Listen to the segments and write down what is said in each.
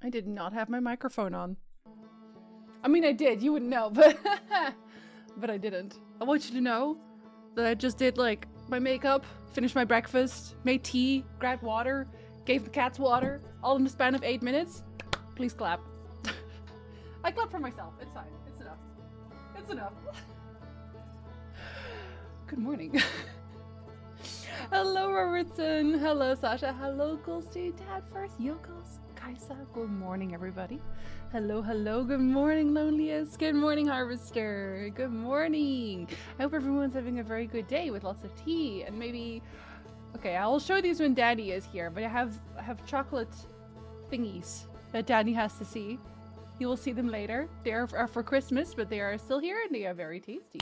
I did not have my microphone on. I mean, I did. You wouldn't know, but but I didn't. I want you to know that I just did like my makeup, finished my breakfast, made tea, grabbed water, gave the cats water, all in the span of 8 minutes. Please clap. I clap for myself. It's fine. It's enough. It's enough. Good morning. Hello, Robertson. Hello, Sasha. Hello, Goldstein. Dad first. Yokos. Kaisa. Good morning, everybody. Hello, hello. Good morning, Loneliest. Good morning, Harvester. Good morning. I hope everyone's having a very good day with lots of tea and maybe... Okay, I will show these when Daddy is here, but I have chocolate thingies that Daddy has to see. You will see them later. They are for Christmas, but they are still here and they are very tasty.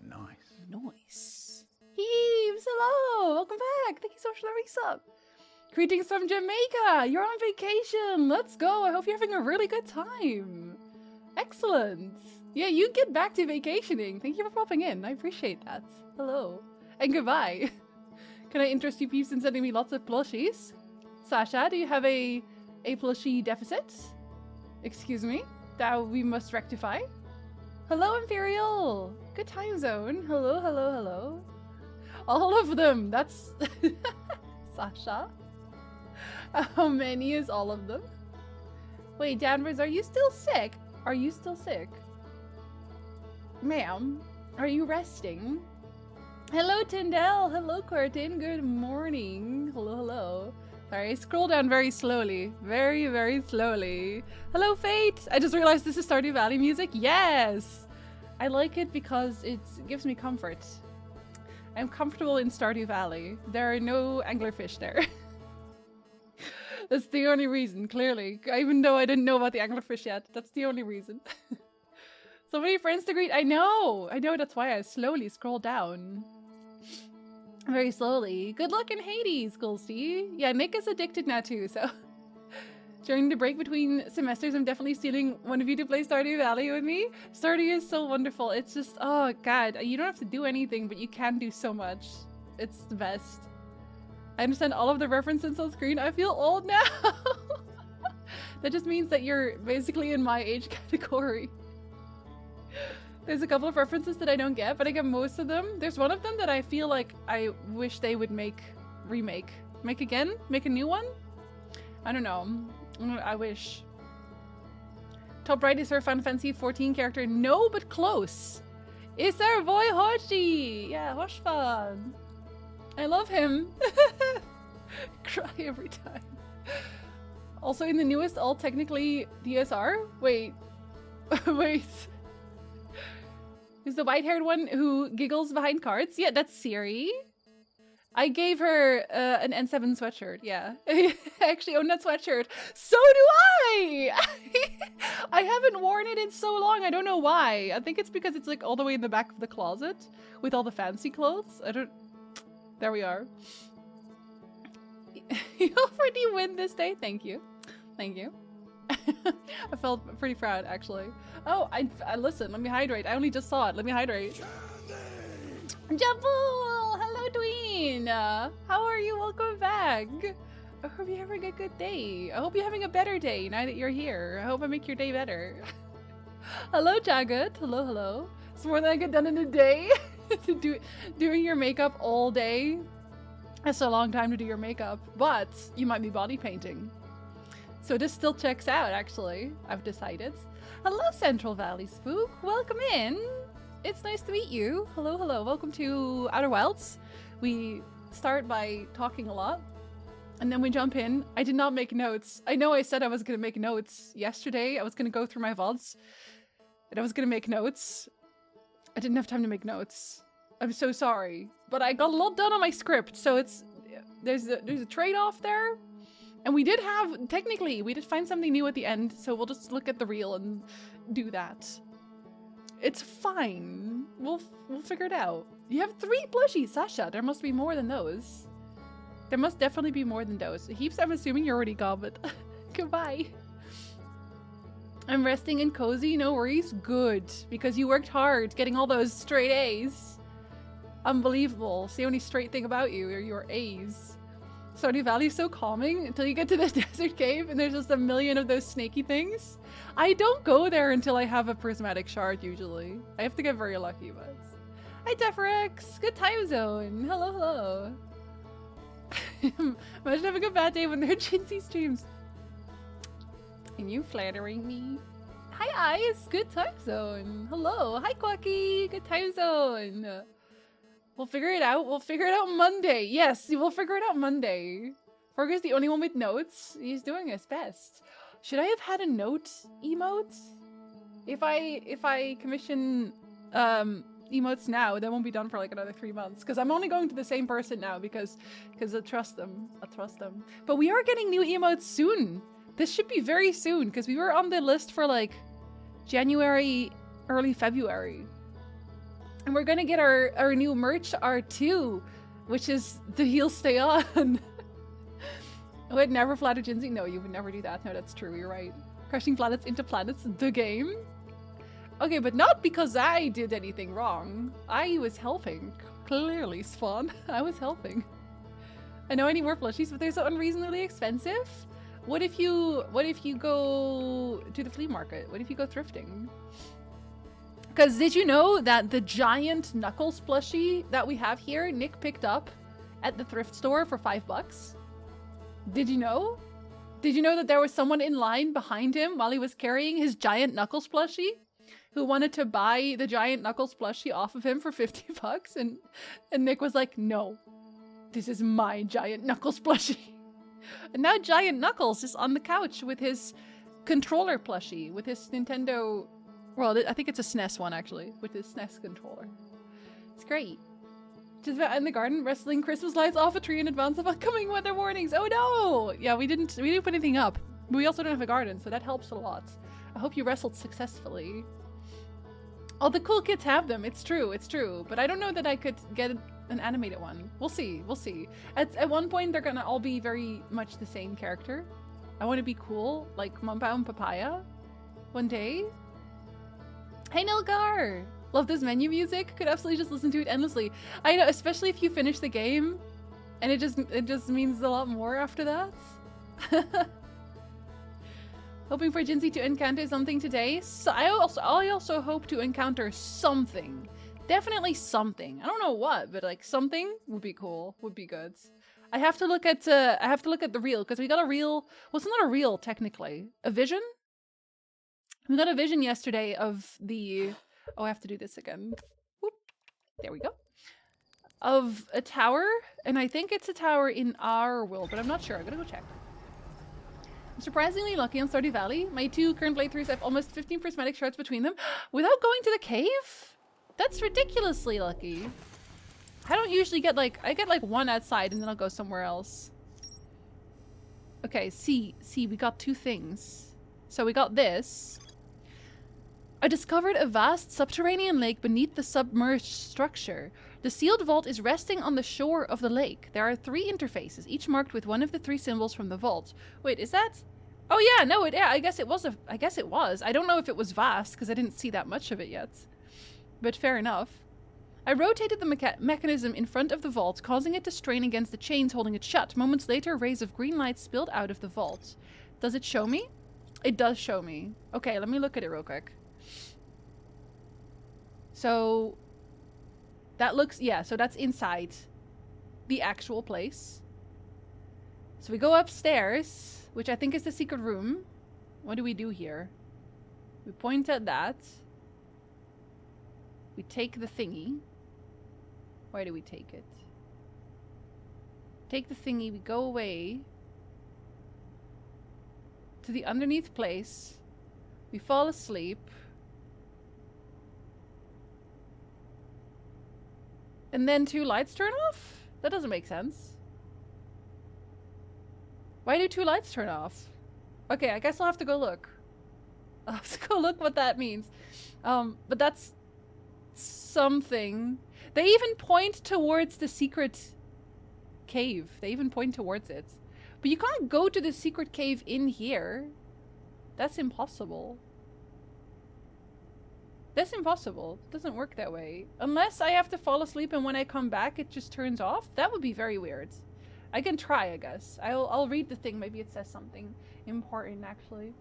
Nice. Nice. Heaves, hello. Welcome back. Thank you so much for the resub. Greetings from Jamaica. You're on vacation. Let's go. I hope you're having a really good time. Excellent. Yeah, you get back to vacationing. Thank you for popping in. I appreciate that. Hello. And goodbye. Can I interest you peeps in sending me lots of plushies? Sasha, do you have a plushie deficit? Excuse me? That we must rectify. Hello, Imperial. Good time zone. Hello, hello, hello. All of them. That's... Sasha? How many is all of them? Wait, Danvers, are you still sick? Are you still sick? Ma'am, are you resting? Hello, Tyndall. Hello, Cortin. Good morning. Hello, hello. Sorry, I scroll down very slowly. Very, very slowly. Hello, Fate. I just realized this is Stardew Valley music. Yes! I like it because it gives me comfort. I'm comfortable in Stardew Valley. There are no anglerfish there. That's the only reason, clearly. Even though I didn't know about the anglerfish yet. That's the only reason. So many friends to greet. I know, that's why I slowly scroll down. Very slowly. Good luck in Hades, Goldstein. Yeah, Nick is addicted now too, so... During the break between semesters, I'm definitely stealing one of you to play Stardew Valley with me. Stardew is so wonderful. It's just, oh god, you don't have to do anything, but you can do so much. It's the best. I understand all of the references on screen. I feel old now. That just means that you're basically in my age category. There's a couple of references that I don't get, but I get most of them. There's one of them that I feel like I wish they would remake. Make again? Make a new one? I don't know. I wish. Top right is her Final Fantasy 14 character. No, but close. It's our boy Hoshi. Yeah, Hoshfan. I love him. Cry every time. Also in the newest alt technically DSR? Wait. Wait. Is the white-haired one who giggles behind cards? Yeah, that's Siri. I gave her an N7 sweatshirt, yeah. I actually own that sweatshirt. So do I! I haven't worn it in so long, I don't know why. I think it's because it's like all the way in the back of the closet with all the fancy clothes. There we are. You already win this day, thank you. Thank you. I felt pretty proud, actually. Oh, I listen, let me hydrate. I only just saw it. Let me hydrate. Jabul! Hello, Dween! How are you? Welcome back. I hope you're having a good day. I hope you're having a better day now that you're here. I hope I make your day better. Hello, Jagged. Hello, hello. It's more than I get done in a day. Doing your makeup all day. That's a long time to do your makeup, but you might be body painting. So this still checks out, actually. I've decided. Hello, Central Valley Spook. Welcome in. It's nice to meet you. Hello, hello. Welcome to Outer Wilds. We start by talking a lot, and then we jump in. I did not make notes. I know I said I was going to make notes yesterday. I was going to go through my VODs, and I was going to make notes. I didn't have time to make notes. I'm so sorry. But I got a lot done on my script, so there's a trade-off there. And we did find something new at the end, so we'll just look at the reel and do that. It's fine. We'll figure it out. You have 3 plushies, Sasha. There must be more than those. There must definitely be more than those. Heaps, I'm assuming you're already gone, but goodbye. I'm resting and cozy, no worries. Good, because you worked hard getting all those straight A's. Unbelievable. It's the only straight thing about you are your A's. Stardew Valley is so calming until you get to the desert cave and there's just a million of those snaky things. I don't go there until I have a prismatic shard usually. I have to get very lucky, but... Hi Deferex! Good time zone! Hello, hello! Imagine having a bad day when they're Jinsey streams. And you flattering me? Hi Ice! Good time zone! Hello! Hi Quacky! Good time zone! We'll figure it out. We'll figure it out Monday. Yes, we'll figure it out Monday. Fergus the only one with notes. He's doing his best. Should I have had a note emote? If I commission emotes now, that won't be done for like another 3 months. Because I'm only going to the same person now because I trust them. I trust them. But we are getting new emotes soon. This should be very soon because we were on the list for like January, early February. And we're gonna get our new merch R2, which is the heel stay on. I would never flatter Jinsey. No, you would never do that. No, that's true. You're right. Crushing planets into planets, the game. Okay, but not because I did anything wrong. I was helping. Clearly, Spawn. I was helping. I know I need more plushies, but they're so unreasonably expensive. What if you go to the flea market? What if you go thrifting? Because did you know that the giant Knuckles plushie that we have here, Nick picked up at the thrift store for $5? Did you know? Did you know that there was someone in line behind him while he was carrying his giant Knuckles plushie who wanted to buy the giant Knuckles plushie off of him for $50? And Nick was like, no, this is my giant Knuckles plushie. And now giant Knuckles is on the couch with his controller plushie, with his Nintendo... Well, I think it's a SNES one, actually, with his SNES controller. It's great. Just about in the garden, wrestling Christmas lights off a tree in advance of upcoming weather warnings. Oh no! Yeah, we didn't put anything up. But we also don't have a garden, so that helps a lot. I hope you wrestled successfully. All the cool kids have them. It's true. But I don't know that I could get an animated one. We'll see. At one point, they're gonna all be very much the same character. I want to be cool, like Mumpa and Papaya. One day. Hey Nilgar! Love this menu music. Could absolutely just listen to it endlessly. I know, especially if you finish the game, and it just means a lot more after that. Hoping for Jinsey to encounter something today. So I also hope to encounter something. Definitely something. I don't know what, but like something would be cool. Would be good. I have to look at the reel because we got a reel. Well, it's not a reel technically. A vision. We got a vision yesterday of the... Oh, I have to do this again. Whoop. There we go. Of a tower, and I think it's a tower in our world, but I'm not sure. I'm gonna go check. I'm surprisingly lucky on Stardew Valley. My 2 current playthroughs have almost 15 prismatic shards between them without going to the cave? That's ridiculously lucky. I don't usually get like... I get like 1 outside and then I'll go somewhere else. Okay, see, we got 2 things. So we got this. I discovered a vast subterranean lake beneath the submerged structure. The sealed vault is resting on the shore of the lake. There are 3 interfaces, each marked with one of the 3 symbols from the vault. Wait, is that? Oh yeah, no, yeah, I guess it was. I don't know if it was vast because I didn't see that much of it yet. But fair enough. I rotated the mechanism in front of the vault, causing it to strain against the chains holding it shut. Moments later, rays of green light spilled out of the vault. Does it show me? It does show me. Okay, let me look at it real quick. So that looks, yeah, so that's inside the actual place. So we go upstairs, which I think is the secret room. What do we do here? We point at that. We take the thingy. Where do we take it? Take the thingy, we go away to the underneath place. We fall asleep. And then 2 lights turn off? That doesn't make sense. Why do 2 lights turn off? Okay, I guess I'll have to go look. I'll have to go look what that means. But that's something. They even point towards the secret cave. They even point towards it. But you can't go to the secret cave in here. That's impossible. That's impossible. It doesn't work that way. Unless I have to fall asleep and when I come back it just turns off. That would be very weird. I can try, I guess. I'll read the thing. Maybe it says something important, actually.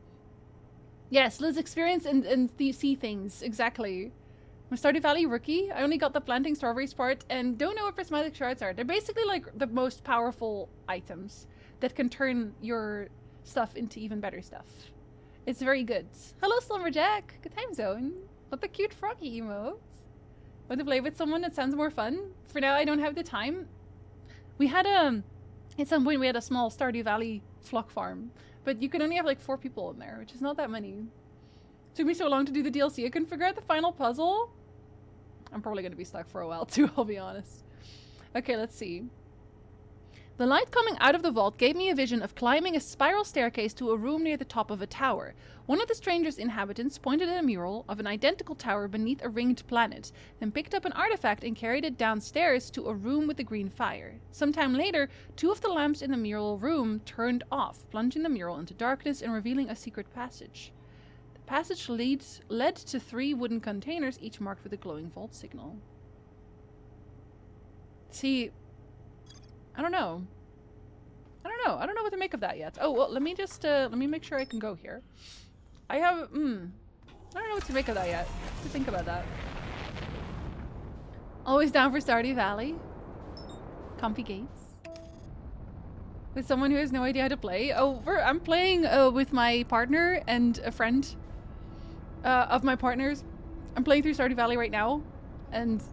Yes, Liz, experience and see things. Exactly. I'm a Stardew Valley rookie. I only got the planting strawberries part and don't know what prismatic shards are. They're basically like the most powerful items that can turn your stuff into even better stuff. It's very good. Hello, Slumberjack. Good time zone. What the cute froggy emotes. Want to play with someone that sounds more fun? For now, I don't have the time. We had at some point we had a small Stardew Valley flock farm, but you could only have like 4 people in there, which is not that many. Took me so long to do the DLC. I couldn't figure out the final puzzle. I'm probably going to be stuck for a while too, I'll be honest. Okay, let's see. The light coming out of the vault gave me a vision of climbing a spiral staircase to a room near the top of a tower. One of the stranger's inhabitants pointed at a mural of an identical tower beneath a ringed planet, then picked up an artifact and carried it downstairs to a room with a green fire. Sometime later, 2 of the lamps in the mural room turned off, plunging the mural into darkness and revealing a secret passage. The passage led to 3 wooden containers, each marked with a glowing vault signal. See, I don't know. I don't know what to make of that yet. Oh, well, let me just, let me make sure I can go here. I have, I don't know what to make of that yet. To think about that. Always down for Stardew Valley. Comfy games. With someone who has no idea how to play. Oh, I'm playing with my partner and a friend of my partner's. I'm playing through Stardew Valley right now. And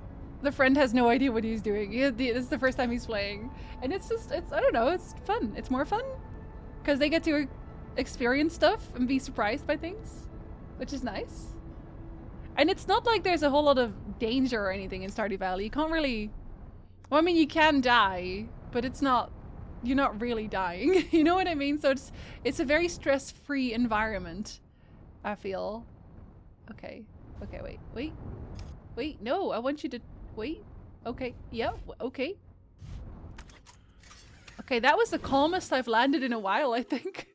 the friend has no idea what he's doing. This is the first time he's playing. And it's just, I don't know, it's fun. It's more fun. Because they get to experience stuff and be surprised by things. Which is nice. And it's not like there's a whole lot of danger or anything in Stardew Valley. You can't really... Well, I mean, you can die, but it's not... You're not really dying. You know what I mean? So it's a very stress-free environment, I feel. Okay. Okay, wait, no, I want you to... Wait. Okay, yeah, okay. Okay, that was the calmest I've landed in a while, I think.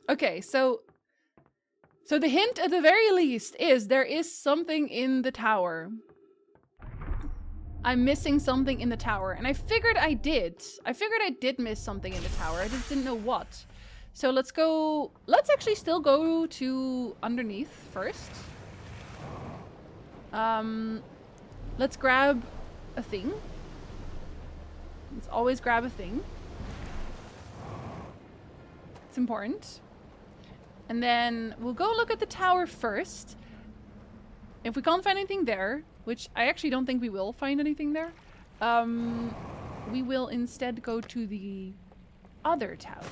Okay, so the hint at the very least is there is something in the tower. I'm missing something in the tower, and I figured I did. I figured I did miss something in the tower. I just didn't know what. So let's go... Let's actually still go to underneath first. Let's grab a thing. Let's always grab a thing. It's important. And then we'll go look at the tower first. If we can't find anything there, which I actually don't think we will find anything there, we will instead go to the other tower.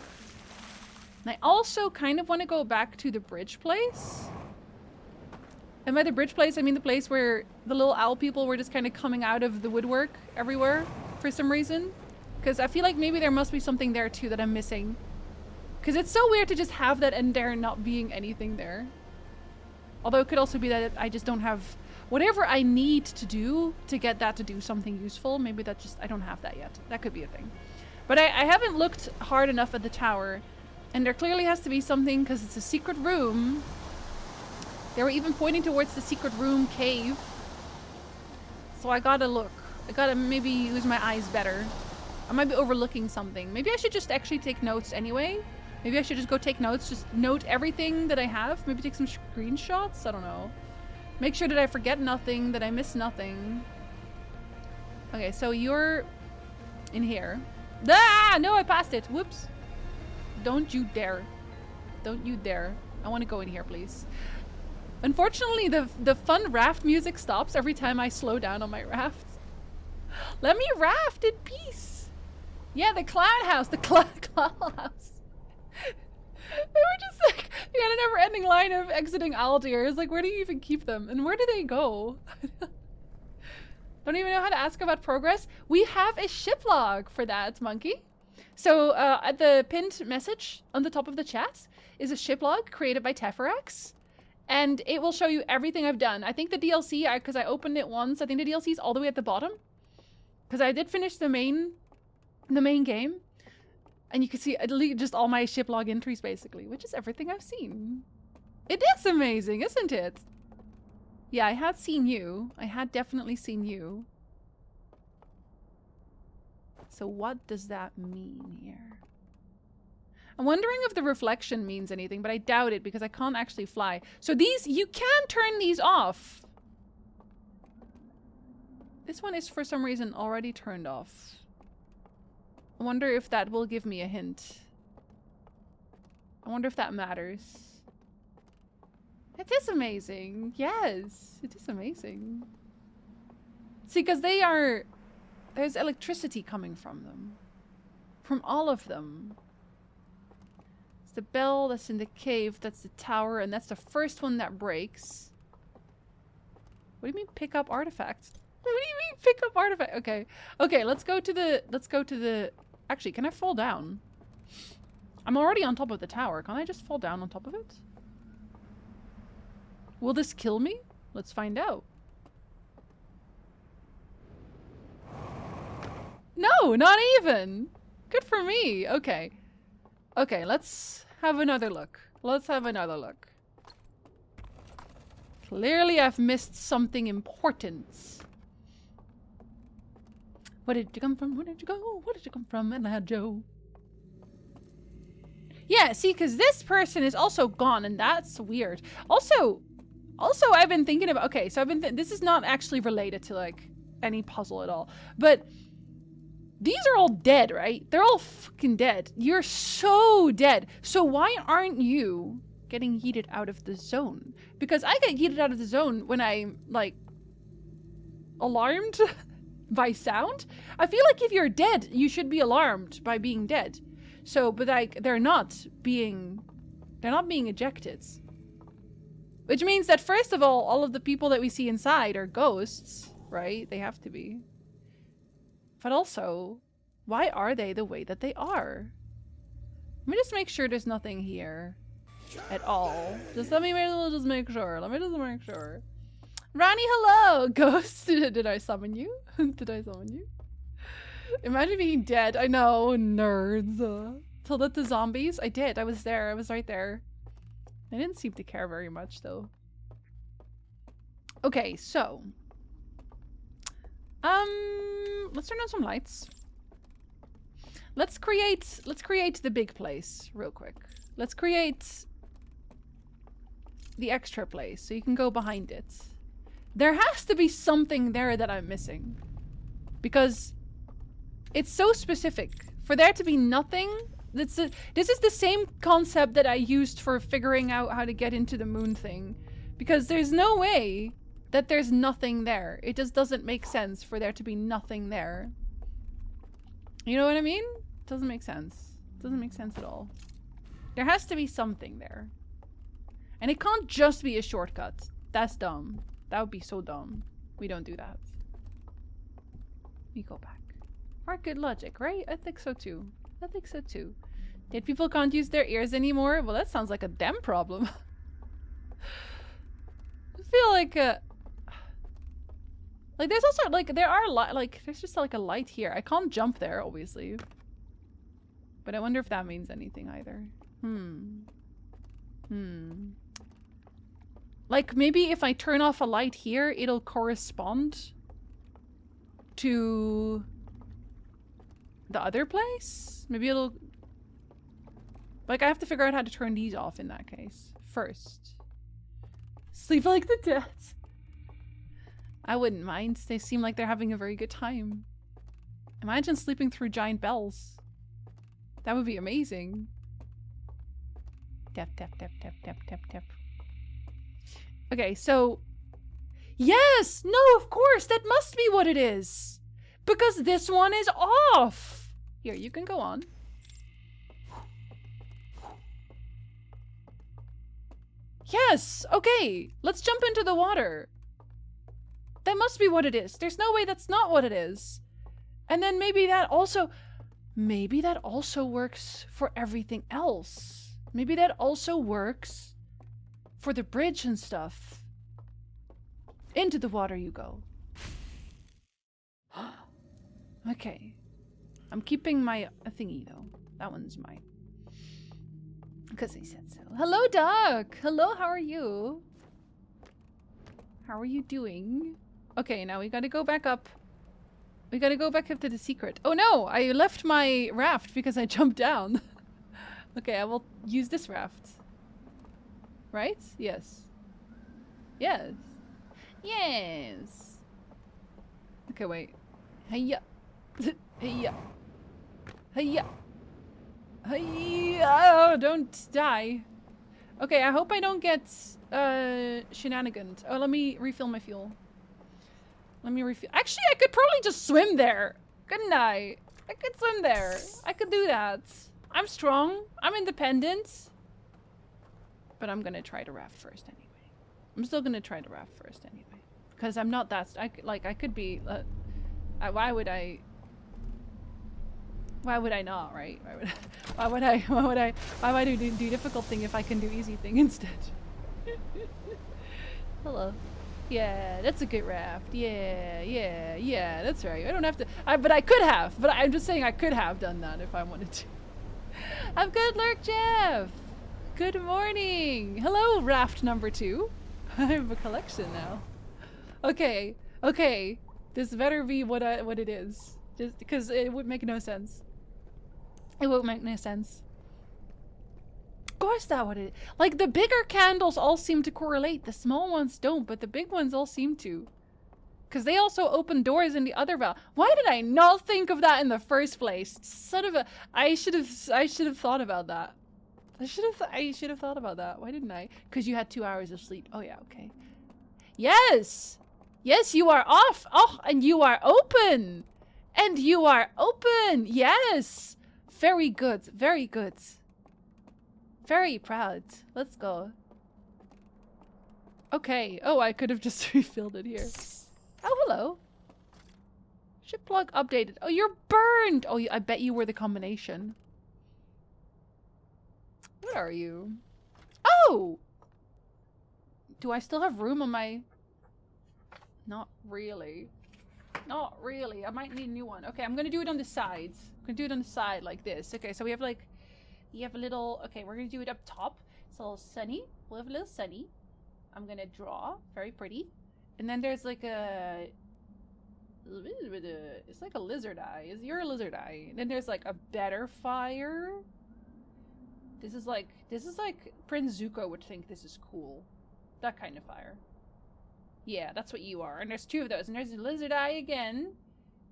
And I also kind of want to go back to the bridge place. And by the bridge place, I mean the place where the little owl people were just kind of coming out of the woodwork everywhere for some reason. Because I feel like maybe there must be something there too that I'm missing. Because it's so weird to just have that and there not being anything there. Although it could also be that I just don't have whatever I need to do to get that to do something useful. Maybe that just, I don't have that yet. That could be a thing. But I haven't looked hard enough at the tower. And there clearly has to be something because it's a secret room. They were even pointing towards the secret room cave. So I gotta look. I gotta maybe use my eyes better. I might be overlooking something. Maybe I should just actually take notes anyway. Maybe I should just go take notes. Just note everything that I have. Maybe take some screenshots. I don't know. Make sure that I forget nothing, that I miss nothing. Okay, so you're in here. Ah! No, I passed it. Whoops. Don't you dare. Don't you dare. I want to go in here, please. Unfortunately, the fun raft music stops every time I slow down on my raft. Let me raft in peace. Yeah, the clown house. The clown house. They were just like, we had a never-ending line of exiting Aldir. It's like, where do you even keep them? And where do they go? Don't even know how to ask about progress. We have a ship log for that, Monkey. So at the pinned message on the top of the chat is a ship log created by Teferax. And it will show you everything I've done. I think the DLC, because I opened it once, I think the DLC is all the way at the bottom. Because I did finish the main game. And you can see just all my ship log entries, basically, which is everything I've seen. It is amazing, isn't it? Yeah, I had seen you. I had definitely seen you. So what does that mean here? I'm wondering if the reflection means anything, but I doubt it because I can't actually fly. So these, you can turn these off. This one is for some reason already turned off. I wonder if that will give me a hint. I wonder if that matters. It is amazing. Yes, it is amazing. See, because they are... There's electricity coming from them. From all of them. It's the bell that's in the cave, that's the tower, and that's the first one that breaks. What do you mean pick up artifacts? What do you mean pick up artifact? Okay. Okay, let's go to the... Actually, can I fall down? I'm already on top of the tower. Can't I just fall down on top of it? Will this kill me? Let's find out. No, not even. Good for me. Okay. Okay, let's have another look. Let's have another look. Clearly I've missed something important. Where did you come from? Where did you go? Where did you come from? And I had Joe. Yeah, see, because this person is also gone, and that's weird. Also, I've been thinking about... Okay, so I've been... This is not actually related to, like, any puzzle at all. But these are all dead, right? They're all fucking dead. You're so dead. So why aren't you getting yeeted out of the zone? Because I get yeeted out of the zone when I'm, like, alarmed by sound. I feel like if you're dead, you should be alarmed by being dead. So, but like, they're not being ejected. Which means that first of all of the people that we see inside are ghosts, right? They have to be. But also, why are they the way that they are? Let me just make sure there's nothing here at all. Just let me just make sure. Let me just make sure. Ronnie, hello! Ghost, did I summon you? Did I summon you? Imagine being dead. I know, nerds. Told it to zombies? I did. I was there. I was right there. I didn't seem to care very much, though. Okay, so. Let's turn on some lights. Let's create the big place real quick. Let's create the extra place so you can go behind it. There has to be something there that I'm missing. Because it's so specific. For there to be nothing, this is the same concept that I used for figuring out how to get into the moon thing. Because there's no way that there's nothing there. It just doesn't make sense for there to be nothing there. You know what I mean? It doesn't make sense. It doesn't make sense at all. There has to be something there. And it can't just be a shortcut. That's dumb. That would be so dumb. We don't do that. We go back. Our good logic, right? I think so too. I think so too. Dead people can't use their ears anymore? Well, that sounds like a them problem. I feel like there's also like there are there's just like a light here. I can't jump there, obviously. But I wonder if that means anything either. Like maybe if I turn off a light here, it'll correspond to the other place? Maybe it'll... Like I have to figure out how to turn these off in that case. First. Sleep like the dead. I wouldn't mind. They seem like they're having a very good time. Imagine sleeping through giant bells. That would be amazing. Tap, tap, tap, tap, tap, tap, tap. Okay, so... Yes! No, of course! That must be what it is! Because this one is off! Here, you can go on. Yes! Okay, let's jump into the water. That must be what it is. There's no way that's not what it is. And then maybe that also... Maybe that also works for everything else. Maybe that also works for the bridge and stuff. Into the water you go. Okay. I'm keeping my thingy though. That one's mine. Because he said so. Hello, Doc! Hello, how are you? How are you doing? Okay, now we gotta go back up. We gotta go back up to the secret. Oh no! I left my raft because I jumped down. Okay, I will use this raft. Right? Yes. Yes. Yes. Okay, wait. Hiya. Hiya. Hiya. Hiya. Oh, don't die. Okay, I hope I don't get shenanigans. Oh, let me refill my fuel. Let me refill. Actually, I could probably just swim there. Couldn't I? I could swim there. I could do that. I'm strong. I'm independent. But I'm gonna try to raft first anyway. I'm still gonna try to raft first anyway. Because I'm not that... I could be... why would I... Why would I not, right? Why would I do difficult thing if I can do easy thing instead? Hello. Yeah, that's a good raft. Yeah, that's right. I don't have to... but I could have. But I'm just saying I could have done that if I wanted to. I'm good, Lurk Jeff. Good morning. Hello, raft number 2. I have a collection now. Okay. This better be what it is. Just because it would make no sense. It won't make no sense. Of course that what it is. Like, the bigger candles all seem to correlate. The small ones don't, but the big ones all seem to. Because they also open doors in the other valve. Why did I not think of that in the first place? Son of a... I should have thought about that. I should have thought about that. Why didn't I? Because you had 2 hours of sleep. Oh yeah, okay. Yes! Yes, you are off! Oh, and you are open! And you are open! Yes! Very good, very good. Very proud. Let's go. Okay. Oh, I could have just refilled it here. Oh, hello. Ship plug updated. Oh, you're burned! Oh, I bet you were the combination. What are you? Oh! Do I still have room on my... Not really. Not really. I might need a new one. Okay, I'm gonna do it on the sides. I'm gonna do it on the side like this. Okay, so we have like... You have a little... Okay, we're gonna do it up top. It's a little sunny. We'll have a little sunny. I'm gonna draw. Very pretty. And then there's like a... It's like a lizard eye. You're a lizard eye. And then there's like a better fire. This is like Prince Zuko would think this is cool. That kind of fire. Yeah, that's what you are. And there's 2 of those. And there's a lizard eye again.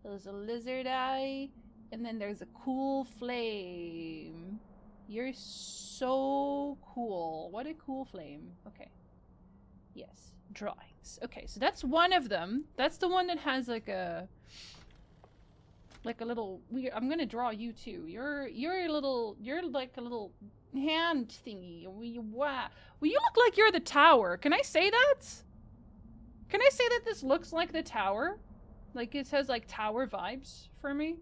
There's a lizard eye. And then there's a cool flame. You're so cool. What a cool flame. Okay. Yes. Drawings. Okay, so that's one of them. That's the one that has like a... Like a little... I'm gonna draw you too. You're like a little... hand thingy. Wow. Well, you look like you're the tower. Can I say that? Can I say that this looks like the tower? Like it has like tower vibes for me.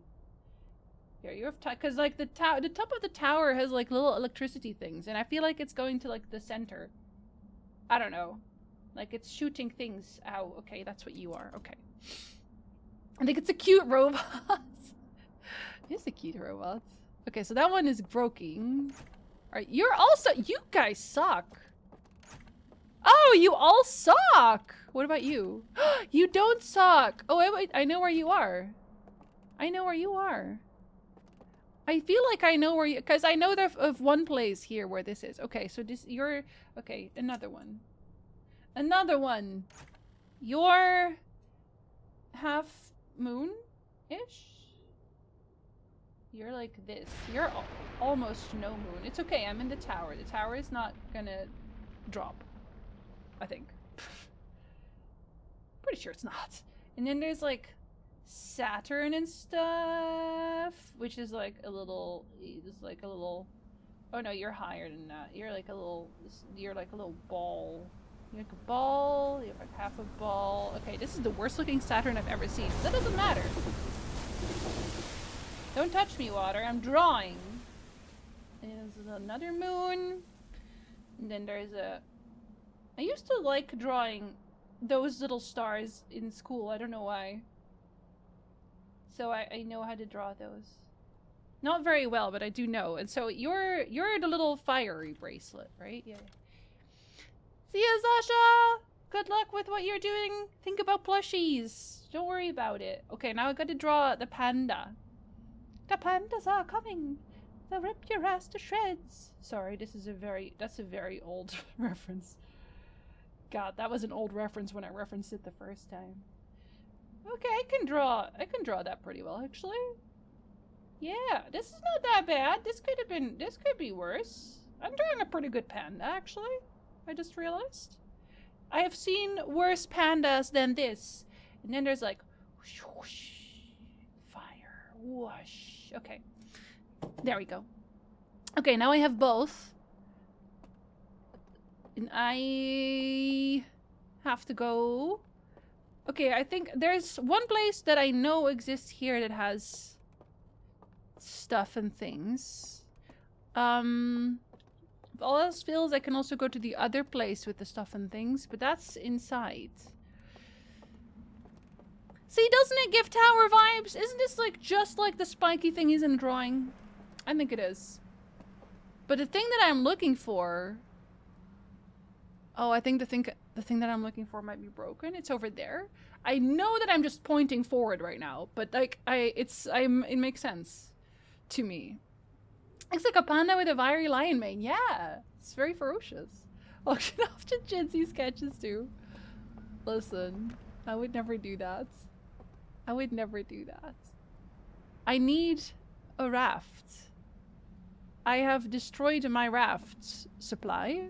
Here you have because like the top of the tower has like little electricity things, and I feel like it's going to like the center. I don't know. Like it's shooting things out. Okay, that's what you are. Okay. I think it's a cute robot. It's a cute robot. Okay, so that one is broken. Alright, you're also... You guys suck. Oh, you all suck! What about you? You don't suck! Oh, wait, I know where you are. I know where you are. I feel like I know where you... Because I know of one place here where this is. Okay, so this... You're... Okay, another one. Another one! You're... half moon-ish? You're like this. You're almost no moon. It's okay, I'm in the tower. The tower is not gonna drop. I think. Pretty sure it's not. And then there's like Saturn and stuff, which is like a little... It's like a little... Oh no, you're higher than that. You're like a little... You're like a little ball. You're like a ball. You have like half a ball. Okay, this is the worst looking Saturn I've ever seen. That doesn't matter. Don't touch me, water. I'm drawing. And there's another moon. And then there's a... I used to like drawing those little stars in school. I don't know why. So I know how to draw those. Not very well, but I do know. And so you're the little fiery bracelet, right? Yeah. See ya, Sasha! Good luck with what you're doing. Think about plushies. Don't worry about it. Okay, now I got to draw the panda. The pandas are coming. They'll rip your ass to shreds. Sorry, that's a very old reference. God, that was an old reference when I referenced it the first time. Okay, I can draw that pretty well, actually. Yeah, this is not that bad. This could be worse. I'm drawing a pretty good panda, actually. I just realized. I have seen worse pandas than this. And then there's like, whoosh, whoosh, fire, whoosh. Okay, there we go. Okay, now I have both. And I have to go. Okay, I think there's one place that I know exists here that has stuff and things. If all else fails, I can also go to the other place with the stuff and things, but that's inside. See, doesn't it give tower vibes? Isn't this like just like the spiky thing he's in drawing? I think it is. But the thing that I'm looking for... Oh, I think the thing that I'm looking for might be broken. It's over there. I know that I'm just pointing forward right now, but like it makes sense to me. It's like a panda with a wiry lion mane. Yeah, it's very ferocious. Oh, should often Jinsey sketches too. Listen, I would never do that. I would never do that. I need a raft. I have destroyed my raft supply.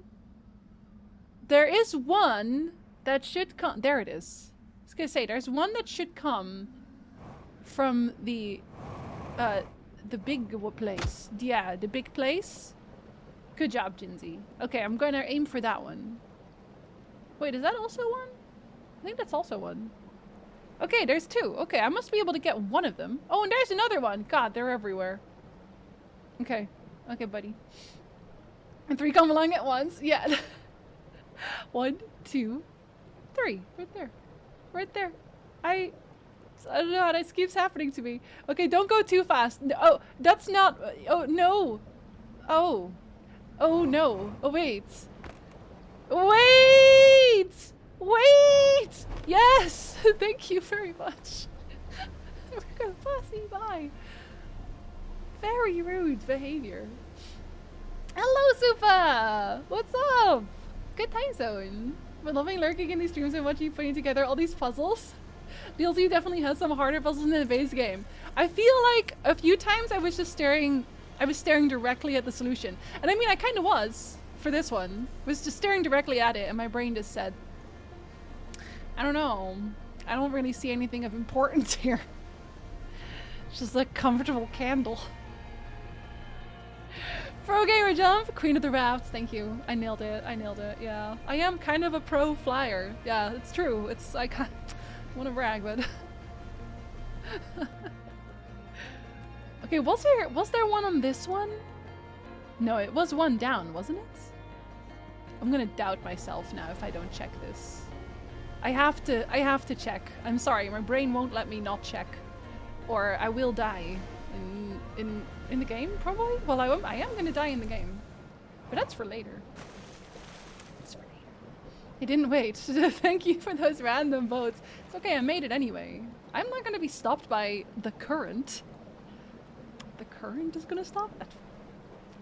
There is one that should come. There it is. I was gonna say, there's one that should come from the big place. Yeah, the big place. Good job, Jinsey. Okay, I'm gonna aim for that one. Wait, is that also one? I think that's also one. Okay, there's two. Okay, I must be able to get one of them. Oh, and there's another one. God, they're everywhere. Okay. Okay, buddy. And three come along at once. Yeah. 1, 2, 3. Right there. Right there. I don't know how this keeps happening to me. Okay, don't go too fast. No, oh, that's not... Oh, no. Oh. Oh, no. Oh, wait. Wait! Wait! Yes! Thank you very much. We're gonna pass you by. Very rude behavior. Hello, Supa! What's up? Good time zone. We're loving lurking in these streams and watching you putting together all these puzzles. DLC definitely has some harder puzzles in the base game. I feel like a few times I was staring directly at the solution. And I mean, I kind of was for this one. I was just staring directly at it and my brain just said, I don't know. I don't really see anything of importance here. It's just a comfortable candle. Pro gamer jump, queen of the rafts. Thank you. I nailed it. I nailed it. Yeah, I am kind of a pro flyer. Yeah, it's true. I can't want to brag, but okay. Was there one on this one? No, it was one down, wasn't it? I'm gonna doubt myself now if I don't check this. I have to check. I'm sorry, my brain won't let me not check, or I will die in the game, probably? Well, I am gonna die in the game. But that's for later. That's for later. He didn't wait. Thank you for those random votes. It's okay, I made it anyway. I'm not gonna be stopped by the current. The current is gonna stop? That's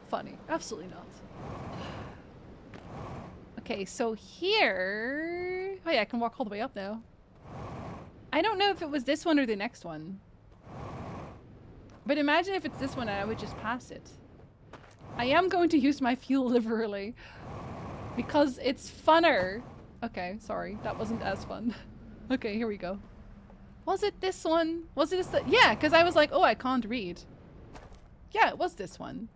funny. Absolutely not. Okay, so here... Oh yeah, I can walk all the way up now. I don't know if it was this one or the next one. But imagine if it's this one and I would just pass it. I am going to use my fuel liberally. Because it's funner. Okay, sorry. That wasn't as fun. Okay, here we go. Was it this one? Was it this? Yeah, because I was like, oh, I can't read. Yeah, it was this one.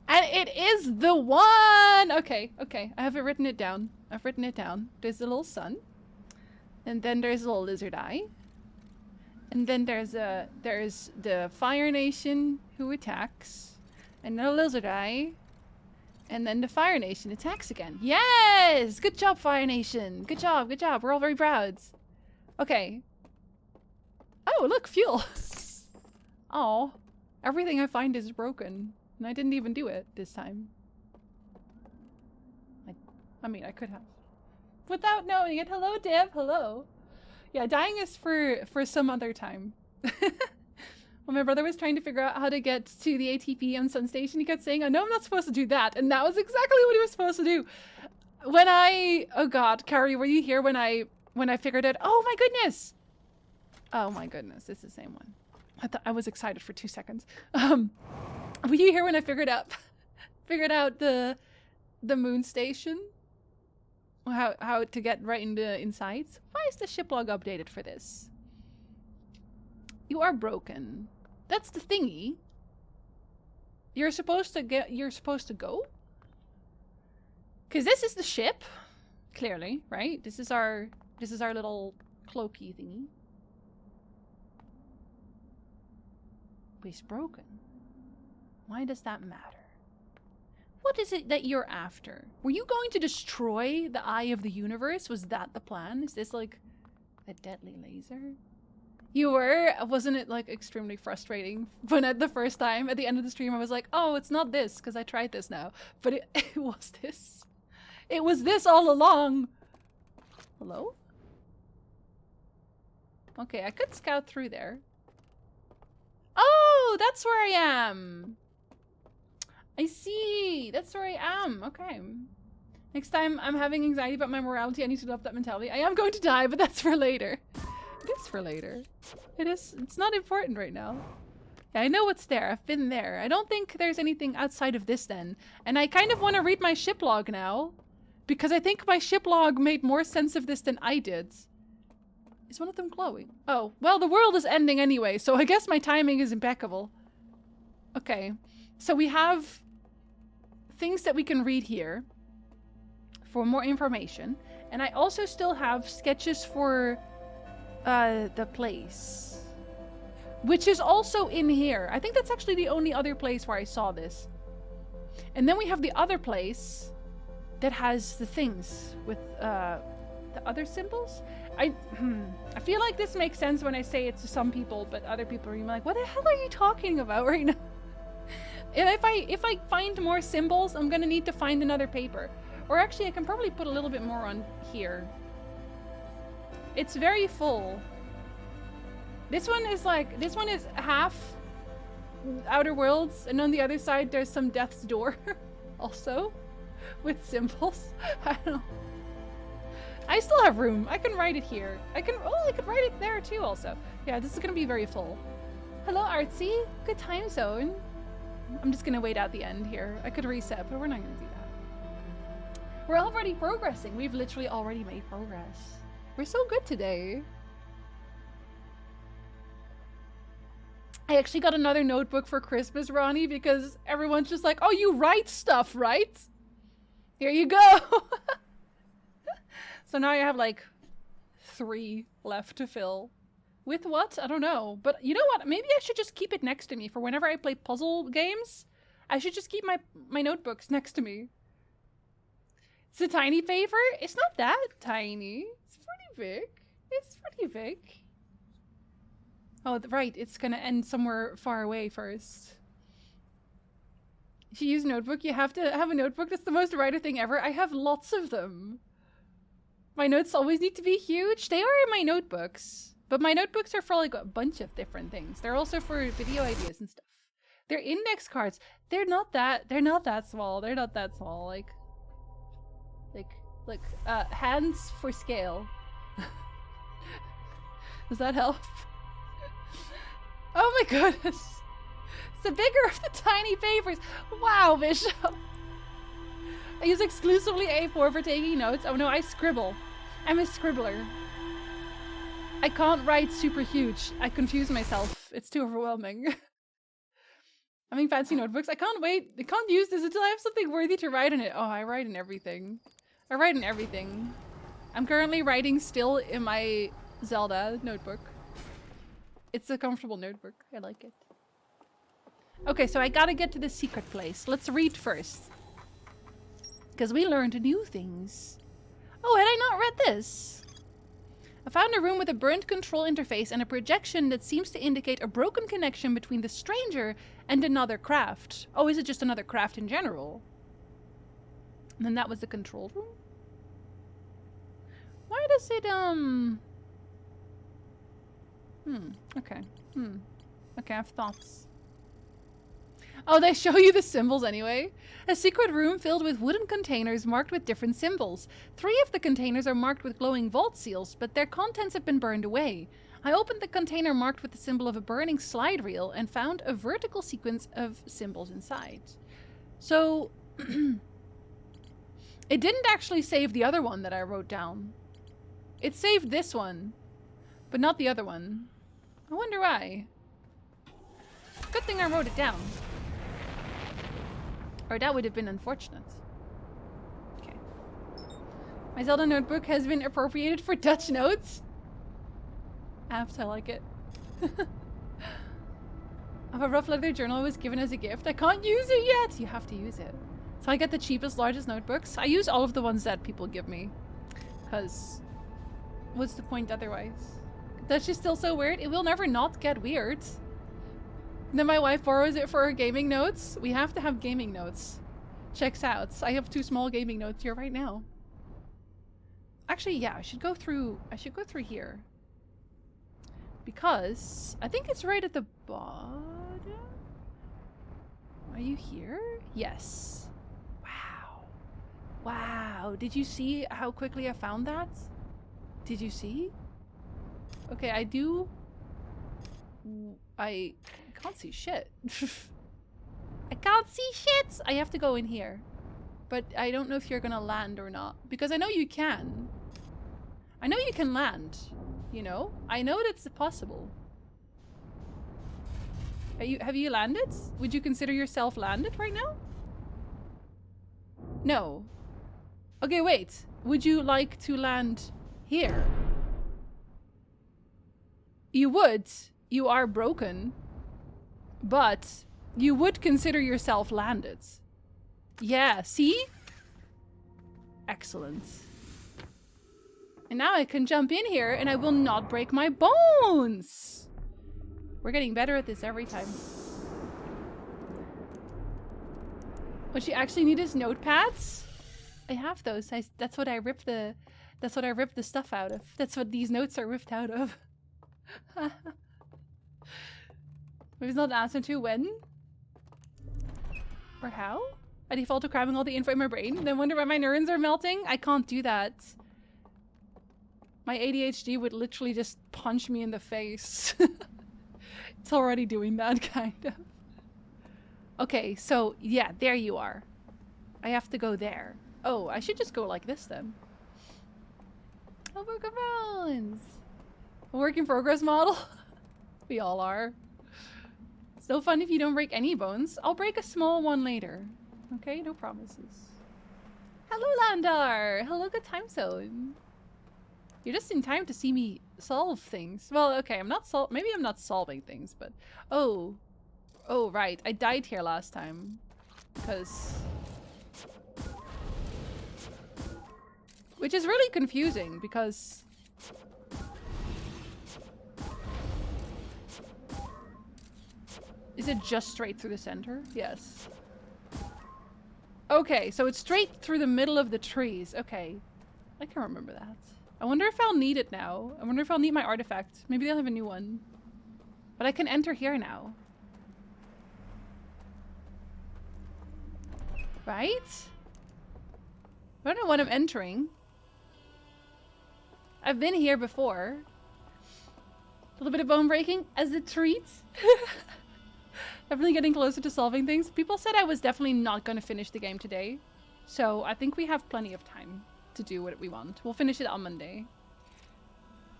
And it is the one! Okay, okay. I have written it down. I've written it down. There's a little sun. And then there's a little lizard eye. And then there's the Fire Nation who attacks. And then a lizard eye. And then the Fire Nation attacks again. Yes! Good job, Fire Nation. Good job, good job. We're all very proud. Okay. Oh, look, fuel. Oh, everything I find is broken. And I didn't even do it this time. I mean, I could have. without knowing it. Hello, Deb. Hello. Yeah, dying is for some other time. When my brother was trying to figure out how to get to the ATP on Sun Station, he kept saying, "I know I'm not supposed to do that," and that was exactly what he was supposed to do. When oh god, Carrie, were you here when I figured it? Oh my goodness! Oh my goodness, it's the same one. I was excited for 2 seconds. Were you here when I figured out the moon station? How to get right into insights? Why is the ship log updated for this? You are broken. That's the thingy. You're supposed to go? Cause this is the ship. Clearly, right? This is our little cloaky thingy. But he's broken. Why does that matter? What is it that you're after? Were you going to destroy the eye of the universe? Was that the plan? Is this like a deadly laser? You were? Wasn't it like extremely frustrating when at the first time at the end of the stream I was like, oh, it's not this because I tried this now. But it was this. It was this all along. Hello? Okay, I could scout through there. Oh, that's where I am. I see. That's where I am. Okay. Next time I'm having anxiety about my morality, I need to develop that mentality. I am going to die, but that's for later. It is for later. It's not important right now. Yeah, I know what's there. I've been there. I don't think there's anything outside of this then. And I kind of want to read my ship log now. Because I think my ship log made more sense of this than I did. Is one of them glowing? Oh, well, the world is ending anyway, so I guess my timing is impeccable. Okay. So we have things that we can read here for more information. And I also still have sketches for the place, which is also in here. I think that's actually the only other place where I saw this. And then we have the other place that has the things with the other symbols. I feel like this makes sense when I say it to some people, but other people are like, what the hell are you talking about right now? And if I find more symbols, I'm gonna need to find another paper. Or actually, I can probably put a little bit more on here. It's very full. This one is half Outer Worlds, and on the other side there's some Death's Door also with symbols. I don't know. I still have room. I can write it here. I could write it there too also. Yeah, this is gonna be very full. Hello, Artsy. Good time zone. I'm just gonna wait out the end here. I could reset, but we're not gonna do that. We're already progressing. We've literally already made progress. We're so good today. I actually got another notebook for Christmas, Ronnie, because everyone's just like, oh, you write stuff, right? Here you go. So now I have like 3 left to fill. With what? I don't know. But you know what? Maybe I should just keep it next to me for whenever I play puzzle games. I should just keep my notebooks next to me. It's a tiny paper. It's not that tiny. It's pretty big. It's pretty big. Oh, right. It's gonna end somewhere far away first. If you use notebook, you have to have a notebook. That's the most writer thing ever. I have lots of them. My notes always need to be huge. They are in my notebooks. But my notebooks are for like a bunch of different things. They're also for video ideas and stuff. They're index cards. They're not that small. They're not that small. Like hands for scale. Does that help? Oh my goodness. It's the bigger of the tiny papers. Wow, Bishop. I use exclusively A4 for taking notes. Oh no, I scribble. I'm a scribbler. I can't write super huge. I confuse myself. It's too overwhelming. Having fancy notebooks. I can't wait. I can't use this until I have something worthy to write in it. Oh, I write in everything. I write in everything. I'm currently writing still in my Zelda notebook. It's a comfortable notebook. I like it. Okay, so I gotta get to the secret place. Let's read first. Because we learned new things. Oh, had I not read this? I found a room with a burnt control interface and a projection that seems to indicate a broken connection between the stranger and another craft. Oh, is it just another craft in general? And then that was the control room? does it, okay. Okay, I have thoughts. Oh, they show you the symbols anyway? A secret room filled with wooden containers marked with different symbols. 3 of the containers are marked with glowing vault seals, but their contents have been burned away. I opened the container marked with the symbol of a burning slide reel and found a vertical sequence of symbols inside. So, it didn't actually save the other one that I wrote down. It saved this one, but not the other one. I wonder why. Good thing I wrote it down. Or that would have been unfortunate. Okay. My Zelda notebook has been appropriated for Dutch notes. Apt, I like it. Of a rough leather journal was given as a gift. I can't use it yet! You have to use it. So I get the cheapest, largest notebooks. I use all of the ones that people give me. Because what's the point otherwise? That's just still so weird. It will never not get weird. And then my wife borrows it for her gaming notes. We have to have gaming notes. Checks out. I have 2 small gaming notes here right now. Actually, yeah, I should go through here. Because I think it's right at the bottom. Are you here? Yes. Wow. Wow. Did you see how quickly I found that? Did you see? Okay, I can't see shit. I can't see shit! I have to go in here. But I don't know if you're gonna land or not. Because I know you can. I know you can land. You know? I know that's possible. Have you landed? Would you consider yourself landed right now? No. Okay, wait. Would you like to land here? You would. You are broken. But you would consider yourself landed. Yeah, see? Excellent. And now I can jump in here and I will not break my bones. We're getting better at this every time. What you actually need is notepads. I have those. That's what I rip the stuff out of. That's what these notes are ripped out of. If it's not the answer to when or how? I default to cramming all the info in my brain, then wonder why my neurons are melting? I can't do that. My ADHD would literally just punch me in the face. It's already doing that, kind of. Okay, so yeah, there you are. I have to go there. Oh, I should just go like this then. Oh, Pokeballs! A work in progress model? We all are. So fun if you don't break any bones. I'll break a small one later. Okay, no promises. Hello, Landar! Hello, good time zone. You're just in time to see me solve things. Well, okay, maybe I'm not solving things, but... Oh. Oh, right. I died here last time. Because... Which is really confusing, because... Is it just straight through the center? Yes. Okay, so it's straight through the middle of the trees. Okay. I can remember that. I wonder if I'll need it now. I wonder if I'll need my artifact. Maybe they'll have a new one. But I can enter here now. Right? I don't know what I'm entering. I've been here before. A little bit of bone breaking as a treat. Definitely getting closer to solving things. People said I was definitely not going to finish the game today. So I think we have plenty of time to do what we want. We'll finish it on Monday.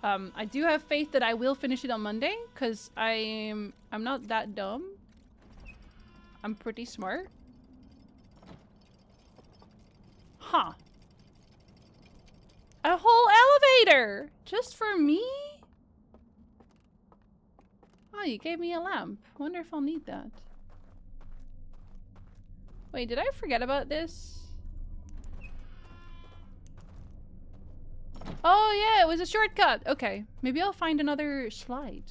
I do have faith that I will finish it on Monday, because I'm not that dumb. I'm pretty smart. Huh. A whole elevator! Just for me? Oh, you gave me a lamp. Wonder if I'll need that. Wait, did I forget about this? Oh yeah, it was a shortcut. Okay, maybe I'll find another slide.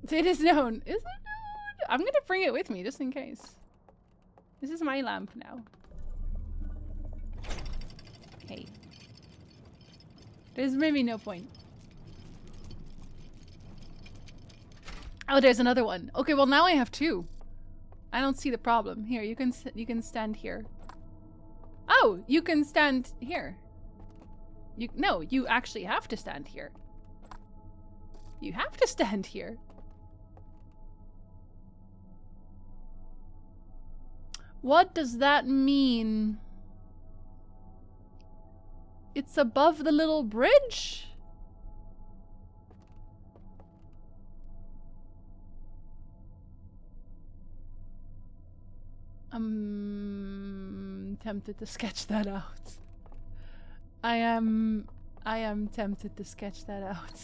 It is known. Is it known? I'm gonna bring it with me just in case. This is my lamp now. Okay. There's maybe no point. Oh, there's another one. Okay, well now I have two. I don't see the problem. Here, you can stand here. Oh, you can stand here. No, you actually have to stand here. You have to stand here. What does that mean? It's above the little bridge? I'm tempted to sketch that out. I am tempted to sketch that out.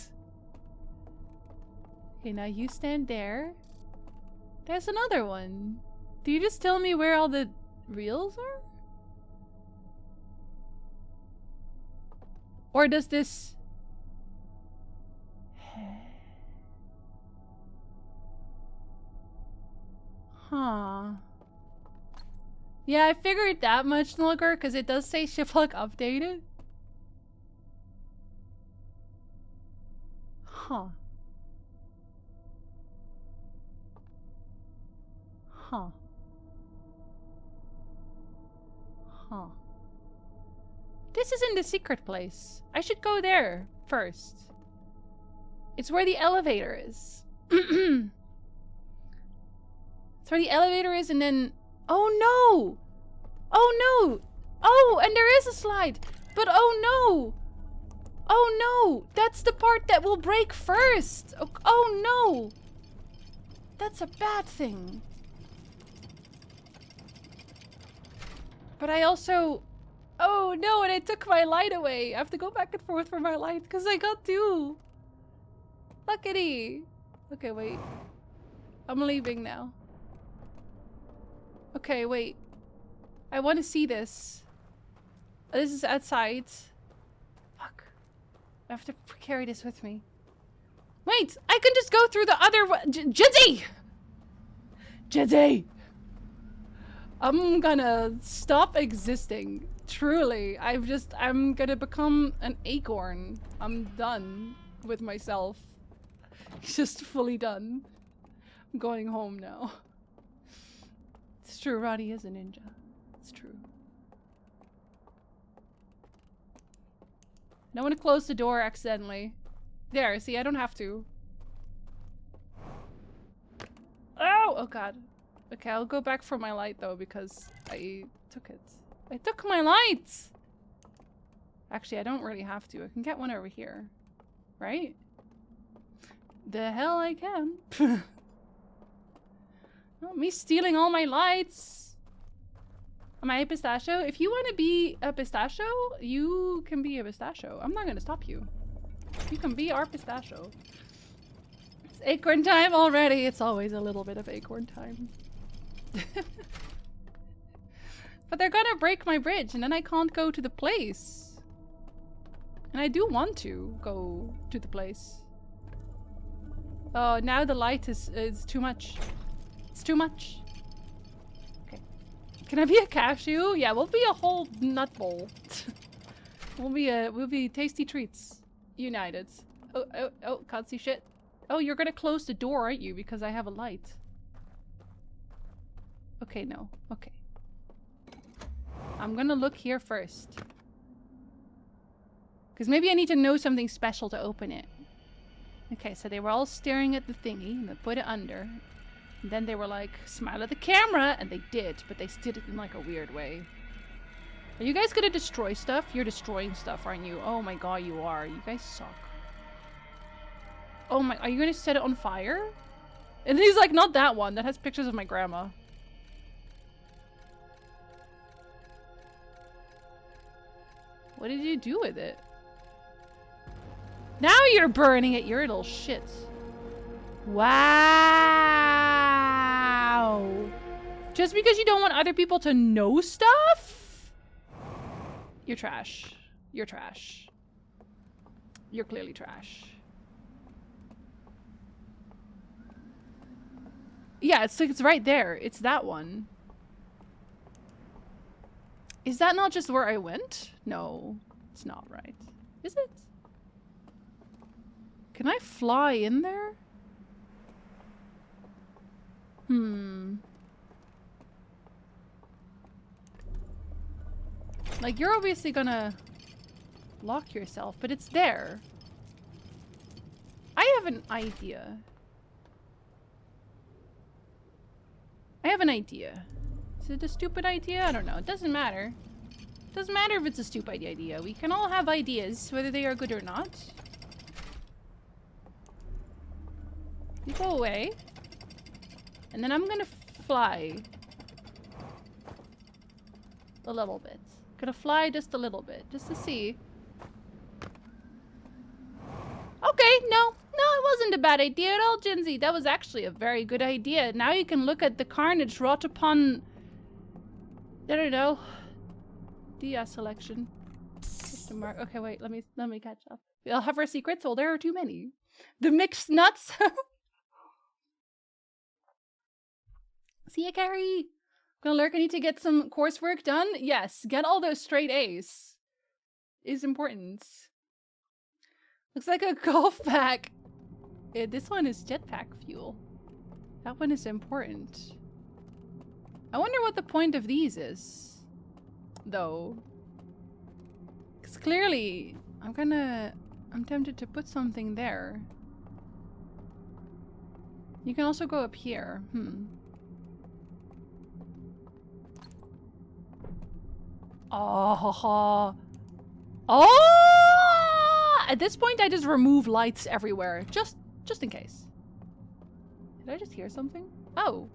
Okay, now you stand there. There's another one. Do you just tell me where all the reels are? Or does this... Huh. Yeah, I figured that much, Nulgar, because it does say Shiflock updated. Huh. Huh. Huh. This isn't the secret place. I should go there first. It's where the elevator is. It's where the elevator is and then... Oh no! Oh no! Oh, and there is a slide! But oh no! Oh no! That's the part that will break first! Oh no! That's a bad thing. But I also... Oh no, and it took my light away. I have to go back and forth for my light because I got two. Luckity. Okay, wait. I'm leaving now. Okay, wait. I want to see this. This is outside. Fuck. I have to carry this with me. Wait, I can just go through the other one. Jizzy! Jizzy! I'm gonna stop existing. Truly. I'm gonna become an acorn. I'm done with myself. Just fully done. I'm going home now. It's true, Roddy is a ninja. It's true. I don't want to close the door accidentally. There, see, I don't have to. Oh! Oh god. Okay, I'll go back for my light though because I took it. I took my light! Actually, I don't really have to. I can get one over here. Right? The hell I can. Oh, me stealing all my lights. Am I a pistachio? If you want to be a pistachio, you can be a pistachio. I'm not going to stop you. You can be our pistachio. It's acorn time already. It's always a little bit of acorn time. But they're gonna break my bridge and then I can't go to the place. And I do want to go to the place. Oh, now the light is too much. It's too much. Okay. Can I be a cashew? Yeah, we'll be a whole nut bowl. we'll be tasty treats. United. Oh, can't see shit. Oh, you're gonna close the door, aren't you? Because I have a light. Okay, no. Okay. I'm gonna look here first. Because maybe I need to know something special to open it. Okay, so they were all staring at the thingy and they put it under. And then they were like, smile at the camera! And they did, but they did it in like a weird way. Are you guys gonna destroy stuff? You're destroying stuff, aren't you? Oh my god, you are. You guys suck. Oh my, are you gonna set it on fire? And he's like, not that one. That has pictures of my grandma. What did you do with it? Now you're burning it, you little shits. Wow. Just because you don't want other people to know stuff? You're trash. You're trash. You're clearly trash. Yeah, it's right there. It's that one. Is that not just where I went? No, it's not right. Is it? Can I fly in there? Like, you're obviously gonna lock yourself, but it's there. I have an idea. Is it a stupid idea? I don't know. It doesn't matter. It doesn't matter if it's a stupid idea. We can all have ideas, whether they are good or not. You go away. And then I'm gonna fly. A little bit. Gonna fly just a little bit, just to see. Okay, no, it wasn't a bad idea at all, Jinzy. That was actually a very good idea. Now you can look at the carnage wrought upon, I don't know, the selection. Okay, wait, let me catch up. We'll have our secrets. Well, there are too many. The mixed nuts. See ya, Carrie. Gonna lurk. I need to get some coursework done. Yes, get all those straight A's. Is important. Looks like a golf bag. This one is jetpack fuel. That one is important. I wonder what the point of these is, though. Because clearly, I'm tempted to put something there. You can also go up here. Oh! At this point, I just remove lights everywhere, just in case. Did I just hear something? Oh.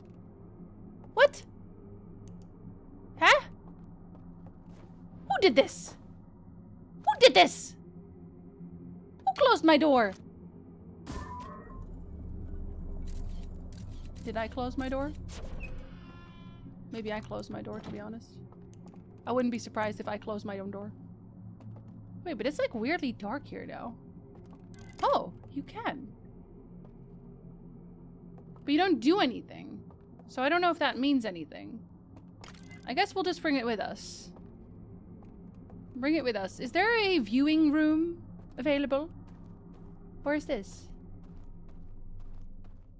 What? Huh? Who did this? Who did this? Who closed my door? Did I close my door? Maybe I closed my door, to be honest. I wouldn't be surprised if I closed my own door. Wait, but it's like weirdly dark here now. Oh, you can. But you don't do anything. So I don't know if that means anything. I guess we'll just bring it with us. Bring it with us. Is there a viewing room available? Where is this?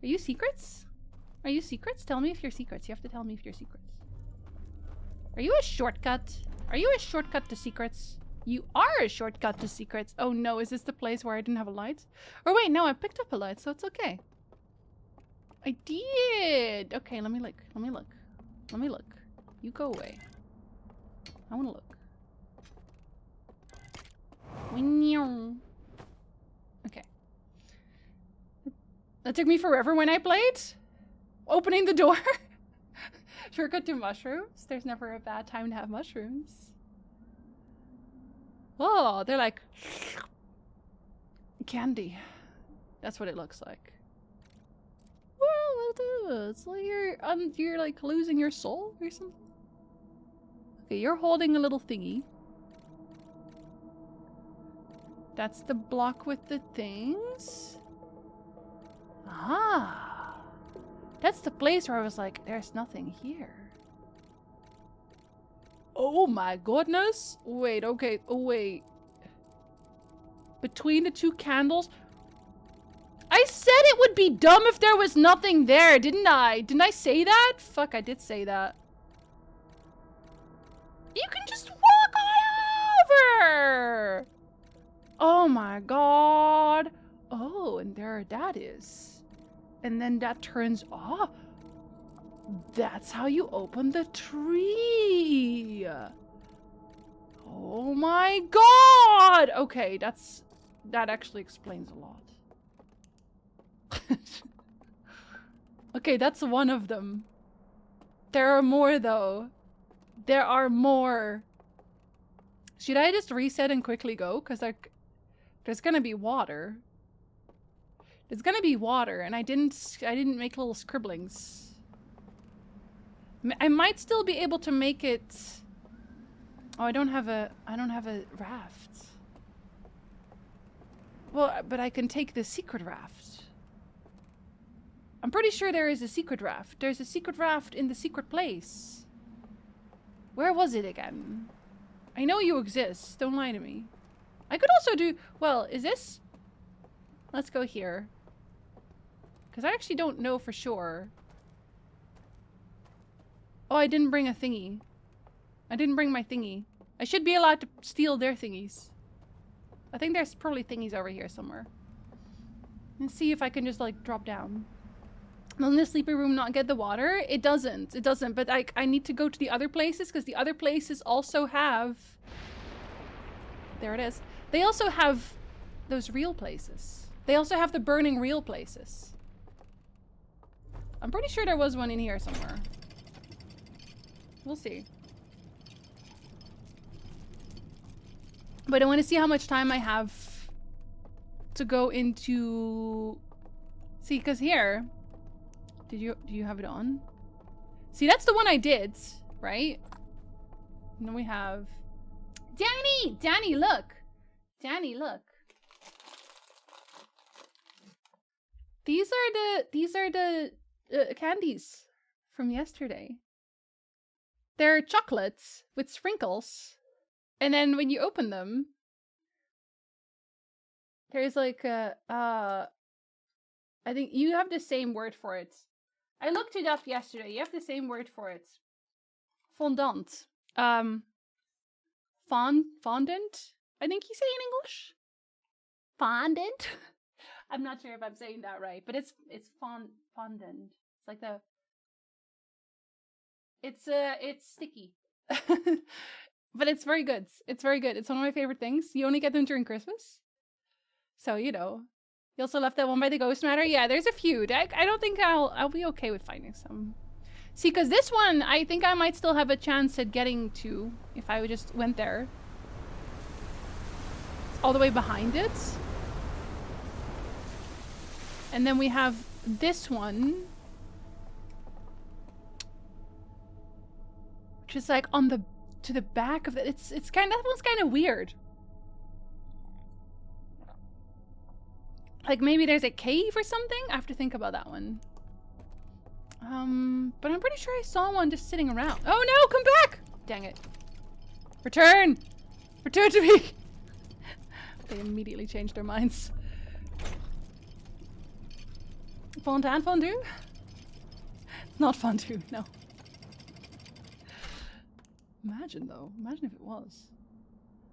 Are you secrets? Are you secrets? Tell me if you're secrets. You have to tell me if you're secrets. Are you a shortcut? Are you a shortcut to secrets? You are a shortcut to secrets. Oh no, is this the place where I didn't have a light? Or wait, no, I picked up a light, so it's okay. I did! Okay, let me look. Let me look. Let me look. You go away. I wanna look. Okay. That took me forever when I played. Opening the door. Shortcut to mushrooms. There's never a bad time to have mushrooms. Oh, they're like candy. That's what it looks like. Well, it's like you're like losing your soul or something. Okay, you're holding a little thingy. That's the block with the things. Ah, that's the place where I was like, there's nothing here. Oh my goodness. Wait, okay. Oh, wait. Between the two candles. I said it would be dumb if there was nothing there, didn't I? Didn't I say that? Fuck, I did say that. You can just walk on over. Oh my god. Oh, and there that is. And then that turns off. That's how you open the tree. Oh my god! Okay, that actually explains a lot. Okay, that's one of them. There are more though. There are more. Should I just reset and quickly go? Because like, there's gonna be water. There's gonna be water, and I didn't make little scribblings. I might still be able to make it. Oh, I don't have a raft. Well, but I can take the secret raft. I'm pretty sure there is a secret raft. There's a secret raft in the secret place. Where was it again? I know you exist. Don't lie to me. I could also do... Well, is this... Let's go here. Because I actually don't know for sure. Oh, I didn't bring a thingy. I didn't bring my thingy. I should be allowed to steal their thingies. I think there's probably thingies over here somewhere. Let's see if I can just like drop down. Doesn't the sleeping room not get the water? It doesn't. It doesn't. But I need to go to the other places because the other places also have... There it is. They also have those real places. They also have the burning real places. I'm pretty sure there was one in here somewhere. We'll see. But I want to see how much time I have to go into... See, because here... Do you have it on? See, that's the one I did, right? And then we have... Danny! Danny, look! Danny, look. These are the candies from yesterday. They're chocolates with sprinkles. And then when you open them, there's like a, I think you have the same word for it. I looked it up yesterday. You have the same word for it. Fondant. Fondant? I think you say in English. Fondant? I'm not sure if I'm saying that right, but it's fondant. It's like the... It's sticky. But it's very good. It's very good. It's one of my favorite things. You only get them during Christmas. So, you know. You also left that one by the ghost matter. Yeah, there's a few. I don't think I'll be okay with finding some. See, because this one, I think I might still have a chance at getting to if I just went there. All the way behind it. And then we have this one. Which is like on the... to the back of it. It's kind of... that one's kind of weird. Like maybe there's a cave or something? I have to think about that one. But I'm pretty sure I saw one just sitting around. Oh no, come back! Dang it. Return! Return to me! They immediately changed their minds. Fondant fondue? It's not fondue, no. Imagine though. Imagine if it was.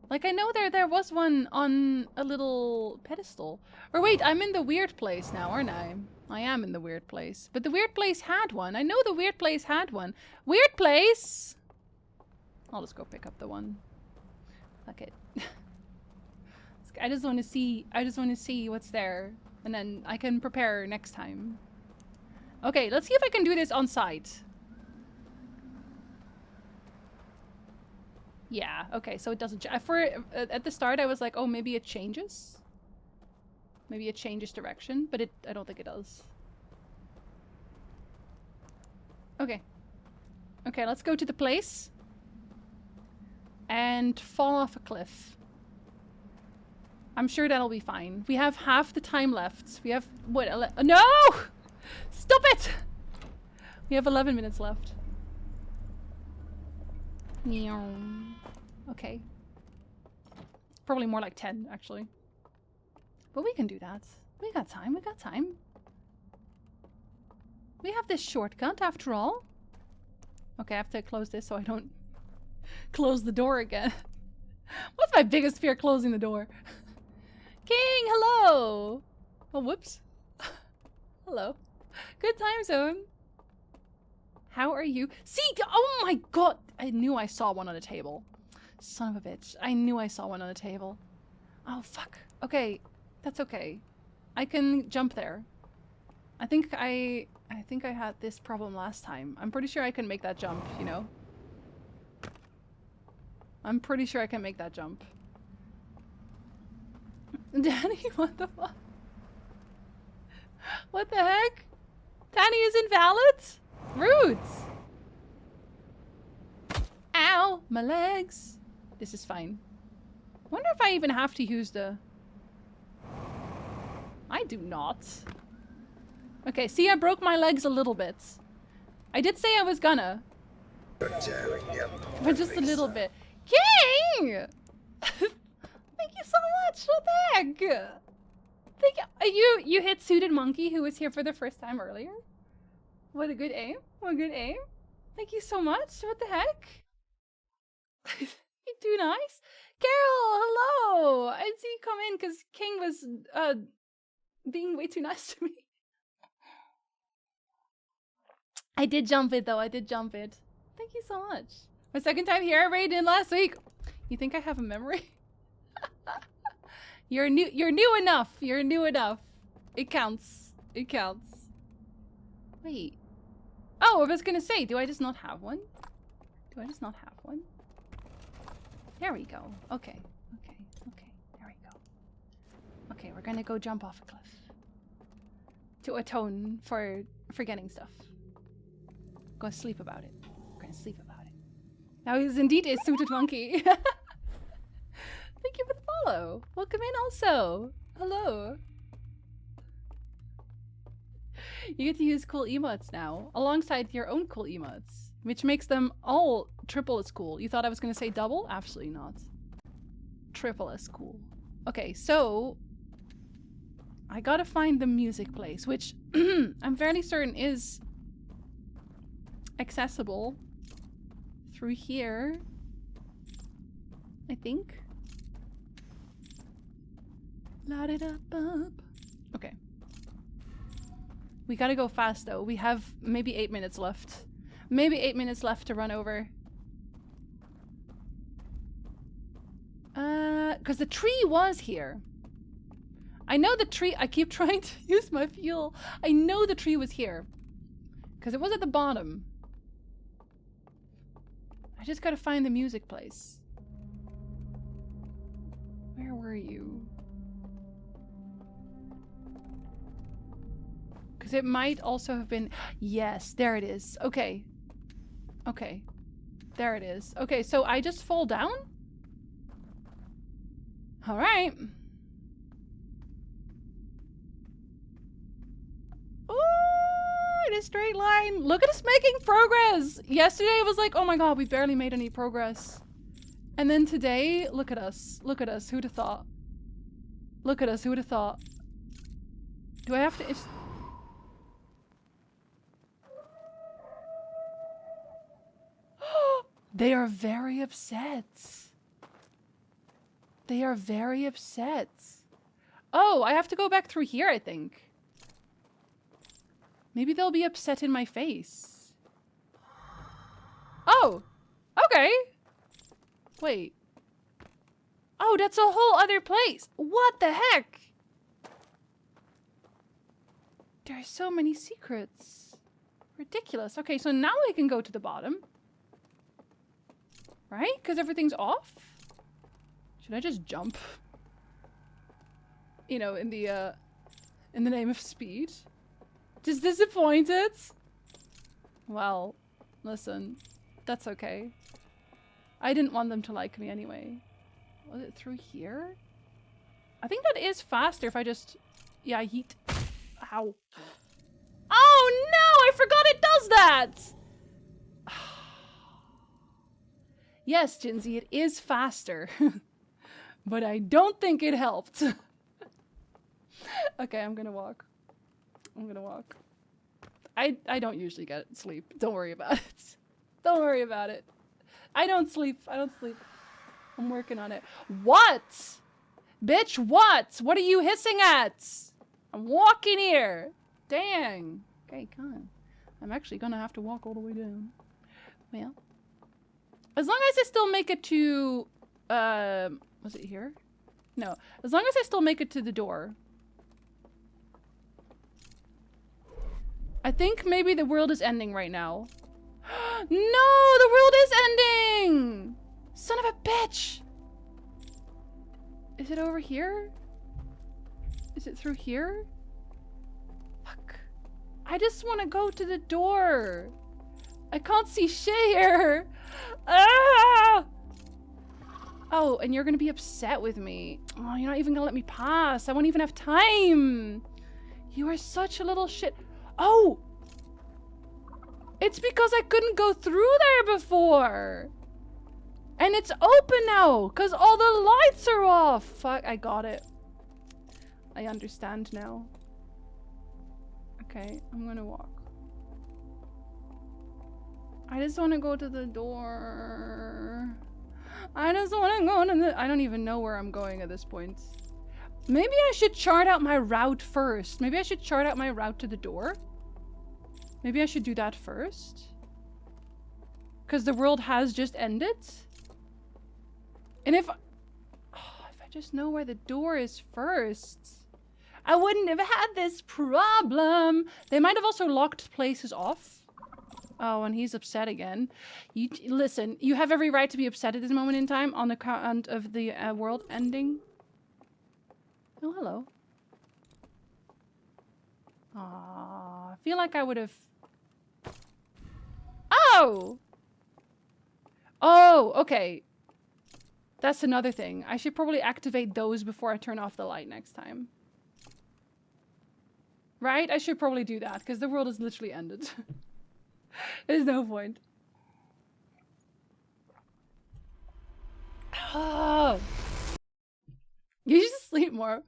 Like I know there was one on a little pedestal. Or wait, I'm in the weird place now, aren't I? I am in the weird place. But the weird place had one. I know the weird place had one. Weird place! I'll just go pick up the one. Fuck it. I just want to see what's there. And then I can prepare next time. Okay, let's see if I can do this on site. Yeah, okay, so it doesn't at the start I was like, oh, maybe it changes. Maybe it changes direction, but I don't think it does. Okay. Okay, let's go to the place. And fall off a cliff. I'm sure that'll be fine. We have half the time left. We have, what, no! Stop it! We have 11 minutes left. Okay. Probably more like 10, actually. But we can do that. We got time, we got time. We have this shortcut, after all. Okay, I have to close this so I don't close the door again. What's my biggest fear? Closing the door. King, hello! Oh, whoops. Hello. Good time zone. How are you? See, oh my god! I knew I saw one on the table. Son of a bitch. I knew I saw one on the table. Oh, fuck. Okay. That's okay. I can jump there. I think I had this problem last time. I'm pretty sure I can make that jump, you know? I'm pretty sure I can make that jump. Danny, what the fuck? What the heck? Danny is invalid? Rude! Ow! My legs! This is fine. Wonder if I even have to use the... I do not. Okay, see, I broke my legs a little bit. I did say I was gonna. But just a little bit. King! Thank you so much! What the heck? Thank you. You hit Suited Monkey, who was here for the first time earlier. What a good aim. What a good aim. Thank you so much. What the heck? You're too nice. Carol, hello. I didn't see you come in because King was being way too nice to me. I did jump it though. I did jump it. Thank you so much. My second time here. I raided in last week. You think I have a memory? You're new enough. You're new enough. It counts. It counts. Wait. Oh, I was gonna say, do I just not have one? Do I just not have one? There we go. Okay. Okay. Okay. There we go. Okay, we're gonna go jump off a cliff. To atone for forgetting stuff. Gonna sleep about it. We're gonna sleep about it. Now he's indeed a Suited Monkey. Thank you for the follow. Welcome in also. Hello. You get to use cool emotes now, alongside your own cool emotes, which makes them all triple as cool. You thought I was going to say double? Absolutely not. Triple as cool. Okay, so I gotta find the music place, which I'm fairly certain is accessible through here, I think. Load it up. Okay. We gotta go fast though. We have maybe 8 minutes left. Maybe 8 minutes left to run over. Because the tree was here. I know the tree. I keep trying to use my fuel. I know the tree was here. Because it was at the bottom. I just gotta find the music place. Where were you? Because it might also have been... Yes, there it is. Okay. Okay. There it is. Okay, so I just fall down? Alright. Ooh, in a straight line. Look at us making progress. Yesterday it was like, oh my god, we barely made any progress. And then today, look at us. Look at us. Who'd have thought? Look at us. Who'd have thought? Do I have to... They are very upset. They are very upset. Oh, I have to go back through here, I think. Maybe they'll be upset in my face. Oh, okay. Wait. Oh, that's a whole other place. What the heck? There are so many secrets. Ridiculous. Okay, so now I can go to the bottom. Right? Because everything's off? Should I just jump? You know, in the name of speed? Just disappointed? Well, listen. That's okay. I didn't want them to like me anyway. Was it through here? I think that is faster if I just... Yeah, yeet. Ow. Oh no! I forgot it does that! Yes, Jinsey, it is faster. But I don't think it helped. Okay, I'm gonna walk. I'm gonna walk. I don't usually get sleep. Don't worry about it. Don't worry about it. I don't sleep. I don't sleep. I'm working on it. What? Bitch, what? What are you hissing at? I'm walking here. Dang. Okay, come on. I'm actually gonna have to walk all the way down. Well. As long as I still make it to... was it here? No. As long as I still make it to the door. I think maybe the world is ending right now. No! The world is ending! Son of a bitch! Is it over here? Is it through here? Fuck. I just want to go to the door. I can't see share. Ah! Oh, and you're gonna be upset with me. Oh, you're not even gonna let me pass. I won't even have time. You are such a little shit. Oh! It's because I couldn't go through there before. And it's open now, because all the lights are off. Fuck, I got it. I understand now. Okay, I'm gonna walk. I just want to go to the door. I just want to go to the... I don't even know where I'm going at this point. Maybe I should chart out my route first. Maybe I should chart out my route to the door. Maybe I should do that first. Because the world has just ended. And if I just know where the door is first, I wouldn't have had this problem. They might have also locked places off. Oh, and he's upset again. Listen, you have every right to be upset at this moment in time on account of the world ending. Oh, hello. Aww, I feel like I would have... Oh! Oh, okay. That's another thing. I should probably activate those before I turn off the light next time. Right? I should probably do that, because the world has literally ended. There's no point. Oh. You should sleep more.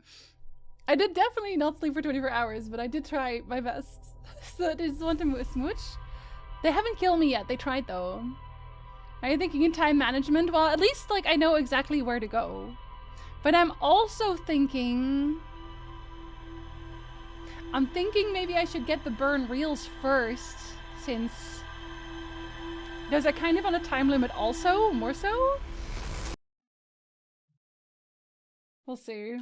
I did definitely not sleep for 24 hours, but I did try my best. So I just want to smooch. They haven't killed me yet. They tried though. Are you thinking in time management? Well, at least like I know exactly where to go. But I'm also thinking... I'm thinking maybe I should get the burn reels first, since there's a kind of on a time limit also, more so? We'll see.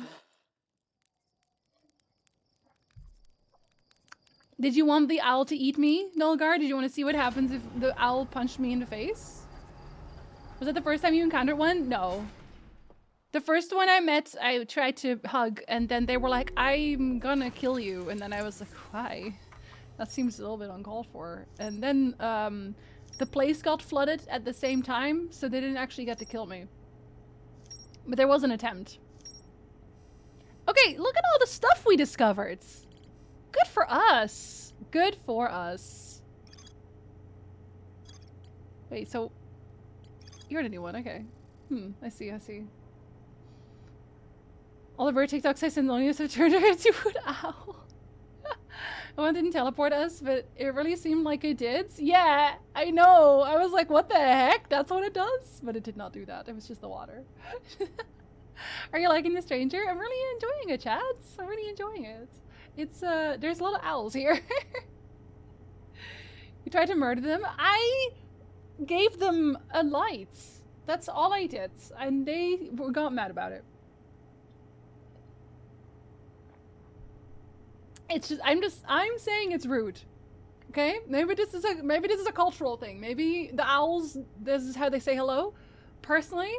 Did you want the owl to eat me, Nulgar? Did you want to see what happens if the owl punched me in the face? Was that the first time you encountered one? No. The first one I met, I tried to hug, and then they were like, I'm gonna kill you. And then I was like, why? That seems a little bit uncalled for. And then the place got flooded at the same time, so they didn't actually get to kill me. But there was an attempt. Okay, look at all the stuff we discovered. Good for us. Good for us. Wait, so... You're the new one, okay. I see, I see. All the bird TikToks I sent Lonius have turned her into an owl. One didn't teleport us, but it really seemed like it did. Yeah, I know. I was like, what the heck? That's what it does? But it did not do that. It was just the water. Are you liking The Stranger? I'm really enjoying it, Chads. I'm really enjoying it. It's, there's a lot of owls here. You tried to murder them? I gave them a light. That's all I did. And they got mad about it. It's just, I'm saying it's rude. Okay? Maybe this is a cultural thing. Maybe the owls, this is how they say hello. Personally,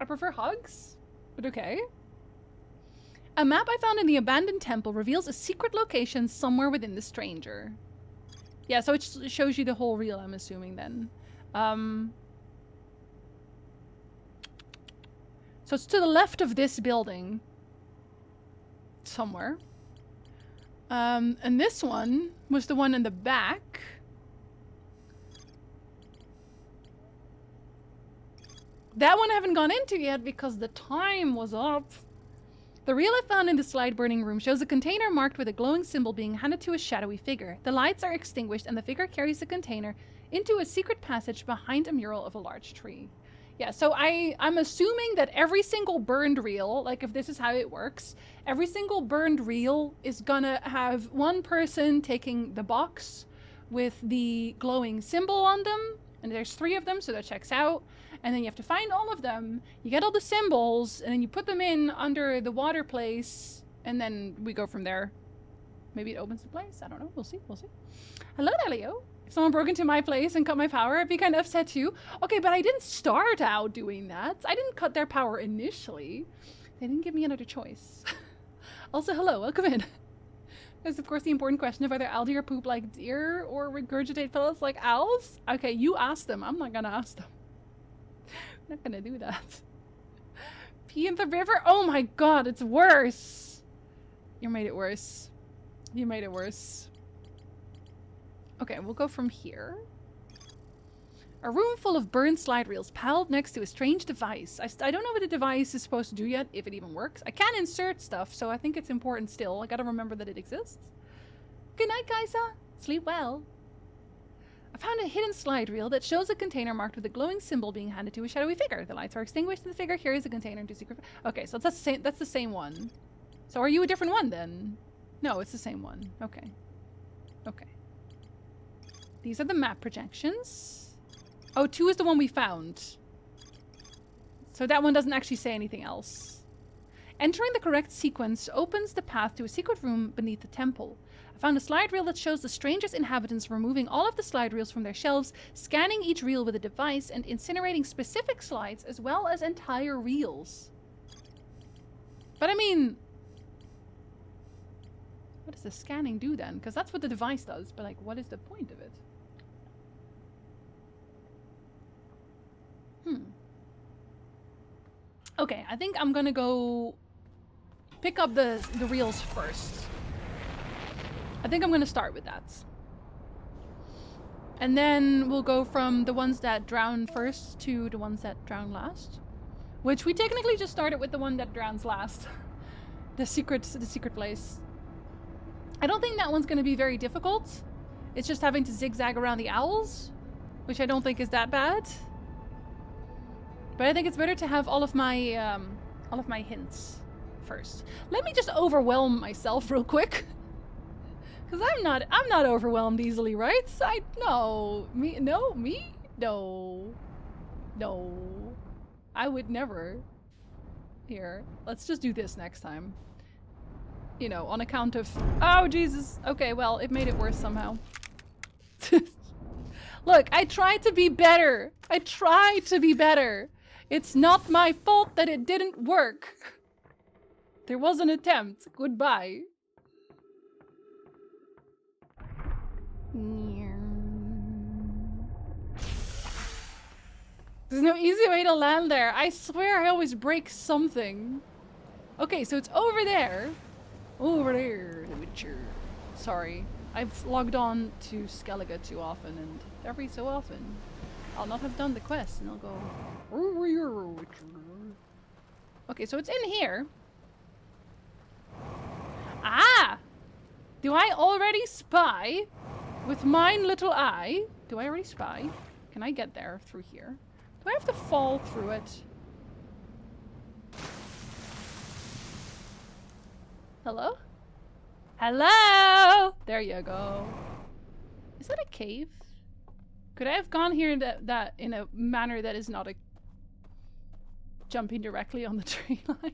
I prefer hugs, but okay. A map I found in the abandoned temple reveals a secret location somewhere within The Stranger. Yeah, so it shows you the whole reel, I'm assuming then. So it's to the left of this building. Somewhere. And this one was the one in the back. That one I haven't gone into yet because the time was up. The reel I found in the slide burning room shows a container marked with a glowing symbol being handed to a shadowy figure. The lights are extinguished and the figure carries the container into a secret passage behind a mural of a large tree. Yeah, so I'm assuming that every single burned reel, like if this is how it works, every single burned reel is gonna have one person taking the box with the glowing symbol on them, and there's 3 of them, so that checks out. And then you have to find all of them, you get all the symbols, and then you put them in under the water place, and then we go from there. Maybe it opens the place, I don't know, we'll see, we'll see. Hello there, Leo. If someone broke into my place and cut my power, I'd be kind of upset too. Okay, but I didn't start out doing that. I didn't cut their power initially. They didn't give me another choice. Also, hello, welcome in. There's of course the important question of whether algae poop like deer or regurgitate pellets like owls. Okay, you ask them. I'm not gonna ask them. I'm not gonna do that. Pee in the river? Oh my god, it's worse. You made it worse. You made it worse. Okay, we'll go from here. A room full of burned slide reels piled next to a strange device. I don't know what the device is supposed to do yet, if it even works. I can insert stuff, so I think it's important still. I gotta remember that it exists. Good night, Kaisa. Sleep well. I found a hidden slide reel that shows a container marked with a glowing symbol being handed to a shadowy figure. The lights are extinguished and the figure carries the container into secret... Okay, so that's the same one. So are you a different one then? No, it's the same one. Okay. Okay. These are the map projections. Oh, 2 is the one we found. So that one doesn't actually say anything else. Entering the correct sequence opens the path to a secret room beneath the temple. I found a slide reel that shows the strangest inhabitants removing all of the slide reels from their shelves, scanning each reel with a device, and incinerating specific slides as well as entire reels. But I mean... what does the scanning do then? Because that's what the device does, but like, what is the point of it? Okay, I think I'm gonna go pick up the reels first. I think I'm gonna start with that. And then we'll go from the ones that drown first to the ones that drown last. Which we technically just started with the one that drowns last. The secret place. I don't think that one's gonna be very difficult. It's just having to zigzag around the owls, which I don't think is that bad. But I think it's better to have all of my hints first. Let me just overwhelm myself real quick. Cause I'm not overwhelmed easily, right? Me? No. I would never. Here, let's just do this next time. You know, on account of... oh, Jesus. Okay, well, it made it worse somehow. Look, I tried to be better. It's not my fault that it didn't work. There was an attempt. Goodbye. There's no easy way to land there. I swear I always break something. Okay, so it's over there. Over there, The Witcher. Sorry. I've logged on to Skellige too often, and every so often I'll not have done the quest, and I'll go... over here, Witcher. Okay, so it's in here. Ah! Do I already spy? With mine little eye? Do I already spy? Can I get there through here? Do I have to fall through it? Hello? Hello! There you go. Is that a cave? Could I have gone here that in a manner that is not a jumping directly on the tree line?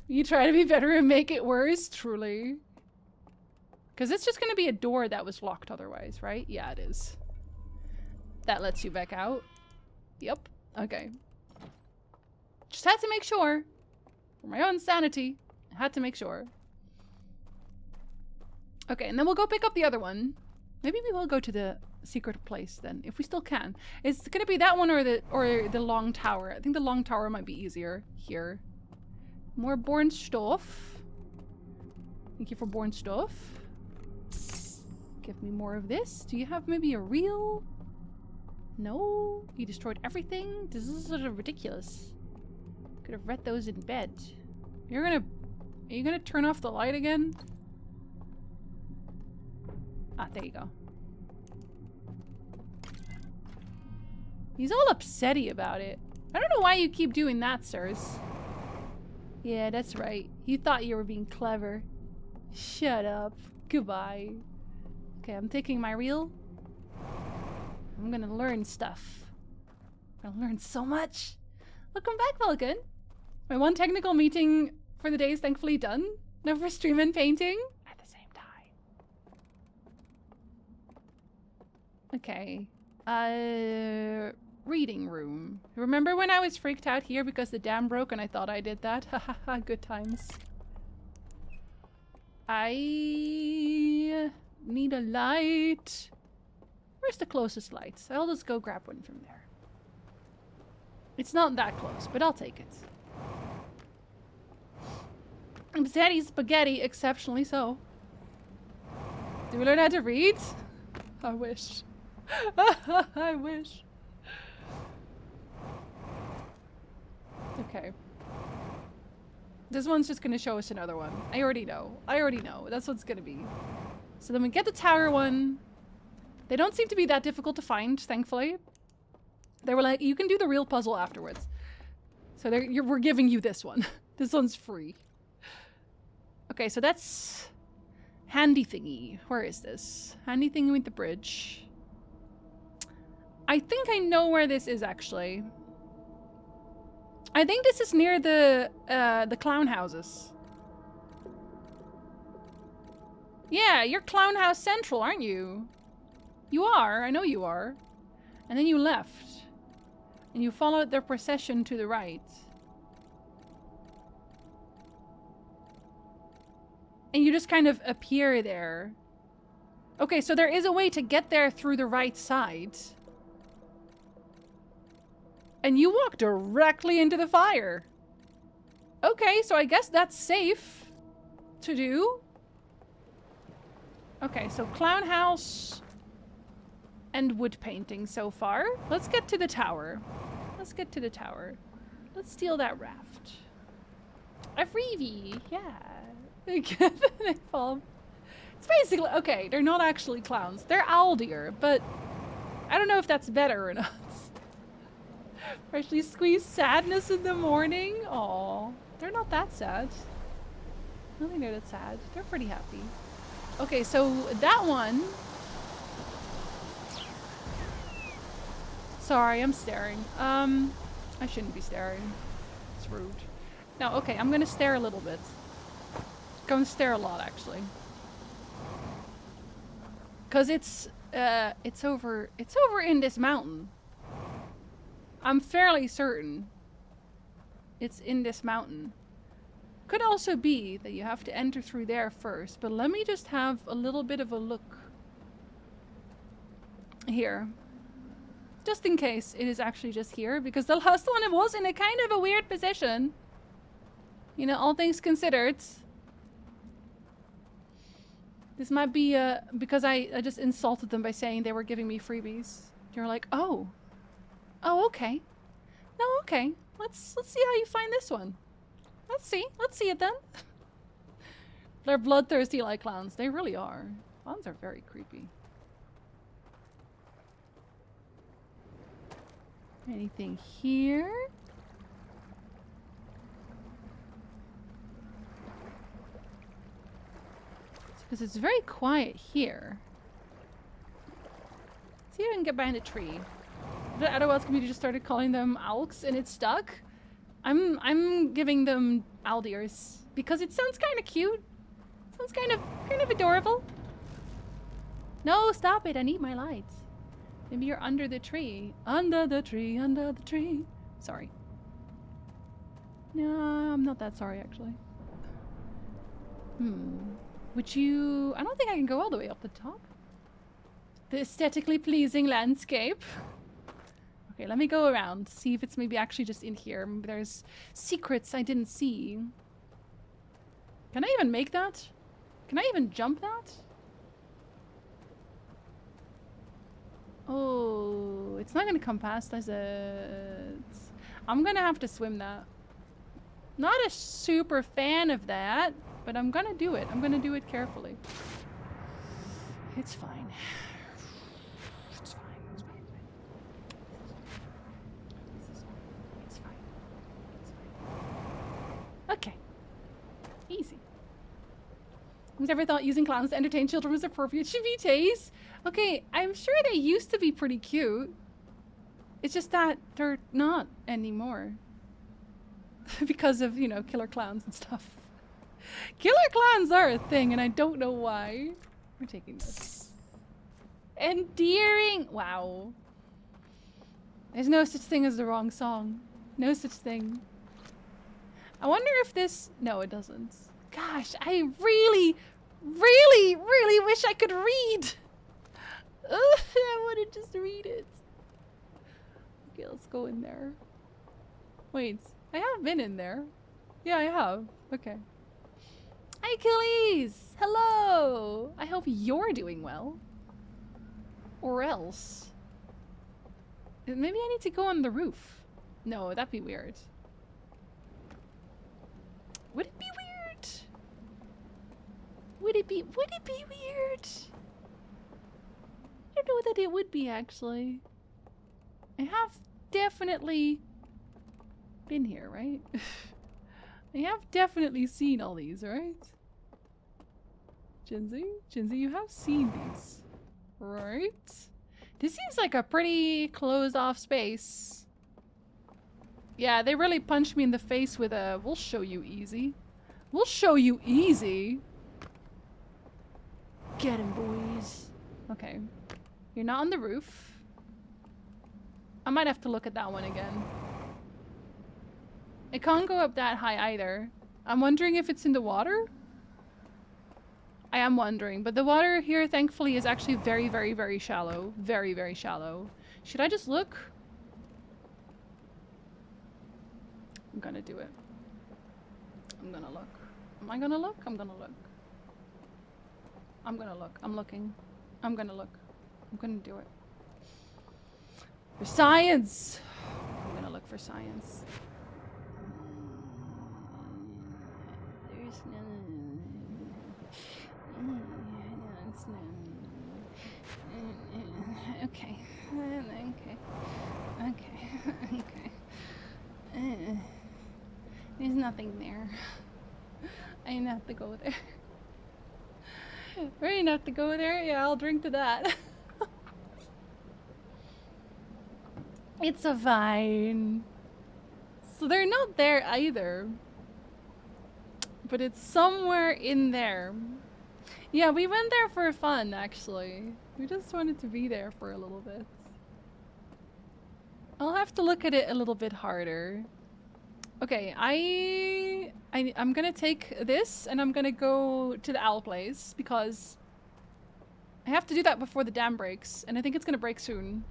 You try to be better and make it worse? Truly. Because it's just going to be a door that was locked otherwise, right? Yeah, it is. That lets you back out. Yep. Okay. Just had to make sure. For my own sanity. I had to make sure. Okay, and then we'll go pick up the other one. Maybe we will go to the secret place then, if we still can. It's gonna be that one or the long tower. I think the long tower might be easier here. More born stuff. Thank you for born stuff. Give me more of this. Do you have maybe a reel? No? You destroyed everything? This is sort of ridiculous. Could have read those in bed. Are you gonna turn off the light again? Ah, there you go. He's all upsetty about it. I don't know why you keep doing that, sirs. Yeah, that's right. You thought you were being clever. Shut up. Goodbye. Okay, I'm taking my reel. I'm gonna learn stuff. I'm gonna learn so much. Welcome back, Vulcan. My one technical meeting for the day is thankfully done. Now for stream and painting at the same time. Okay. Reading room. Remember when I was freaked out here because the dam broke and I thought I did that? Hahaha, good times. I need a light. Where's the closest light? I'll just go grab one from there. It's not that close, but I'll take it. Daddy spaghetti, exceptionally so. Do we learn how to read? I wish. I wish. Okay. This one's just gonna show us another one. I already know. That's what it's gonna be. So then we get the tower one. They don't seem to be that difficult to find, thankfully. They were like, you can do the real puzzle afterwards. So we're giving you this one. This one's free. Okay, so that's handy thingy. Where is this? Handy thingy with the bridge. I think I know where this is, actually. I think this is near the clown houses. Yeah, you're Clown House Central, aren't you? You are. I know you are. And then you left. And you followed their procession to the right. And you just kind of appear there. Okay, so there is a way to get there through the right side. And you walk directly into the fire. Okay, so I guess that's safe to do. Okay, so Clown House and wood painting so far. Let's get to the tower. Let's get to the tower. Let's steal that raft. A freebie, yeah. It's basically, okay, they're not actually clowns. They're owl deer, but I don't know if that's better or not. Freshly squeezed sadness in the morning? Aw, they're not that sad. I don't think they're that sad. They're pretty happy. Okay, so that one... Sorry, I'm staring. I shouldn't be staring. It's rude. No, okay, I'm gonna stare a little bit. Gonna stare a lot, actually. Cause it's over in this mountain. I'm fairly certain it's in this mountain. Could also be that you have to enter through there first, but let me just have a little bit of a look here. Just in case it is actually just here, because the last one it was in a kind of a weird position. You know, all things considered. This might be because I just insulted them by saying they were giving me freebies. You're like, oh. Oh, okay. No, okay. Let's see how you find this one. Let's see it then. They're bloodthirsty like clowns. They really are. Clowns are very creepy. Anything here? Because it's very quiet here. Let's see if I can get behind a tree. The Adderwells community just started calling them Alks and it's stuck. I'm giving them Aldiers because it sounds kind of cute. Sounds kind of adorable. No, stop it! I need my light. Maybe you're under the tree. Under the tree, under the tree. Sorry. No, I'm not that sorry actually. Would you... I don't think I can go all the way up the top. The aesthetically pleasing landscape. Okay, let me go around. See if it's maybe actually just in here. Maybe there's secrets I didn't see. Can I even make that? Can I even jump that? Oh, it's not gonna come past, is it? I'm gonna have to swim that. Not a super fan of that, but I'm gonna do it. I'm gonna do it carefully. It's fine. It's fine. It's fine. It's fine. It's fine. Okay. Easy. Who's ever thought using clowns to entertain children was appropriate? Chivites? Okay, I'm sure they used to be pretty cute. It's just that they're not anymore. Because of, you know, killer clowns and stuff. Killer clowns are a thing, and I don't know why. We're taking this. Endearing! Wow. There's no such thing as the wrong song. No such thing. I wonder if this... No, it doesn't. Gosh, I really, really, really wish I could read. I want to just read it. Okay, let's go in there. Wait, I have been in there. Yeah, I have. Okay. Hi, Achilles! Hello! I hope you're doing well. Or else... Maybe I need to go on the roof. No, that'd be weird. Would it be weird? Would it be weird? I don't know that it would be, actually. I have definitely been here, right? I have definitely seen all these, right? Jinzy, you have seen these, right? This seems like a pretty closed off space. Yeah, they really punched me in the face with a, we'll show you easy. We'll show you easy. Get him, boys. Okay. You're not on the roof. I might have to look at that one again. It can't go up that high either. I'm wondering if it's in the water? I am wondering, but the water here, thankfully, is actually very, very, very shallow. Very, very shallow. Should I just look? I'm gonna do it. I'm gonna look. Am I gonna look? I'm gonna look. I'm gonna look. I'm looking. I'm gonna look. I'm gonna do it. For science! I'm gonna look for science. There's no... Okay. There's nothing there. I didn't have to go there. I didn't have to go there? Yeah, I'll drink to that. It's a vine. So they're not there either. But it's somewhere in there. Yeah, we went there for fun, actually. We just wanted to be there for a little bit. I'll have to look at it a little bit harder. Okay, I'm gonna take this and I'm gonna go to the owl place because I have to do that before the dam breaks, and I think it's gonna break soon.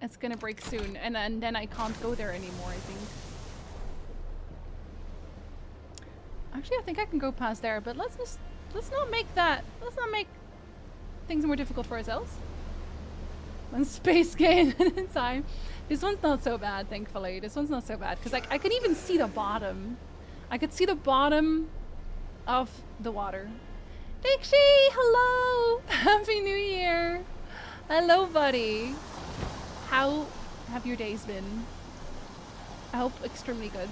It's gonna break soon, and then I can't go there anymore, I think. Actually, I think I can go past there, but let's not make things more difficult for ourselves. One space gain in time. This one's not so bad, thankfully. This one's not so bad, because I could even see the bottom. I could see the bottom of the water. Dixie, hello! Happy New Year! Hello, buddy. How have your days been? I hope extremely good.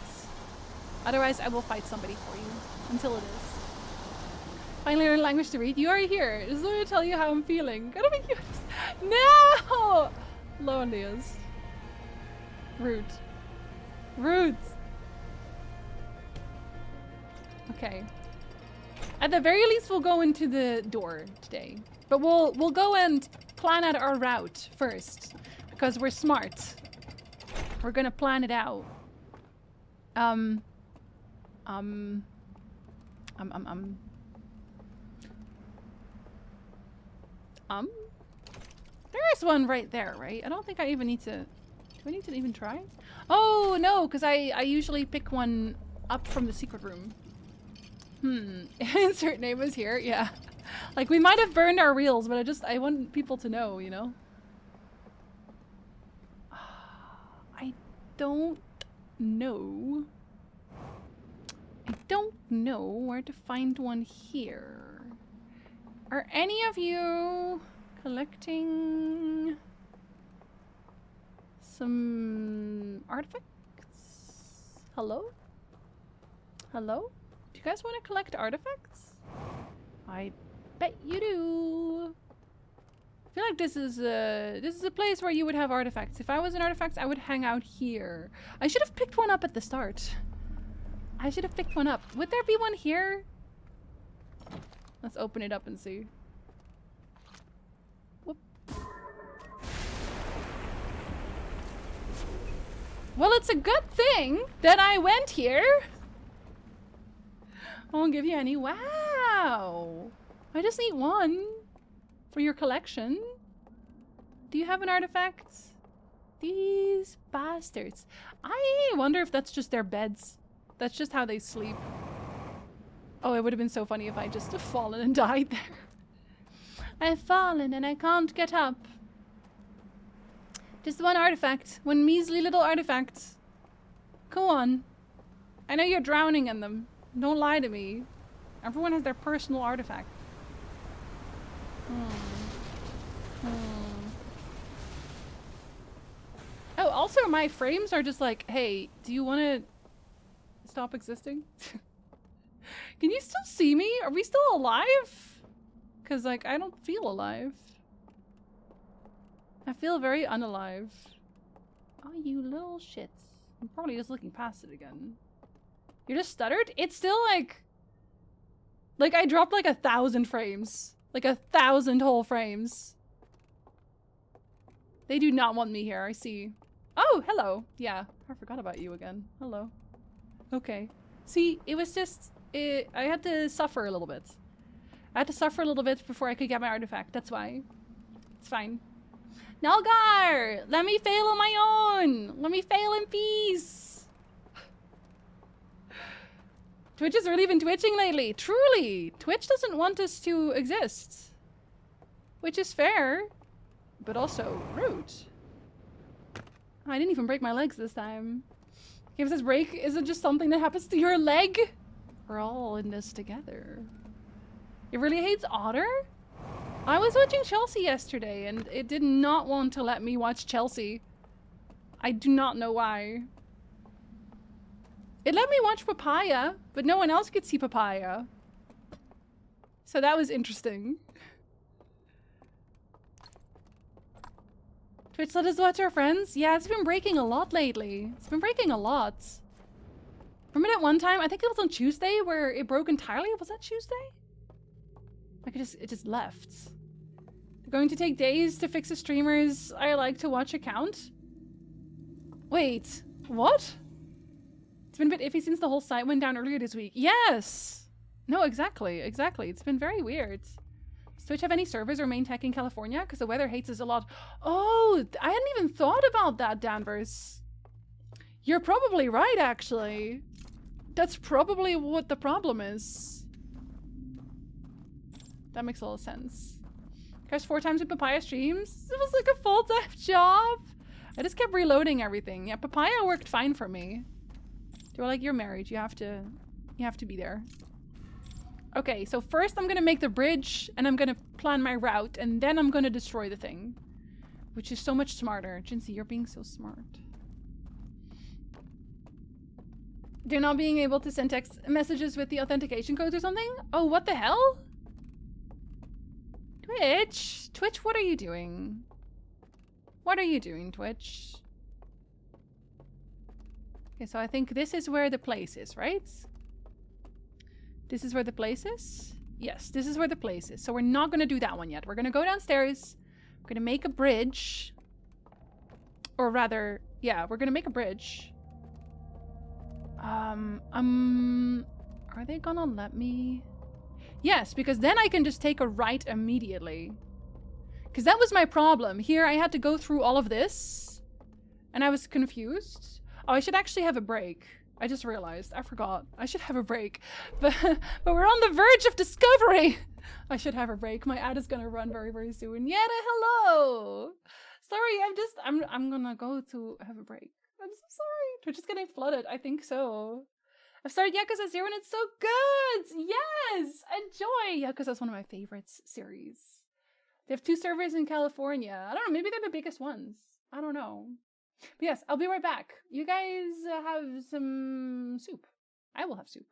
Otherwise, I will fight somebody for you. Until it is. Finally learned language to read. You are here. Just want to tell you how I'm feeling. Gotta make you... No! Loneliest. Rude. Rude. Okay. At the very least, we'll go into the door today. But we'll go and plan out our route first. Because we're smart. We're gonna plan it out. There is one right there, right? I don't think I even need to... Do I need to even try? Oh, no, because I usually pick one up from the secret room. Insert name is here, yeah. Like, we might have burned our reels, but I want people to know, you know? I don't know. I don't know where to find one here. Are any of you collecting some artifacts? Hello? Hello? Do you guys want to collect artifacts? I bet you do. I feel like this is a place where you would have artifacts. If I was an artifact, I would hang out here. I should have picked one up at the start. I should have picked one up. Would there be one here? Let's open it up and see. Whoop. Well, it's a good thing that I went here. I won't give you any. Wow. I just need one for your collection. Do you have an artifact? These bastards. I wonder if that's just their beds. That's just how they sleep. Oh, it would have been so funny if I just fallen and died there. I've fallen and I can't get up. Just one artifact. One measly little artifact. Go on. I know you're drowning in them. Don't lie to me. Everyone has their personal artifact. Oh, also my frames are just like, hey, do you want to stop existing? Can you still see me? Are we still alive? Because, like, I don't feel alive. I feel very unalive. Oh, you little shits. I'm probably just looking past it again. You just stuttered? It's still like I dropped like 1,000 frames. Like 1,000 whole frames. They do not want me here, I see. Oh, hello. Yeah, I forgot about you again. Hello. Okay. See, it was just... I had to suffer a little bit. I had to suffer a little bit before I could get my artifact. That's why. It's fine. Nalgar! Let me fail on my own! Let me fail in peace! Twitch has really been twitching lately. Truly! Twitch doesn't want us to exist. Which is fair. But also rude. I didn't even break my legs this time. Gives us break isn't just something that happens to your leg. We're all in this together. It really hates Otter? I was watching Chelsea yesterday and it did not want to let me watch Chelsea. I do not know why. It let me watch Papaya, but no one else could see Papaya. So that was interesting. Twitch let us watch our friends? Yeah, it's been breaking a lot lately. It's been breaking a lot. Remember that one time, I think it was on Tuesday, where it broke entirely? Was that Tuesday? Like it just left. They're going to take days to fix a streamer's I like to watch account? Wait, what? It's been a bit iffy since the whole site went down earlier this week. Yes! No, exactly. It's been very weird. Does Twitch have any servers or main tech in California? Because the weather hates us a lot. Oh, I hadn't even thought about that, Danvers. You're probably right, actually. That's probably what the problem is. That makes a lot of sense. Crashed 4 times with Papaya streams? It was like a full-time job. I just kept reloading everything. Yeah, Papaya worked fine for me. They were like, you're married. You have to be there. Okay, so first I'm gonna make the bridge and I'm gonna plan my route and then I'm gonna destroy the thing. Which is so much smarter. Jinsey, you're being so smart. They're not being able to send text messages with the authentication codes or something? Oh, what the hell? Twitch? Twitch, what are you doing? What are you doing, Twitch? Okay, so I think this is where the place is, right? This is where the place is? Yes, this is where the place is. So we're not going to do that one yet. We're going to go downstairs. We're going to make a bridge. Or rather, yeah, we're going to make a bridge. Are they gonna let me? Yes, because then I can just take a right immediately. Because that was my problem. Here I had to go through all of this. And I was confused. Oh, I should actually have a break. I just realized. I forgot. I should have a break. But we're on the verge of discovery. I should have a break. My ad is gonna run very, very soon. Yetta, hello. Sorry, I'm gonna go to have a break. I'm so sorry. Twitch is getting flooded. I think so. I've started Yakuza 0 and it's so good! Yes! Enjoy! Yakuza is one of my favorites series. They have 2 servers in California. I don't know, maybe they're the biggest ones. I don't know. But yes, I'll be right back. You guys have some soup. I will have soup.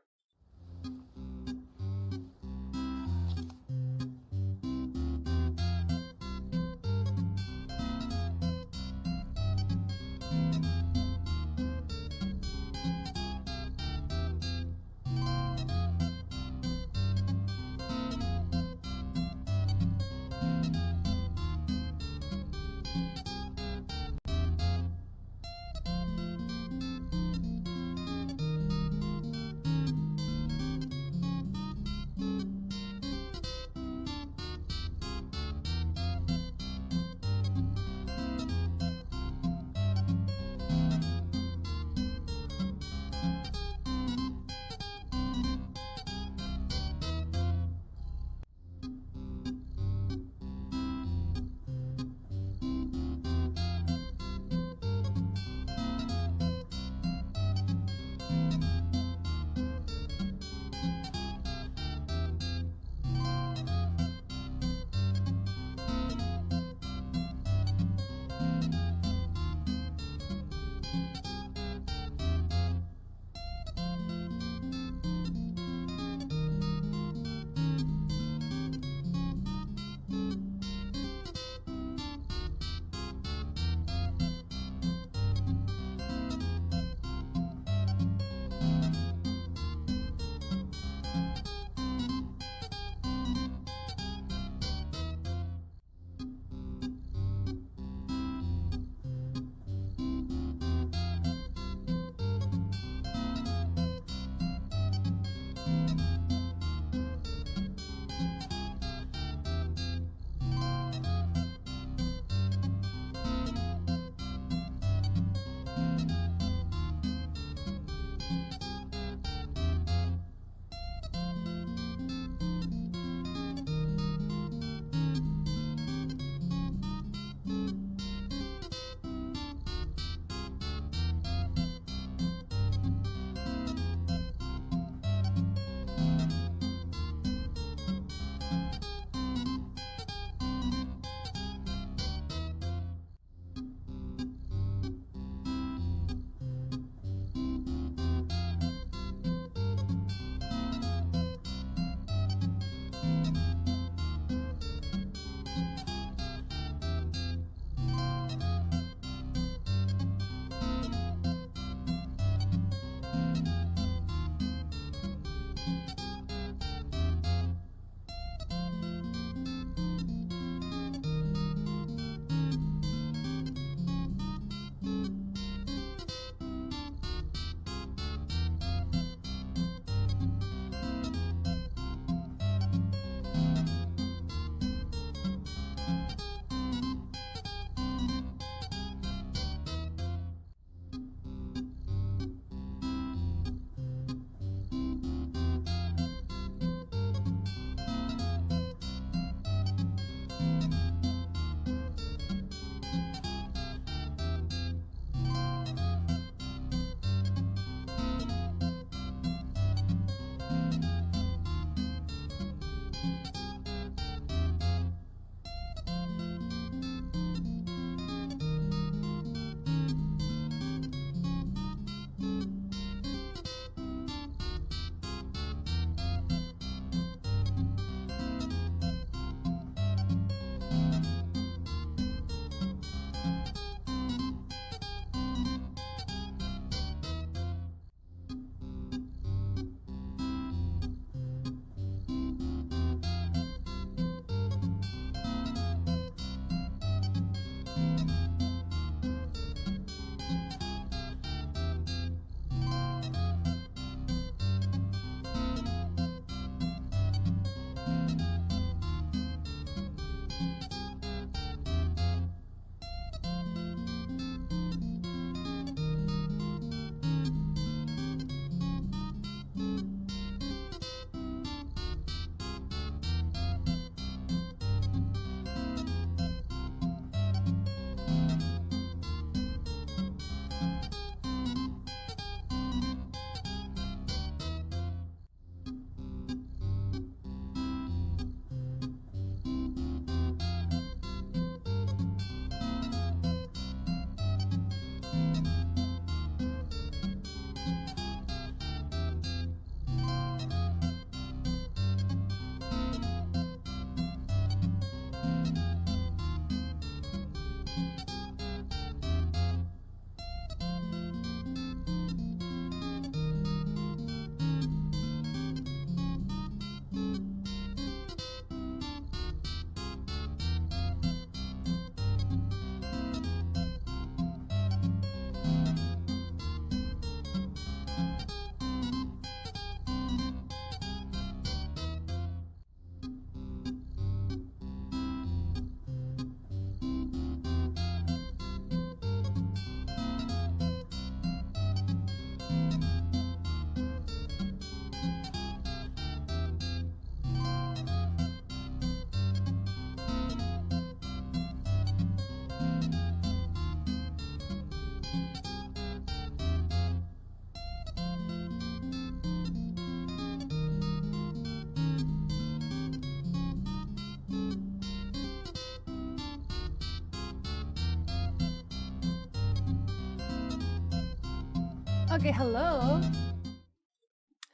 Okay, hello.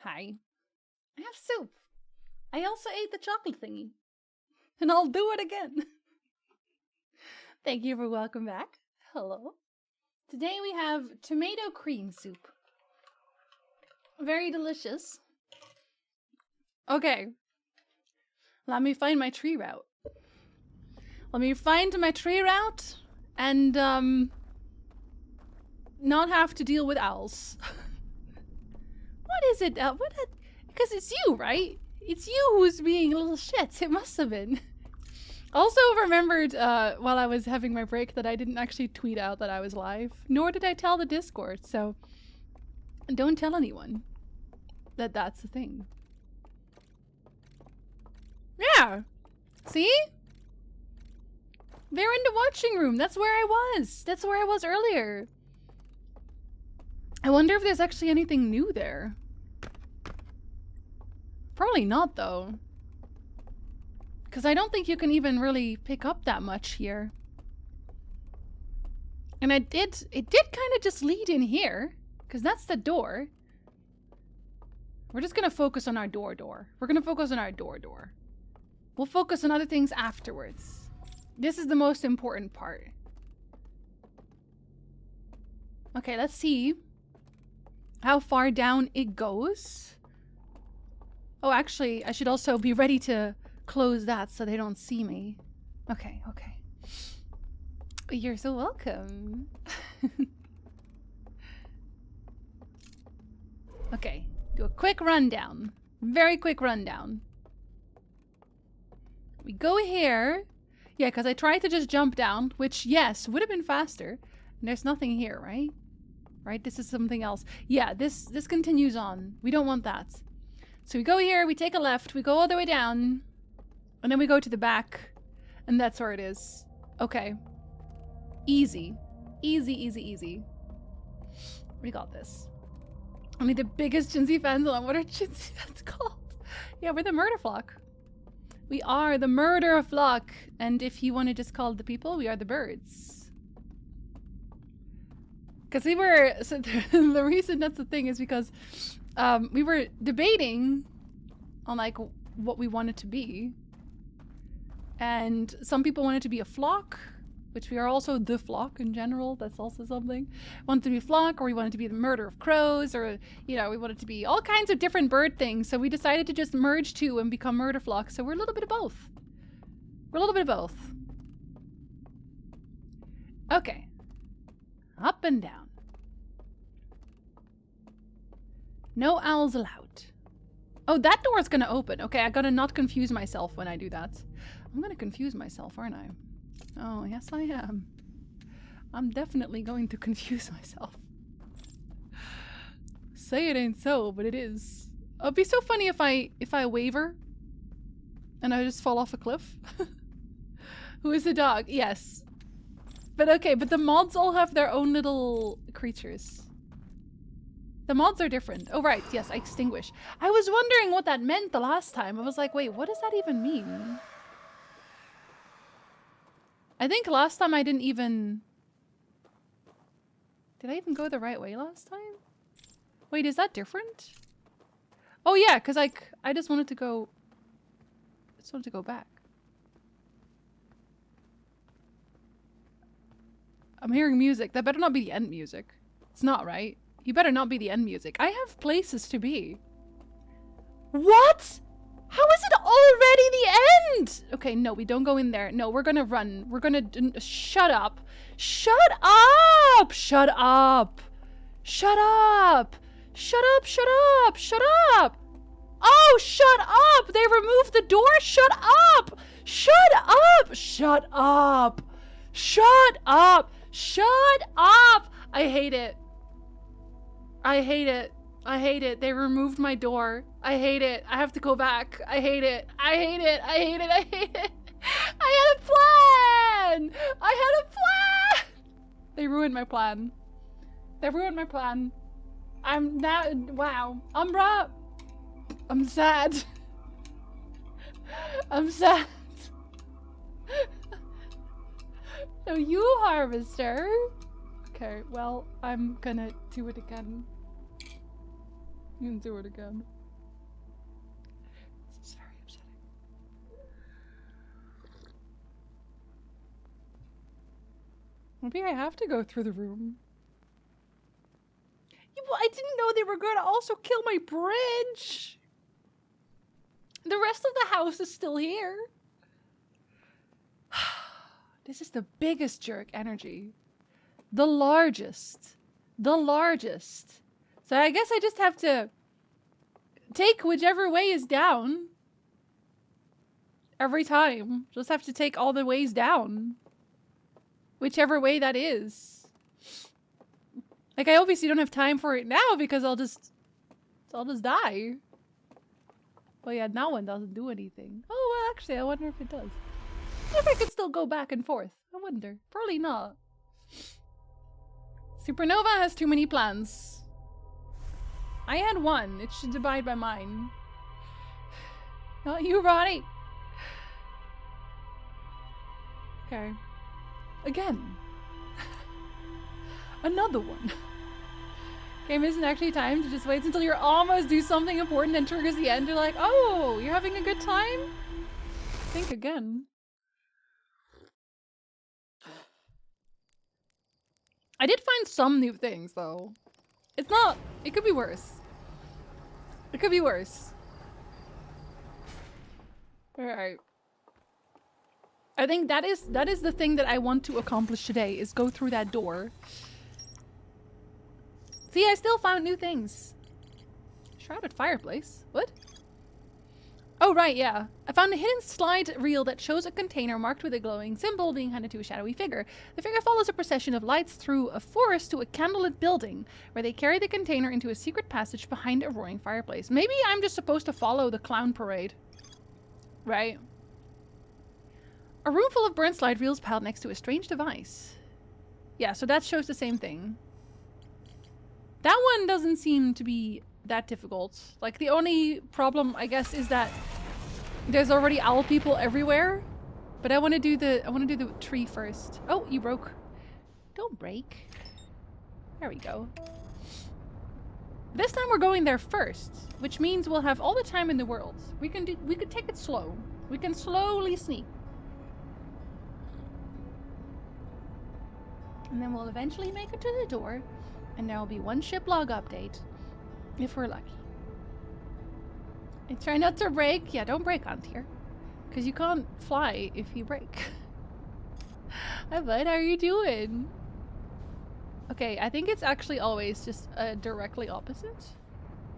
Hi. I have soup. I also ate the chocolate thingy. And I'll do it again. Thank you for welcome back. Hello. Today we have tomato cream soup. Very delicious. Okay. Let me find my tree route. Let me find my tree route and not have to deal with owls. What is it? Because it's you, right? It's you who's being a little shit. It must have been. Also remembered while I was having my break that I didn't actually tweet out that I was live, nor did I tell the Discord, so don't tell anyone that that's the thing. Yeah. See? They're in the watching room. That's where I was. That's where I was earlier. I wonder if there's actually anything new there. Probably not, though. Because I don't think you can even really pick up that much here. And it did kind of just lead in here. Because that's the door. We're just going to focus on our door. We're going to focus on our door. We'll focus on other things afterwards. This is the most important part. Okay, let's see how far down it goes. Oh, actually, I should also be ready to close that so they don't see me. Okay. You're so welcome. Okay, do a quick rundown. Very quick rundown. We go here. Yeah, because I tried to just jump down, which, yes, would have been faster. And there's nothing here, right? Right? This is something else. Yeah, this continues on. We don't want that. So we go here, we take a left, we go all the way down, and then we go to the back, and that's where it is. Okay. Easy. Easy. We got this. Only the biggest Jinzi fans on what are Jinzi fans called? Yeah, we're the murder flock. We are the murder flock, and if you want to just call the people, we are the birds. Because we were, so the reason that's the thing is because we were debating on like what we wanted to be. And some people wanted to be a flock, which we are also the flock in general. That's also something. Wanted to be a flock, or we wanted to be the murder of crows, or, you know, we wanted to be all kinds of different bird things. So we decided to just merge two and become murder flock. So we're a little bit of both. We're a little bit of both. Okay. Up and down. No owls allowed. Oh, that door is gonna open. Okay, I gotta not confuse myself when I do that. I'm gonna confuse myself, aren't I? Oh, yes I am. I'm definitely going to confuse myself. Say it ain't so, but it is. It'd be so funny if I waver and I just fall off a cliff. Who is the dog? Yes. But okay, but the mods all have their own little creatures. The mods are different. Oh, right. Yes, I extinguish. I was wondering what that meant the last time. I was like, wait, what does that even mean? I think last time I didn't even... Did I even go the right way last time? Wait, is that different? Oh, yeah, because like, I just wanted to go... I just wanted to go back. I'm hearing music. That better not be the end music. It's not, right? You better not be the end music. I have places to be. What? How is it already the end? Okay, no, we don't go in there. No, we're gonna run. We're gonna... Shut up. Shut up! Shut up! Shut up! Shut up, shut up! Shut up! Oh, shut up! They removed the door? Shut up! Shut up! Shut up! Shut up! Shut up! I hate it. I hate it. I hate it. They removed my door. I hate it. I have to go back. I hate it. I hate it. I hate it. I hate it. I had a plan! I had a plan! They ruined my plan. They ruined my plan. I'm now... Wow. Umbra! I'm sad. I'm sad. No, you harvester. Okay, well, I'm gonna do it again. You can do it again. This is very upsetting. Maybe I have to go through the room. Yeah, well, I didn't know they were going to also kill my bridge. The rest of the house is still here. This is the biggest jerk energy. The largest. The largest. So I guess I just have to take whichever way is down. Every time. Just have to take all the ways down. Whichever way that is. Like, I obviously don't have time for it now because I'll just die. Well, yeah, that one doesn't do anything. Oh, well, actually, I wonder if it does. If I could still go back and forth. I wonder. Probably not. Supernova has too many plans. I had one. It should divide by mine. Not you, Ronnie. Okay. Again. Another one. Game isn't actually time to just wait until you're almost do something important and triggers the end. You're like, oh, you're having a good time? Think again. I did find some new things, though. It's not... It could be worse. It could be worse. Alright. I think that is the thing that I want to accomplish today, is go through that door. See, I still found new things. Shrouded fireplace? What? Oh, right, yeah. I found a hidden slide reel that shows a container marked with a glowing symbol being handed to a shadowy figure. The figure follows a procession of lights through a forest to a candlelit building, where they carry the container into a secret passage behind a roaring fireplace. Maybe I'm just supposed to follow the clown parade. Right? A room full of burnt slide reels piled next to a strange device. Yeah, so that shows the same thing. That one doesn't seem to be that difficult. Like, the only problem, I guess, is that there's already owl people everywhere. But I want to do the tree first. Oh, you broke. Don't break. There we go. This time we're going there first, which means we'll have all the time in the world. We could take it slow. We can slowly sneak. And then we'll eventually make it to the door, and there will be one ship log update. If we're lucky. And try not to break. Yeah, don't break on tier. Because you can't fly if you break. Hi bud, how are you doing? Okay, I think it's actually always just directly opposite.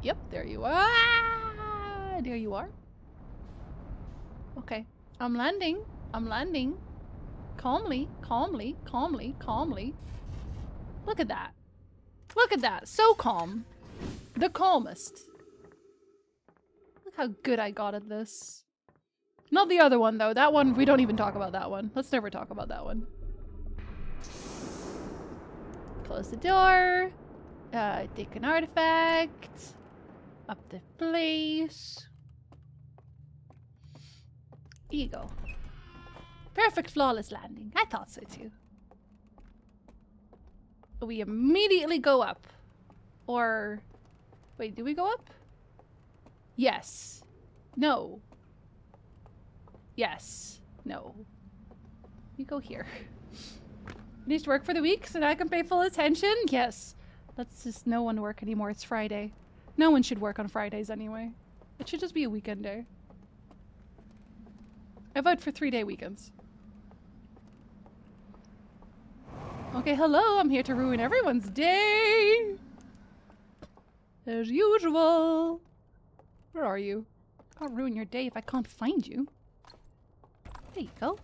Yep, there you are. There you are. Okay, I'm landing. I'm landing. Calmly, calmly, calmly, calmly. Look at that. Look at that. So calm. The calmest. Look how good I got at this. Not the other one, though. That one, we don't even talk about that one. Let's never talk about that one. Close the door. Take an artifact. Up the place. Here you go. Perfect flawless landing. I thought so, too. We immediately go up. Or... Wait, do we go up? Yes. No. Yes. No. We go here. Needs to work for the week so that I can pay full attention? Yes. Let's just no one work anymore. It's Friday. No one should work on Fridays anyway. It should just be a weekend day. I vote for 3-day weekends. Okay, hello. I'm here to ruin everyone's day. As usual. Where are you? I can't ruin your day if I can't find you. There you go.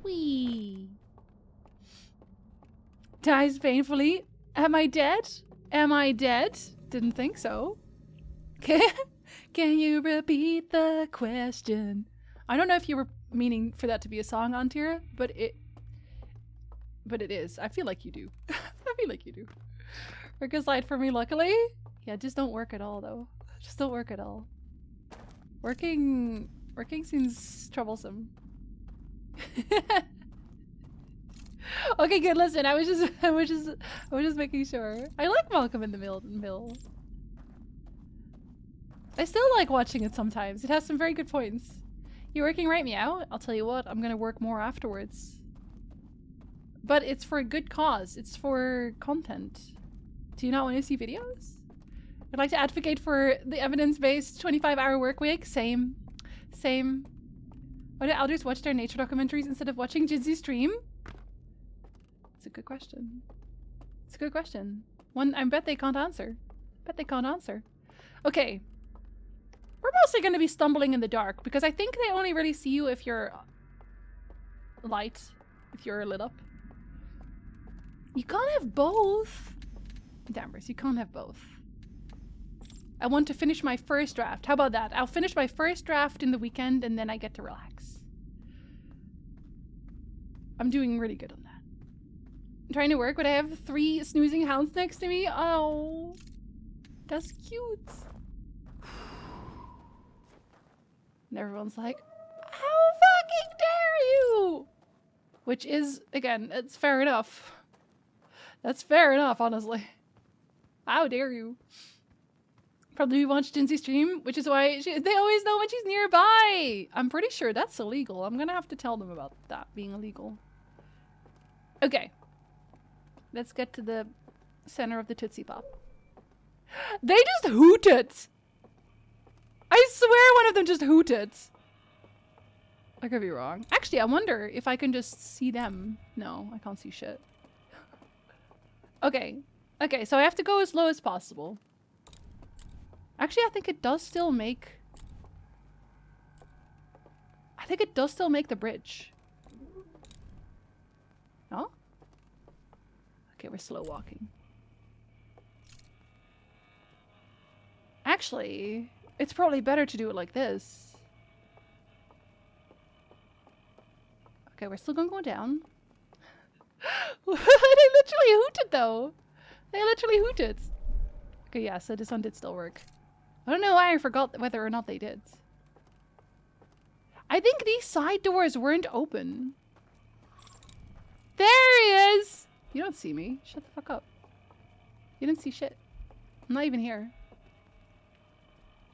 Whee! Dies painfully. Am I dead? Am I dead? Didn't think so. Can you repeat the question? I don't know if you were meaning for that to be a song on tier, but it is. I feel like you do. I feel like you do. Work a slide for me, luckily. Yeah, just don't work at all, though. Just don't work at all. Working seems troublesome. Okay, good. Listen, I was just making sure. I like Malcolm in the Middle. I still like watching it sometimes. It has some very good points. You working right, Meow? I'll tell you what, I'm gonna work more afterwards. But it's for a good cause. It's for content. Do you not want to see videos? I'd like to advocate for the evidence-based 25-hour work week. Same. Same. Why do elders watch their nature documentaries instead of watching Jinzi stream? It's a good question. It's a good question. One I bet they can't answer. Bet they can't answer. Okay. We're mostly going to be stumbling in the dark because I think they only really see you if you're light, if you're lit up. You can't have both. Danvers, you can't have both. I want to finish my first draft. How about that? I'll finish my first draft in the weekend and then I get to relax. I'm doing really good on that. I'm trying to work, but I have 3 snoozing hounds next to me. Oh, that's cute. And everyone's like, how fucking dare you? Which is, again, it's fair enough. That's fair enough, honestly. How dare you? Probably watch Jinzi stream, which is why they always know when she's nearby. I'm pretty sure that's illegal. I'm gonna have to tell them about that being illegal. Okay. Let's get to the center of the Tootsie Pop. They just hooted! I swear one of them just hooted. I could be wrong. Actually, I wonder if I can just see them. No, I can't see shit. Okay. Okay, so I have to go as low as possible. Actually, I think it does still make... I think it does still make the bridge. No? Okay, we're slow walking. Actually, it's probably better to do it like this. Okay, we're still gonna go down. They literally hooted though. They literally hooted. Okay, yeah, so this one did still work. I don't know why I forgot whether or not they did. I think these side doors weren't open. There he is! You don't see me. Shut the fuck up. You didn't see shit. I'm not even here.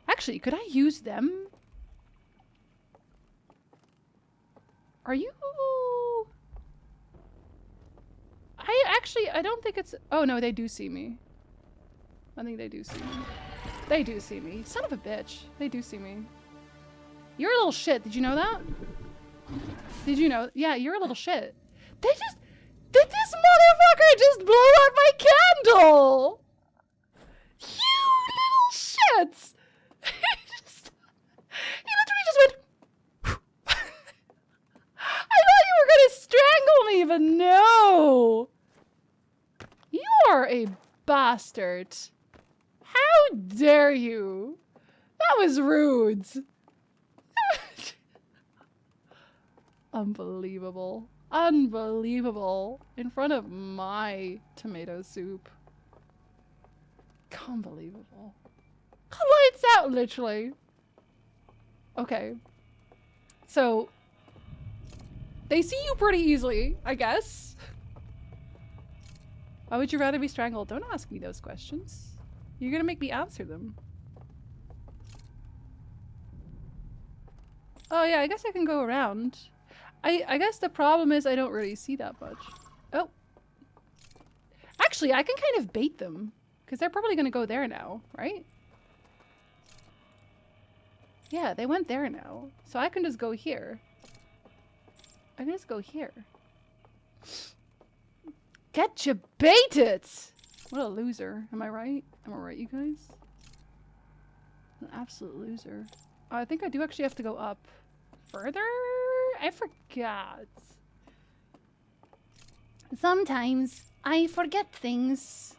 Actually, could I use them? Are you... I don't think it's... Oh no, they do see me. I think they do see me. They do see me. Son of a bitch. They do see me. You're a little shit. Did you know that? Did you know? Yeah, you're a little shit. They just... Did this motherfucker just blow out my candle? You little shits! He literally just went... I thought you were gonna strangle me, but no! You are a bastard. How dare you? That was rude. Unbelievable. Unbelievable. In front of my tomato soup. Unbelievable. Lights out, literally. Okay. So, they see you pretty easily, I guess. Why would you rather be strangled? Don't ask me those questions. You're gonna make me answer them. Oh yeah, I guess I can go around. I guess the problem is I don't really see that much. Oh. Actually, I can kind of bait them. Because they're probably gonna go there now, right? Yeah, they went there now. So I can just go here. I can just go here. Get you baited! What a loser. Am I right? Am I right, you guys? An absolute loser. Oh, I think I do actually have to go up. Further? I forgot. Sometimes I forget things.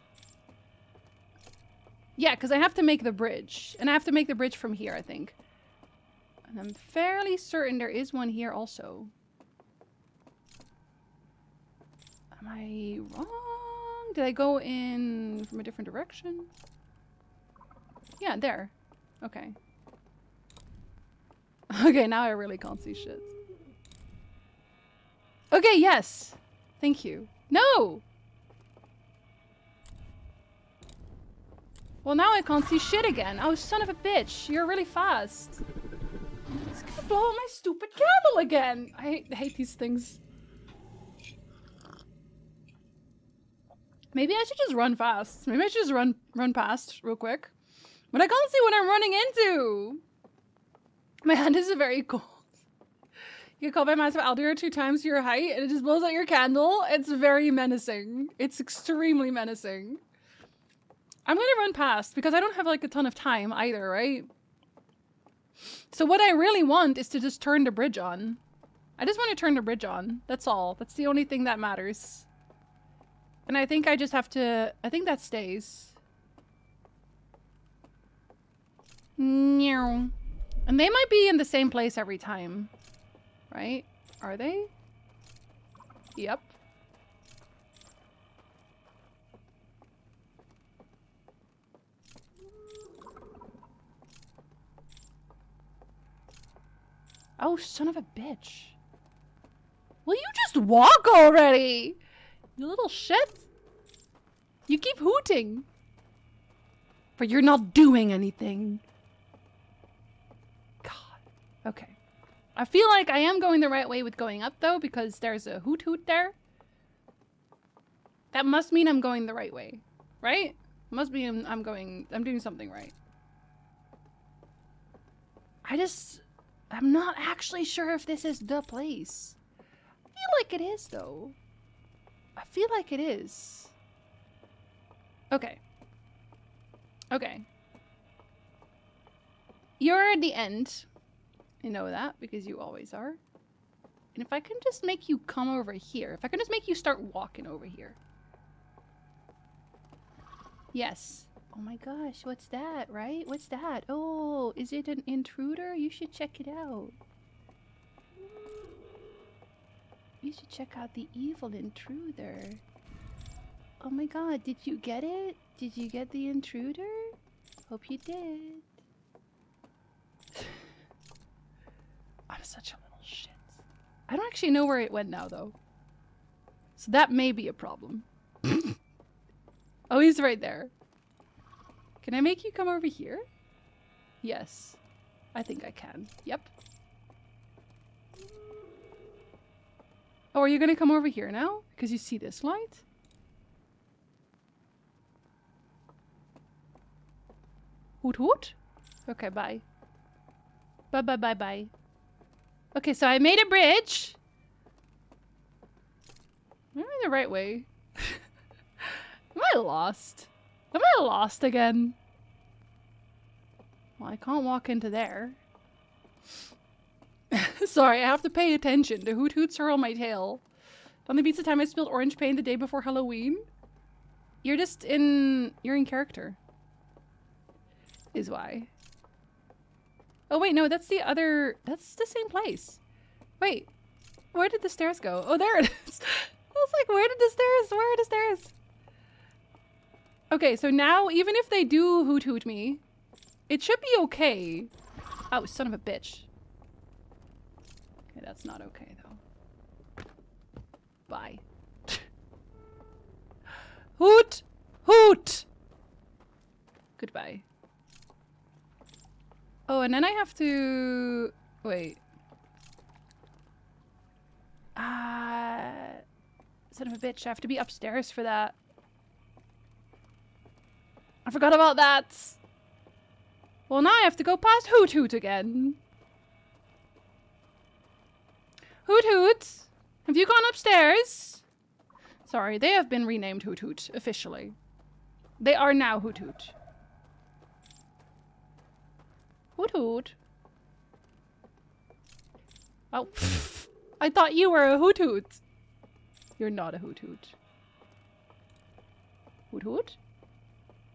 Yeah, because I have to make the bridge. And I have to make the bridge from here, I think. And I'm fairly certain there is one here also. Am I wrong? Did I go in from a different direction? Yeah, there. Okay. Okay, now I really can't see shit. Okay, yes. Thank you. No! Well, now I can't see shit again. Oh, son of a bitch. You're really fast. It's gonna blow out my stupid candle again. I hate these things. Maybe I should just run fast. Maybe I should just run past real quick. But I can't see what I'm running into. My hand is very cold. You get caught by massive alligator 2 times your height and it just blows out your candle. It's very menacing. It's extremely menacing. I'm gonna run past because I don't have like a ton of time either, right? So what I really want is to just turn the bridge on. I just want to turn the bridge on. That's all. That's the only thing that matters. And I think I just have to... I think that stays. And they might be in the same place every time. Right? Are they? Yep. Oh, son of a bitch. Will you just walk already? You little shit. You keep hooting. But you're not doing anything. God. Okay. I feel like I am going the right way with going up, though, because there's a hoot hoot there. That must mean I'm going the right way. Right? Must be I'm doing something right. I'm not actually sure if this is the place. I feel like it is, though. I feel like it is. Okay. Okay. You're at the end. You know that, because you always are. And if I can just make you come over here. If I can just make you start walking over here. Yes. Oh my gosh, what's that, right? What's that? Oh, is it an intruder? You should check it out. You should check out the evil intruder. Oh my god, did you get it? Did you get the intruder? Hope you did. I'm such a little shit. I don't actually know where it went now, though. So that may be a problem. Oh, he's right there. Can I make you come over here? Yes. I think I can. Yep. Oh, are you gonna come over here now? Because you see this light? Hoot hoot? Okay, bye. Bye bye bye bye. Okay, so I made a bridge. Am I the right way? Am I lost? Am I lost again? Well, I can't walk into there. Sorry, I have to pay attention. The hoot hoots are on my tail. Only beats the time I spilled orange paint the day before Halloween. You're in character. Is why. Oh wait, no, that's the same place. Wait, where did the stairs go? Oh, there it is. I was like, where are the stairs? Okay, so now, even if they do hoot hoot me, it should be okay. Oh, son of a bitch. Okay, that's not okay, though. Bye. Hoot! Hoot! Goodbye. Oh, and then I have to... Wait. Son of a bitch, I have to be upstairs for that. I forgot about that. Well, now I have to go past Hoot Hoot again. Hoot Hoot! Have you gone upstairs? Sorry, they have been renamed Hoot Hoot, officially. They are now Hoot Hoot. Hoot Hoot. Oh, I thought you were a Hoot Hoot. You're not a Hoot Hoot. Hoot Hoot?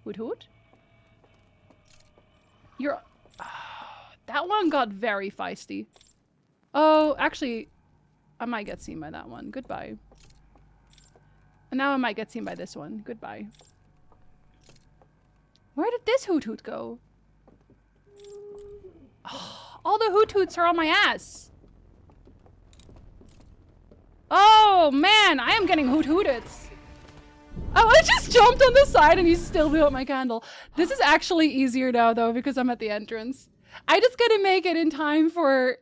Hoot Hoot? You're... that one got very feisty. Oh, actually, I might get seen by that one. Goodbye. And now I might get seen by this one. Goodbye. Where did this Hoot Hoot go? Oh, all the Hoot Hoots are on my ass. Oh, man, I am getting Hoot Hooted. Oh, I just jumped on the side and he still blew up my candle. This is actually easier now, though, because I'm at the entrance. I just gotta make it in time for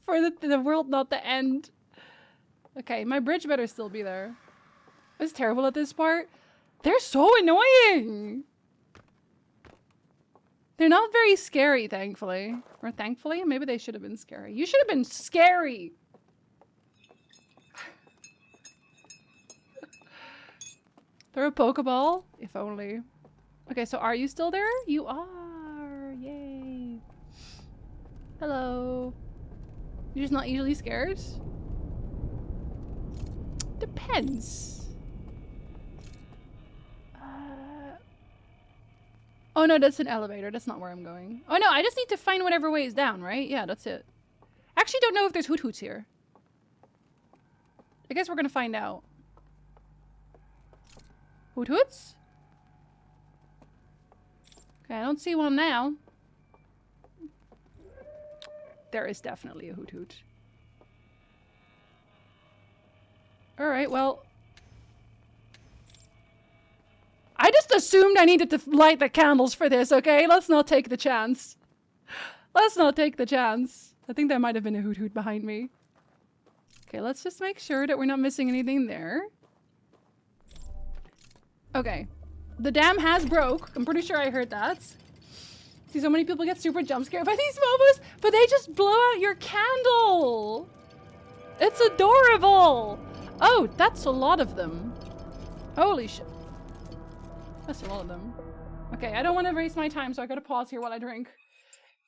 for the world not to end. Okay, my bridge better still be there. I was terrible at this part. They're so annoying! They're not very scary, thankfully. Or thankfully? Maybe they should have been scary. You should have been scary! Throw a Pokeball? If only. Okay, so are you still there? You are! Yay! Hello. You're just not easily scared? Depends. Oh no, that's an elevator. That's not where I'm going. Oh no, I just need to find whatever way is down, right? Yeah, that's it. Actually don't know if there's Hoot Hoots here. I guess we're gonna find out. Hoot Hoots? Okay, I don't see one now. There is definitely a Hoot Hoot. Alright, well... I just assumed I needed to light the candles for this, okay? Let's not take the chance. Let's not take the chance. I think there might have been a Hoot Hoot behind me. Okay, let's just make sure that we're not missing anything there. Okay. The dam has broke. I'm pretty sure I heard that. See, so many people get super jump scared by these Mobos, but they just blow out your candle. It's adorable. Oh, that's a lot of them. Holy shit. That's a lot of them. Okay, I don't want to waste my time, so I gotta pause here while I drink.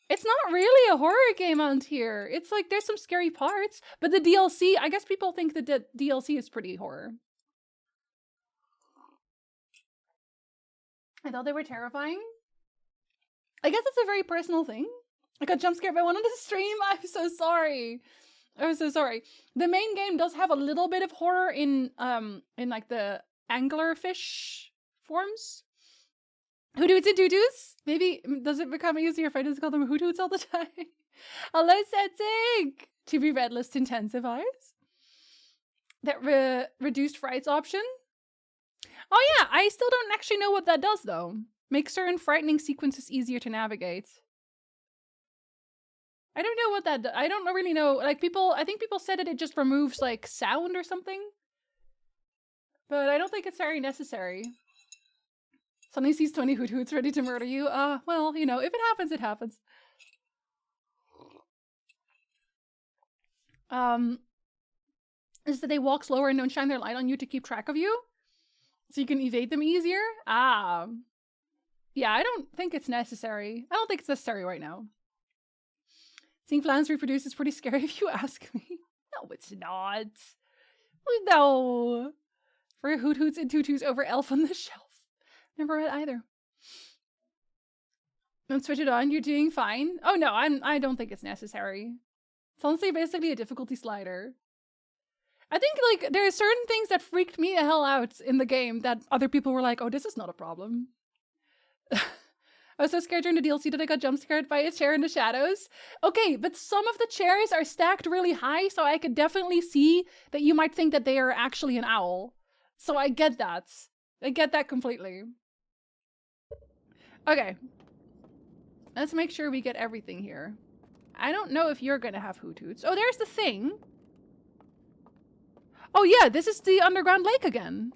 It's not really a horror game out here. It's like, there's some scary parts, but the DLC, I guess people think that the DLC is pretty horror. I thought they were terrifying. I guess it's a very personal thing. I got jump scared by one on the stream. I'm so sorry. I'm so sorry. The main game does have a little bit of horror in like the anglerfish forms. Hoot Hoots and Toot Toots? Maybe, does it become easier if I just call them Hoot Hoots all the time? Hello, Setting! To be read list intensifies. That reduced frights option? Oh yeah, I still don't actually know what that does though. Makes certain frightening sequences easier to navigate. I don't know what that I don't really know. Like I think people said that it just removes like sound or something. But I don't think it's very necessary. Suddenly sees 20 Hoot Hoots ready to murder you. Well, you know, if it happens, it happens. Is that they walk slower and don't shine their light on you to keep track of you? So you can evade them easier? Yeah, I don't think it's necessary. I don't think it's necessary right now. Seeing flans reproduce is pretty scary if you ask me. No, it's not. No. For Hoot Hoots and Tutus over Elf on the Shelf. Never read either. Don't switch it on. You're doing fine. Oh no, I don't think it's necessary. It's honestly basically a difficulty slider. I think like there are certain things that freaked me the hell out in the game that other people were like, "Oh, this is not a problem." I was so scared during the DLC that I got jump scared by a chair in the shadows. Okay, but some of the chairs are stacked really high, so I could definitely see that you might think that they are actually an owl. So I get that. I get that completely. Okay. Let's make sure we get everything here. I don't know if you're gonna have Hoot Hoots. Oh, there's the thing. Oh yeah, this is the underground lake again.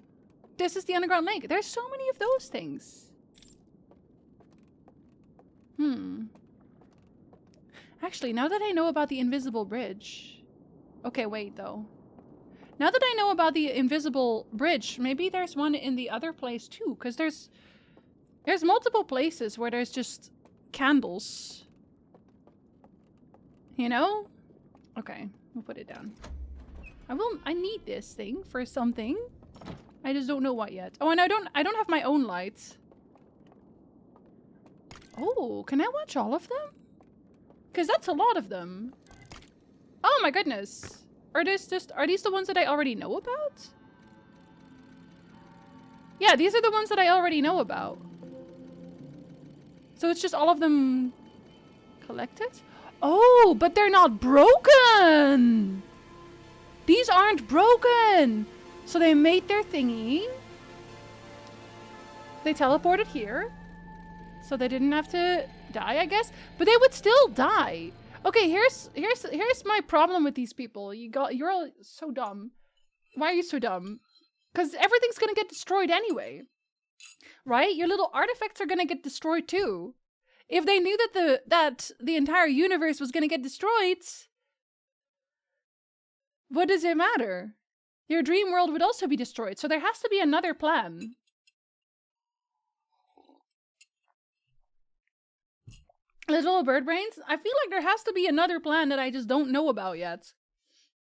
This is the underground lake. There's so many of those things. Actually, now that I know about the invisible bridge... Okay, wait though. Now that I know about the invisible bridge, maybe there's one in the other place too, because there's multiple places where there's just candles. You know? Okay, we'll put it down. I need this thing for something. I just don't know what yet. Oh, and I don't have my own lights. Oh, can I watch all of them? Because that's a lot of them. Oh my goodness. Are these the ones that I already know about? Yeah, these are the ones that I already know about. So it's just all of them collected? Oh, but they're not broken! These aren't broken! So they made their thingy. they teleported here, so they didn't have to die, I guess. But they would still die. Okay, here's my problem with these people. You're all so dumb. Why are you so dumb? Because everything's gonna get destroyed anyway, right? Your little artifacts are gonna get destroyed too. If they knew that the entire universe was gonna get destroyed, what does it matter? Your dream world would also be destroyed, so there has to be another plan. Little bird brains? I feel like there has to be another plan that I just don't know about yet.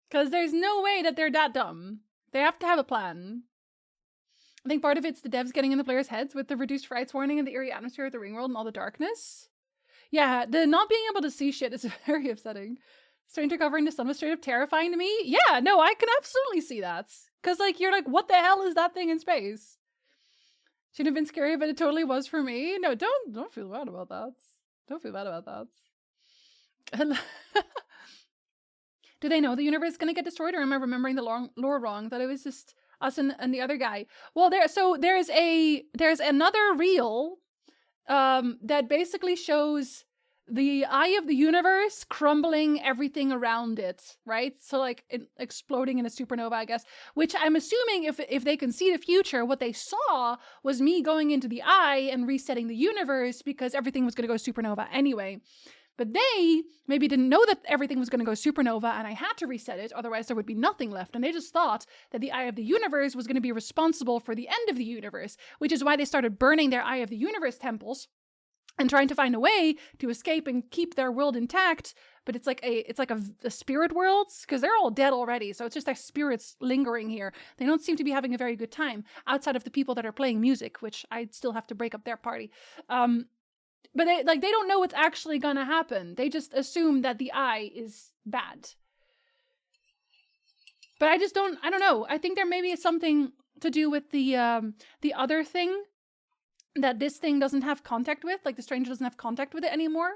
Because there's no way that they're that dumb. They have to have a plan. I think part of it's the devs getting in the players' heads with the reduced frights warning and the eerie atmosphere of the ring world and all the darkness. Yeah, the not being able to see shit is very upsetting. Stranger covering the sun was straight up terrifying to me. Yeah, no, I can absolutely see that. Because, like, you're like, what the hell is that thing in space? Shouldn't have been scary, but it totally was for me. No, don't feel bad about that. Don't feel bad about that. Do they know the universe is going to get destroyed, or am I remembering the lore wrong? That it was just us and the other guy. Well, there's another reel that basically shows the eye of the universe crumbling everything around it, right? So like exploding in a supernova, I guess, which I'm assuming if they can see the future, what they saw was me going into the eye and resetting the universe because everything was going to go supernova anyway. But they maybe didn't know that everything was going to go supernova and I had to reset it, otherwise there would be nothing left. And they just thought that the Eye of the Universe was going to be responsible for the end of the universe, which is why they started burning their Eye of the Universe temples and trying to find a way to escape and keep their world intact. But it's like a spirit world, because they're all dead already. So it's just their spirits lingering here. They don't seem to be having a very good time outside of the people that are playing music, which I still have to break up their party. But they don't know what's actually gonna happen. They just assume that the eye is bad. But I don't know. I think there maybe is something to do with the other thing that this thing doesn't have contact with. Like the stranger doesn't have contact with it anymore.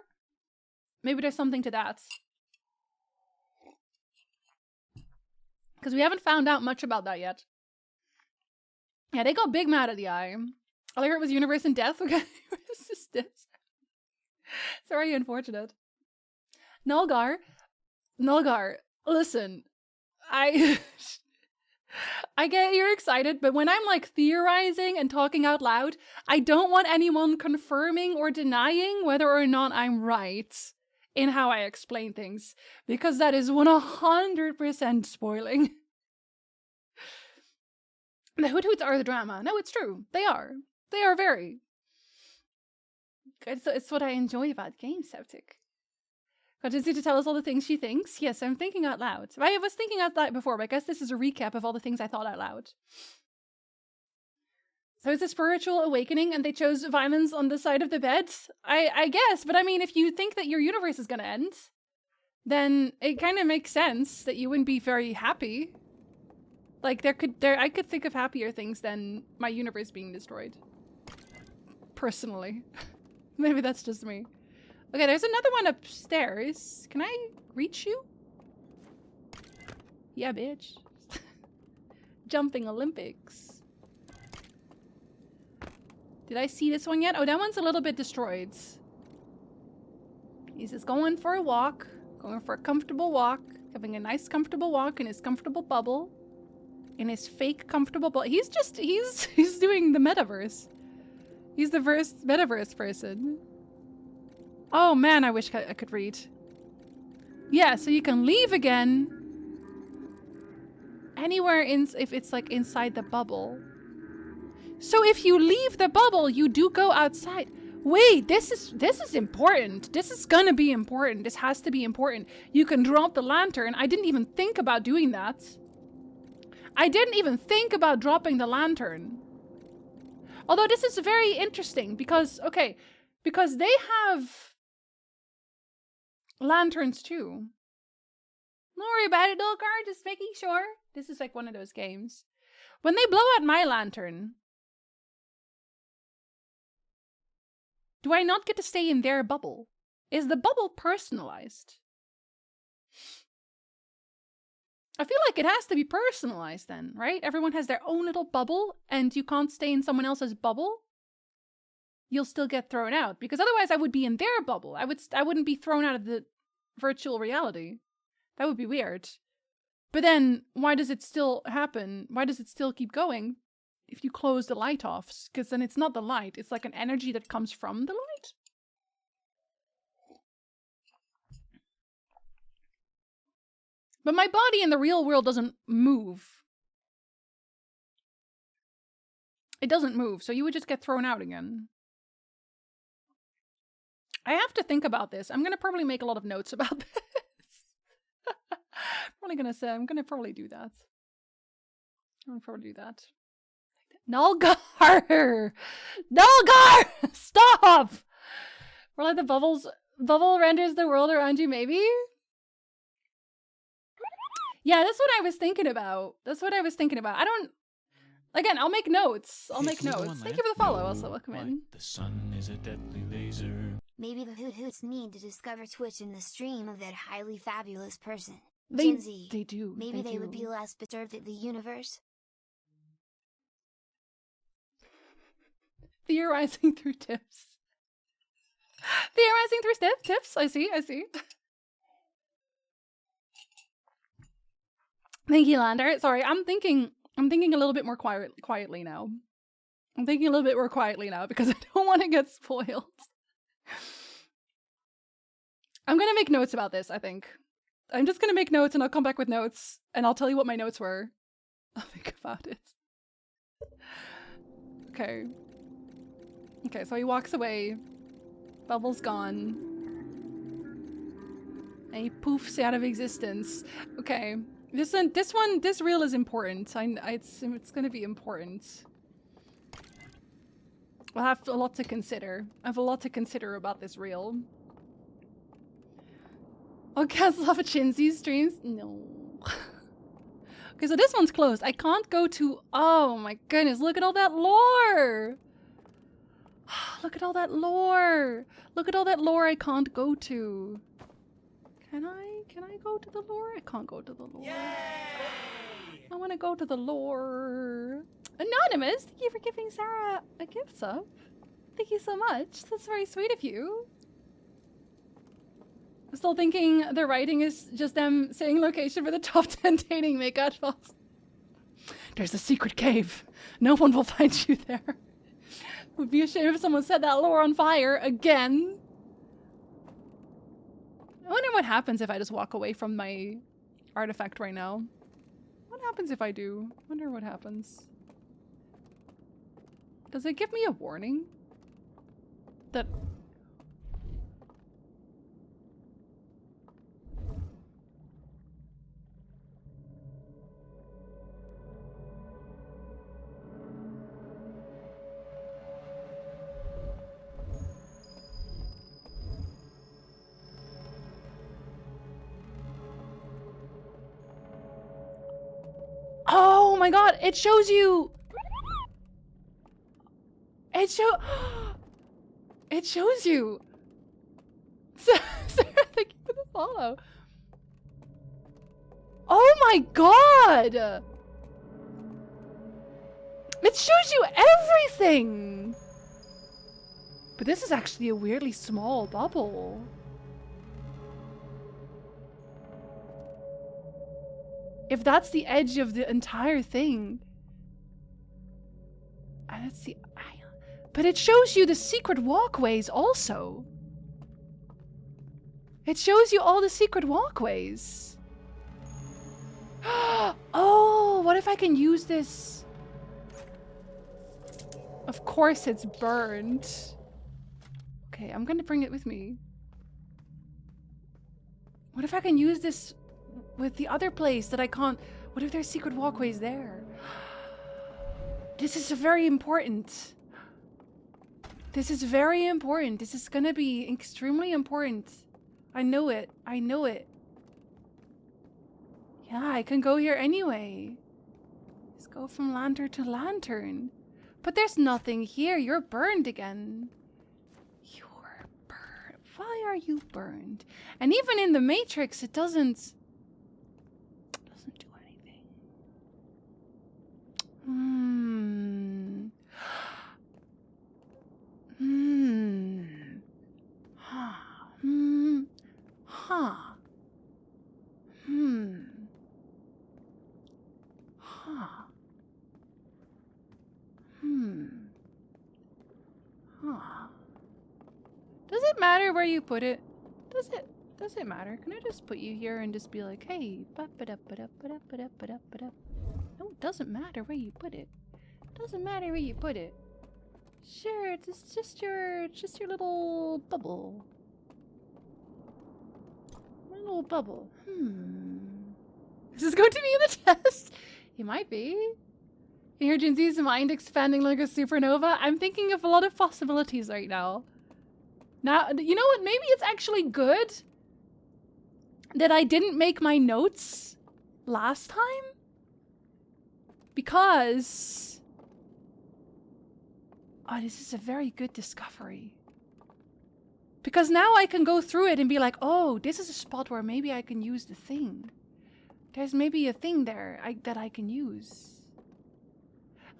Maybe there's something to that. Because we haven't found out much about that yet. Yeah, they got big mad at the eye. All I heard was universe and death. Okay, what is this? It's very unfortunate. Nulgar, listen, I get you're excited, but when I'm like theorizing and talking out loud, I don't want anyone confirming or denying whether or not I'm right in how I explain things, because that is 100% spoiling. The Hoot Hoots are the drama. No, it's true. They are. They are very. It's what I enjoy about games, Septic. Got Izzy to tell us all the things she thinks. Yes, I'm thinking out loud. I was thinking out loud before, but I guess this is a recap of all the things I thought out loud. So it's a spiritual awakening and they chose violence on the side of the bed? I guess, but I mean, if you think that your universe is going to end, then it kind of makes sense that you wouldn't be very happy. Like, I could think of happier things than my universe being destroyed. Personally. Maybe that's just me. Okay, there's another one upstairs. Can I reach you? Yeah, bitch. Jumping Olympics. Did I see this one yet? Oh, that one's a little bit destroyed. He's just going for a walk. Going for a comfortable walk. Having a nice comfortable walk in his comfortable bubble. In his fake comfortable bubble. He's doing the metaverse. He's the first metaverse person. Oh man, I wish I could read. Yeah, so you can leave again. Anywhere if it's like inside the bubble. So if you leave the bubble, you do go outside. Wait, this is important. This is gonna be important. This has to be important. You can drop the lantern. I didn't even think about doing that. I didn't even think about dropping the lantern. Although this is very interesting because, okay, because they have lanterns too. Don't worry about it, Dulgar, just making sure. This is like one of those games. When they blow out my lantern, do I not get to stay in their bubble? Is the bubble personalized? I feel like it has to be personalized then, right? Everyone has their own little bubble and you can't stay in someone else's bubble. you'll still get thrown out, because otherwise I would be in their bubble. I wouldn't be thrown out of the virtual reality. That would be weird. But then why does it still happen? Why does it still keep going if you close the light off? Because then it's not the light. It's like an energy that comes from the light. But my body in the real world doesn't move. It doesn't move, so you would just get thrown out again. I have to think about this. I'm going to probably make a lot of notes about this. I'm going to probably do that. Nulgar! Nulgar! Stop! Or like the bubble renders the world around you, maybe? Yeah, that's what I was thinking about. I don't... Again, I'll make notes. Thank you for the follow. Also, welcome in. The sun is a deadly laser. Maybe the Hoot Hoots need to discover Twitch in the stream of that highly fabulous person. They Jinzy. do. Maybe they would be less disturbed at the universe. Theorizing through tips. Theorizing through tips. I see. Thank you, Lander. Sorry, I'm thinking a little bit more quietly now. I'm thinking a little bit more quietly now because I don't want to get spoiled. I'm gonna make notes about this, I think. I'm just gonna make notes and I'll come back with notes and I'll tell you what my notes were. I'll think about it. Okay. Okay, so he walks away. Bubble's gone. And he poofs out of existence. Okay. This reel is important. It's gonna be important. I'll have a lot to consider. I have a lot to consider about this reel. Oh, cancel off a Chinzy streams? No. Okay, so this one's closed. I can't go to... Oh my goodness, look at all that lore! Look at all that lore! Look at all that lore I can't go to. Can I go to the lore? I can't go to the lore. Yay! I want to go to the lore. Anonymous, thank you for giving Sarah a gift sub. Thank you so much. That's very sweet of you. I'm still thinking the writing is just them saying location for the top 10 dating make-out spots. There's a secret cave. No one will find you there. Would be a shame if someone set that lore on fire again. I wonder what happens if I just walk away from my artifact right now. What happens if I do? I wonder what happens. Does it give me a warning? That... Oh my god, it shows you... It shows you. Sarah, thank you for the follow. Oh my god! It shows you everything! But this is actually a weirdly small bubble. If that's the edge of the entire thing. And it's the... But it shows you the secret walkways also. It shows you all the secret walkways. Oh, what if I can use this? Of course it's burned. Okay, I'm gonna bring it with me. What if I can use this with the other place that I can't? What if there's secret walkways there? This is very important. This is very important. This is gonna be extremely important. I know it. I know it. Yeah, I can go here anyway. Let's go from lantern to lantern. But there's nothing here. You're burned again. You're burned. Why are you burned? And even in the Matrix, it doesn't do anything. Hmm. Huh. Hmm. Huh. Hmm. Huh. Hmm. Huh. Does it matter where you put it? Does it? Does it matter? Can I just put you here and just be like, hey, ba-ba-da-ba-da-ba-da-ba-da-ba-da? No, it doesn't matter where you put it. Doesn't matter where you put it. Sure, it's just your little bubble. My little bubble. Is this going to be the test? It might be. You hear Gen Z's mind expanding like a supernova? I'm thinking of a lot of possibilities right now. Now, you know what? Maybe it's actually good that I didn't make my notes last time. Because... oh, this is a very good discovery. Because now I can go through it and be like, oh, this is a spot where maybe I can use the thing. There's maybe a thing there that I can use.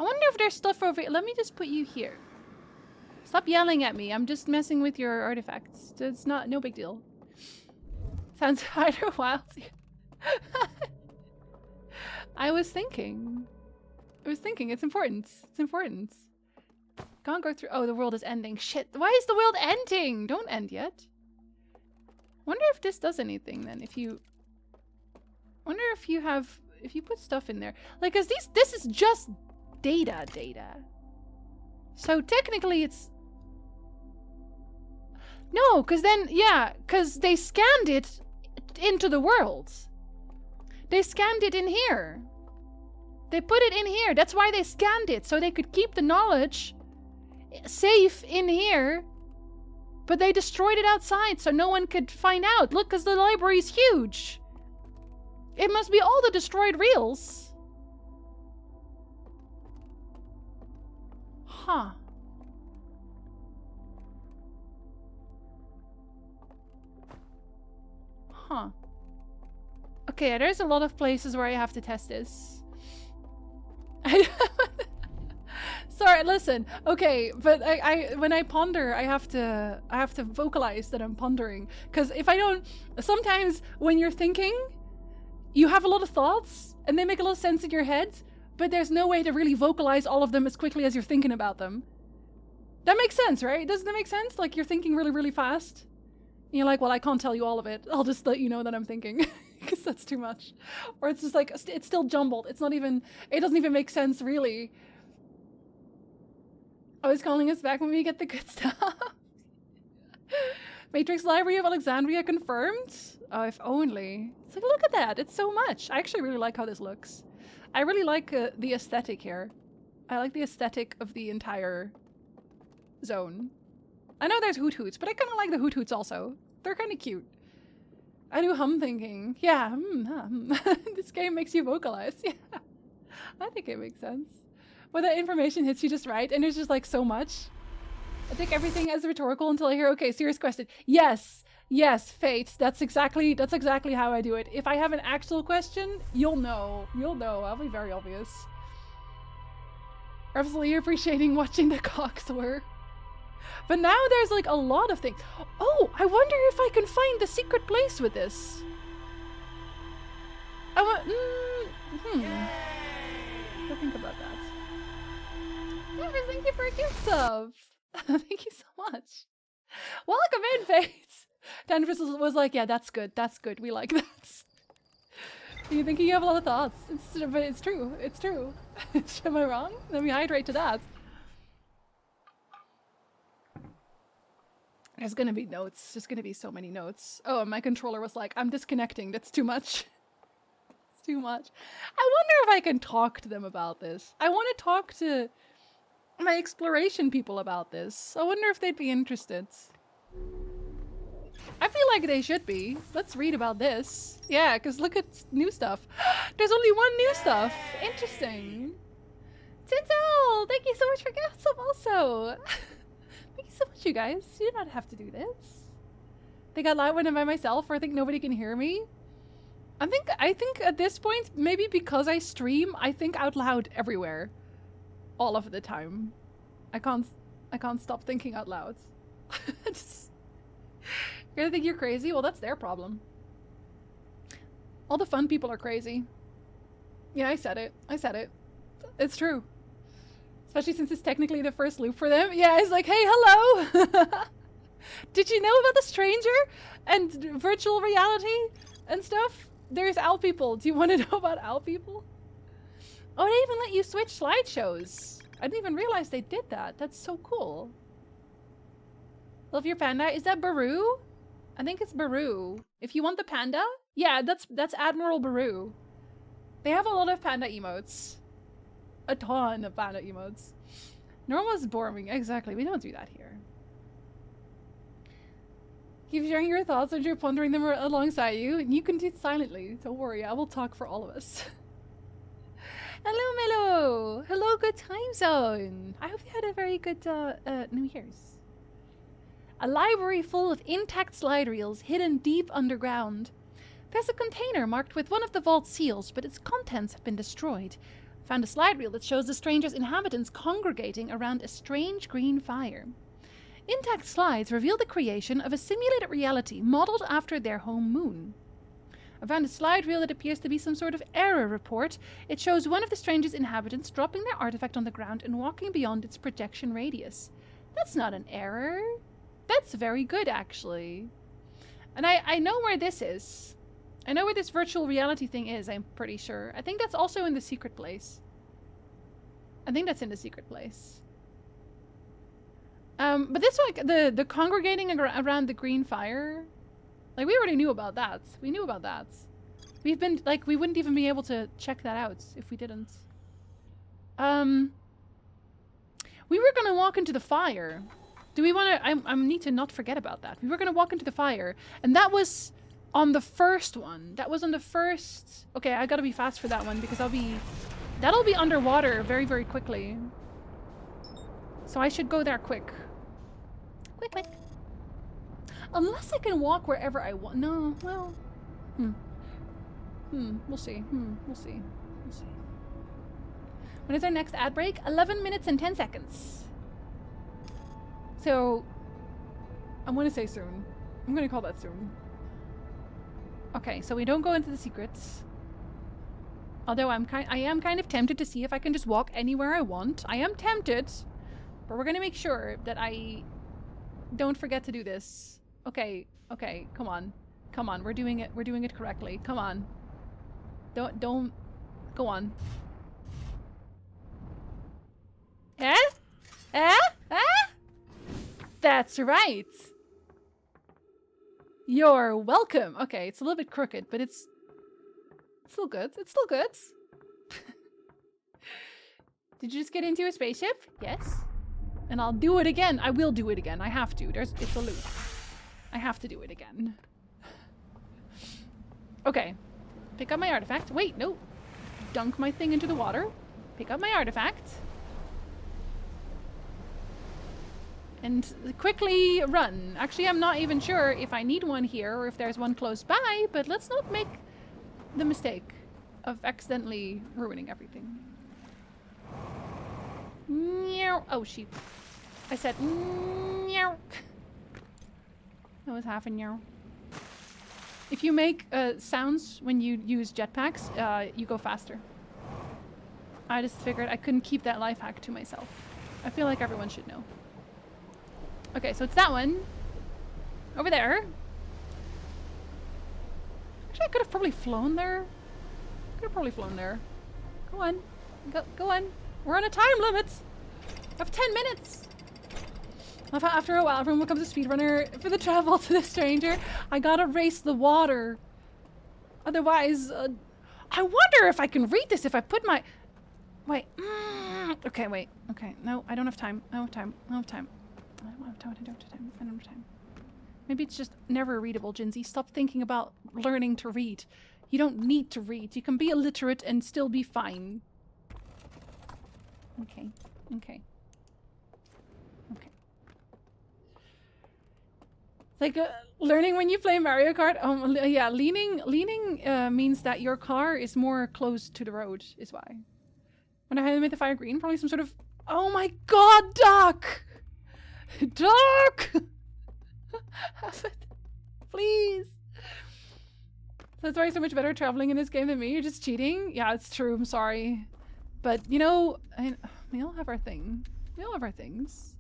I wonder if there's stuff over here. Let me just put you here. Stop yelling at me. I'm just messing with your artifacts. It's no big deal. Sounds either wild. I was thinking. It's important. It's important. Can't go through. Oh, the world is ending. Shit. Why is the world ending? Don't end yet. Wonder if this does anything then. If you... wonder if you have... if you put stuff in there. Like, cause this is just data. So technically it's... no, cause then, yeah, cause they scanned it into the world. They scanned it in here. They put it in here. That's why they scanned it. So they could keep the knowledge safe in here. But they destroyed it outside so no one could find out. Look, because the library is huge. It must be all the destroyed reels. Huh. Huh. Okay, there's a lot of places where I have to test this. Sorry, listen. Okay, but I when I ponder, I have to vocalize that I'm pondering. Because if I don't, sometimes when you're thinking, you have a lot of thoughts and they make a lot of sense in your head, but there's no way to really vocalize all of them as quickly as you're thinking about them. That makes sense, right? Doesn't that make sense? Like you're thinking really, really fast. And you're like, well, I can't tell you all of it. I'll just let you know that I'm thinking. Because that's too much. Or it's just like, it's still jumbled. It's not even, it doesn't even make sense, really. Always calling us back when we get the good stuff. Matrix Library of Alexandria confirmed? Oh, if only. It's like, look at that. It's so much. I actually really like how this looks. I really like the aesthetic here. I like the aesthetic of the entire zone. I know there's Hoot Hoots, but I kind of like the Hoot Hoots also. They're kind of cute. I do hum thinking. Yeah, this game makes you vocalize. Yeah, I think it makes sense. When the information hits you just right, and there's just like so much. I take everything as rhetorical until I hear, okay, serious question. Yes, Fate. That's exactly how I do it. If I have an actual question, you'll know. I'll be very obvious. Absolutely appreciating watching the cock soar. But now there's like a lot of things. Oh, I wonder if I can find the secret place with this. I want. I'll think about that. Never, thank you for a gift sub. Thank you so much. Welcome in, Fate. Danvers was like, yeah, that's good. We like that. You think you have a lot of thoughts? But it's true. It's true. Am I wrong? Let me hydrate to that. There's gonna be notes. There's gonna be so many notes. Oh, and my controller was like, I'm disconnecting. That's too much. It's too much. I wonder if I can talk to them about this. I want to talk to my exploration people about this. I wonder if they'd be interested. I feel like they should be. Let's read about this. Yeah, because look at new stuff. There's only one new stuff. Interesting. Tintel, thank you so much for getting some also. Thank you so much, you guys. You did not have to do this. They got loud when I'm by myself, or I think nobody can hear me. I think at this point, maybe because I stream, I think out loud everywhere. All of the time. I can't I can't stop thinking out loud. You're gonna think you're crazy? Well, that's their problem. All the fun people are crazy. Yeah, I said it. I said it. It's true. Especially since it's technically the first loop for them. Yeah, it's like, hey, hello! Did you know about the stranger? And virtual reality? And stuff? There's owl people. Do you want to know about owl people? Oh, they even let you switch slideshows. I didn't even realize they did that. That's so cool. Love your panda. Is that Baru? I think it's Baru. If you want the panda, yeah, that's Admiral Baru. They have a lot of panda emotes. A ton of panda emotes. Normal is boring. Exactly. We don't do that here. Keep sharing your thoughts as you're pondering them alongside you. And you can do it silently. Don't worry. I will talk for all of us. Hello, Melo. Hello, good time zone. I hope you had a very good New Year's. A library full of intact slide reels hidden deep underground. There's a container marked with one of the vault seals, but its contents have been destroyed. Found a slide reel that shows the stranger's inhabitants congregating around a strange green fire. Intact slides reveal the creation of a simulated reality modeled after their home moon. I found a slide reel that appears to be some sort of error report. It shows one of the stranger's inhabitants dropping their artifact on the ground and walking beyond its projection radius. That's not an error. That's very good, actually. And I know where this is. I know where this virtual reality thing is, I'm pretty sure. I think that's also in the secret place. I think that's in the secret place. But this one, the congregating around the green fire, like, we already knew about that. We knew about that. We've been, like, we wouldn't even be able to check that out if we didn't. We were gonna walk into the fire. Do we want to... I need to not forget about that. We were going to walk into the fire. And that was on the first one. That was on the first... Okay, I got to be fast for that one because that'll be underwater very, very quickly. So I should go there quick. Quick, quick. Unless I can walk wherever I want. No, well... We'll see. We'll see. We'll see. When is our next ad break? 11 minutes and 10 seconds. So, I'm gonna say soon. I'm gonna call that soon. Okay, so we don't go into the secrets. Although I am kind of tempted to see if I can just walk anywhere I want. I am tempted, but we're gonna make sure that I don't forget to do this. Okay, okay, come on. Come on, we're doing it correctly. Come on. Don't, go on. Eh? Eh? Eh? That's right. You're welcome. Okay, it's a little bit crooked, but it's still good. It's still good. Did you just get into a spaceship? Yes. And I'll do it again. I will do it again. I have to. It's a loop. I have to do it again. Okay. Pick up my artifact. Wait, no. Dunk my thing into the water. Pick up my artifact. And quickly run. Actually, I'm not even sure if I need one here or if there's one close by, but let's not make the mistake of accidentally ruining everything. Meow. Oh, sheep. I said meow. That was half a meow. If you make sounds when you use jetpacks, you go faster. I just figured I couldn't keep that life hack to myself. I feel like everyone should know. Okay, so it's that one. Over there. Actually, I could have probably flown there. Could have probably flown there. Go on. Go on. We're on a time limit of 10 minutes. After a while, everyone becomes a speedrunner for the travel to the stranger. I gotta race the water. Otherwise, I wonder if I can read this if I put my... Wait. Okay, wait. Okay, no, I don't have time. I don't have time. I don't have time. I don't have time. I don't have time. Maybe it's just never readable, Jinsey. Stop thinking about learning to read. You don't need to read. You can be illiterate and still be fine. Okay. Okay. Okay. Like learning when you play Mario Kart. Yeah, leaning means that your car is more close to the road. Is why. When I made the fire green, probably some sort of. Oh my God, Doc! Dark! Have it. Please. That's why you're so much better traveling in this game than me. You're just cheating? Yeah, it's true. I'm sorry. But, you know, we all have our thing. We all have our things.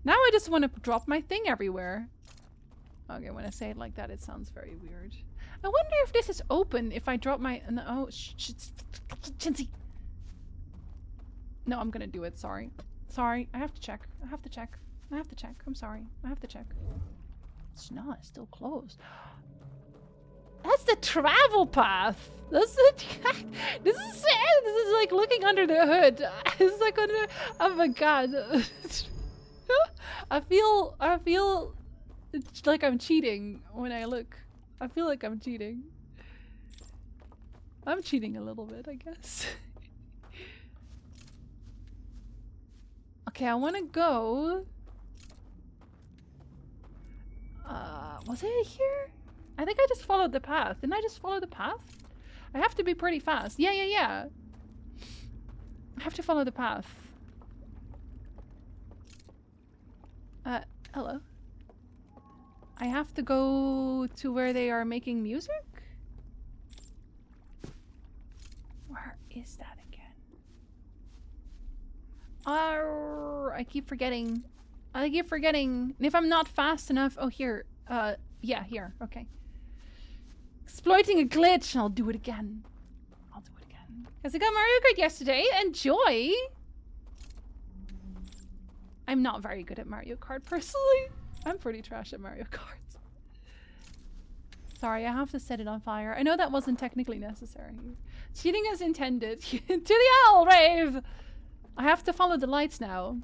Now I just want to drop my thing everywhere. Okay, when I say it like that, it sounds very weird. I wonder if this is open if I drop my... No, oh, Chinsey. No, I'm gonna do it. Sorry. Sorry. I have to check. I have to check. I have to check. I'm sorry. I have to check. It's not. It's still closed. That's the travel path. That's it. This is it. This is like looking under the hood. It's like under... Oh my god. I feel like I'm cheating when I look. I feel like I'm cheating. I'm cheating a little bit, I guess. Okay, I want to go. Was it here? I think I just followed the path. Didn't I just follow the path? I have to be pretty fast. Yeah. I have to follow the path. Hello. I have to go to where they are making music? Where is that again? I keep forgetting. I keep forgetting. And if I'm not fast enough... Oh, here. Yeah, here. Okay. Exploiting a glitch. I'll do it again. I'll do it again. Because I got Mario Kart yesterday. Enjoy! I'm not very good at Mario Kart, personally. I'm pretty trash at Mario Kart. Sorry, I have to set it on fire. I know that wasn't technically necessary. Cheating as intended. To the owl rave! I have to follow the lights now.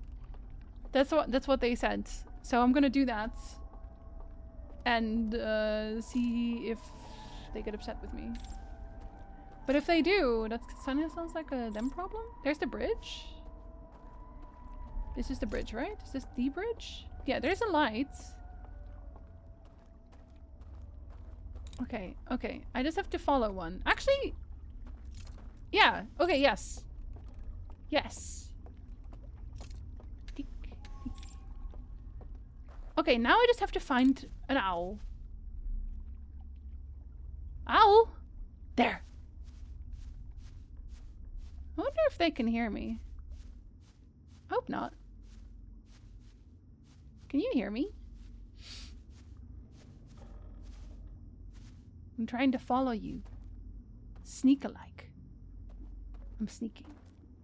That's what they said. So I'm gonna do that. And see if they get upset with me. But if they do, that sounds like a them problem. There's the bridge. This is the bridge, right? Is this the bridge? Yeah, there's a light. Okay, okay. I just have to follow one. Actually, yeah. Okay, yes. Yes. Okay, now I just have to find an owl. Owl? There. I wonder if they can hear me. Hope not. Can you hear me? I'm trying to follow you. Sneak-alike. I'm sneaking.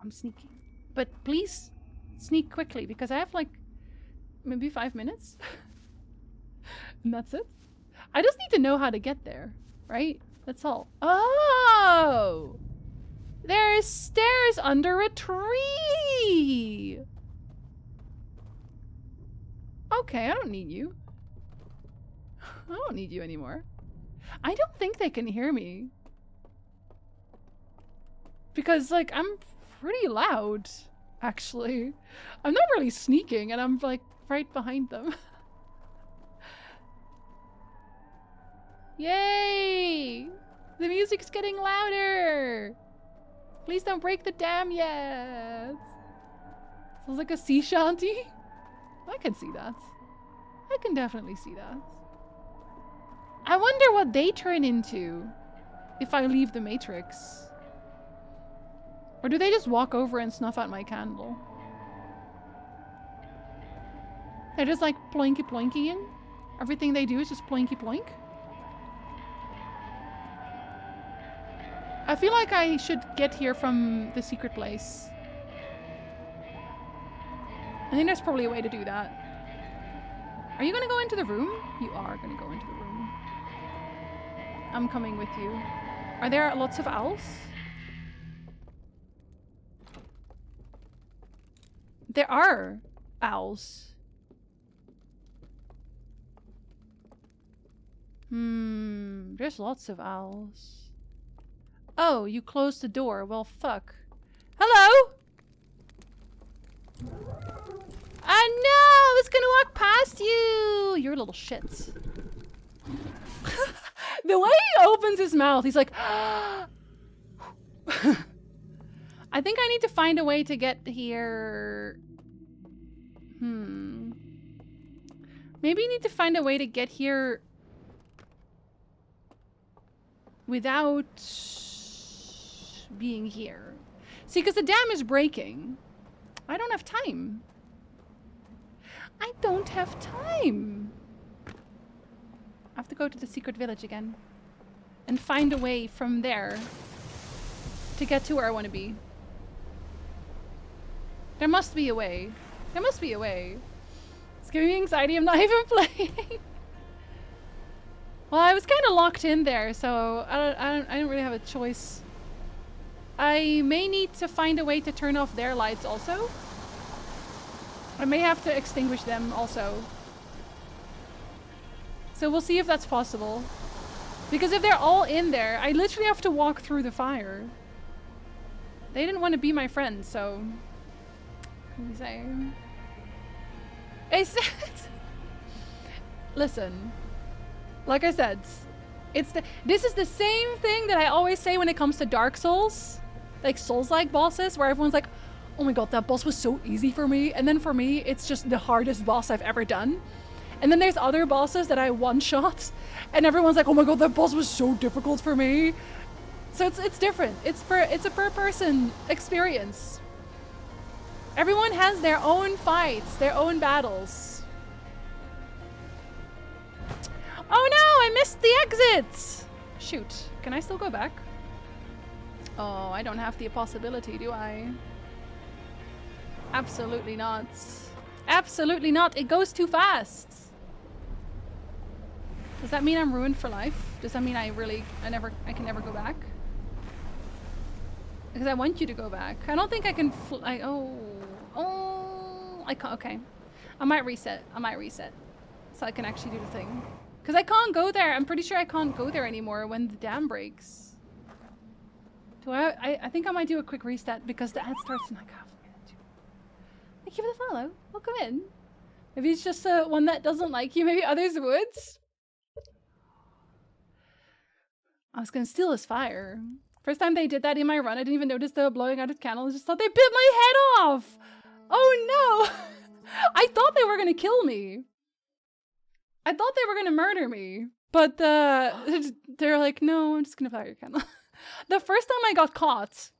I'm sneaking. But please sneak quickly because I have like maybe 5 minutes. And that's it. I just need to know how to get there, right? That's all. Oh! There's stairs under a tree! Okay, I don't need you. I don't need you anymore. I don't think they can hear me. Because, like, I'm pretty loud, actually. I'm not really sneaking, and I'm, like, right behind them. Yay! The music's getting louder! Please don't break the dam yet! Sounds like a sea shanty? I can see that. I can definitely see that. I wonder what they turn into if I leave the Matrix. Or do they just walk over and snuff out my candle? They're just like ploinky ploinkying? Everything they do is just ploinky ploink? I feel like I should get here from the secret place. I think there's probably a way to do that. Are you gonna go into the room? You are gonna go into the room. I'm coming with you. Are there lots of owls? There are owls. There's lots of owls. Oh, you closed the door. Well, fuck. Hello? I know! I was gonna walk past you! You're little shits. The way he opens his mouth, he's like... I think I need to find a way to get here... Maybe you need to find a way to get here without being here. See, because the dam is breaking. I don't have time. I don't have time. I have to go to the secret village again and find a way from there to get to where I want to be. There must be a way. There must be a way. It's giving me anxiety. I'm not even playing. Well, I was kind of locked in there, so I don't really have a choice. I may need to find a way to turn off their lights also. I may have to extinguish them also. So we'll see if that's possible. Because if they're all in there, I literally have to walk through the fire. They didn't want to be my friends, so... What can we say? I said... Listen. Like I said, this is the same thing that I always say when it comes to Dark Souls. Like Souls-like bosses, where everyone's like, oh my god, that boss was so easy for me. And then for me, it's just the hardest boss I've ever done. And then there's other bosses that I one-shot, and everyone's like, oh my god, that boss was so difficult for me. So it's different. It's a per person experience. Everyone has their own fights, their own battles. Oh no, I missed the exit! Shoot, can I still go back? Oh, I don't have the possibility, do I? Absolutely not. Absolutely not, it goes too fast. Does that mean I'm ruined for life? Does that mean I can never go back? Because I want you to go back. I don't think I can I can't, okay. I might reset, so I can actually do the thing. Because I can't go there. I'm pretty sure I can't go there anymore when the dam breaks. Do I think I might do a quick reset because the ad starts in like half a minute. Thank you for the follow. Welcome in. Maybe it's just one that doesn't like you. Maybe others would. I was gonna steal his fire. First time they did that in my run, I didn't even notice they were blowing out his candle. I just thought they bit my head off. Oh no! I thought they were gonna kill me. I thought they were gonna murder me. But they're like, no, I'm just gonna fire your candle. The first time I got caught,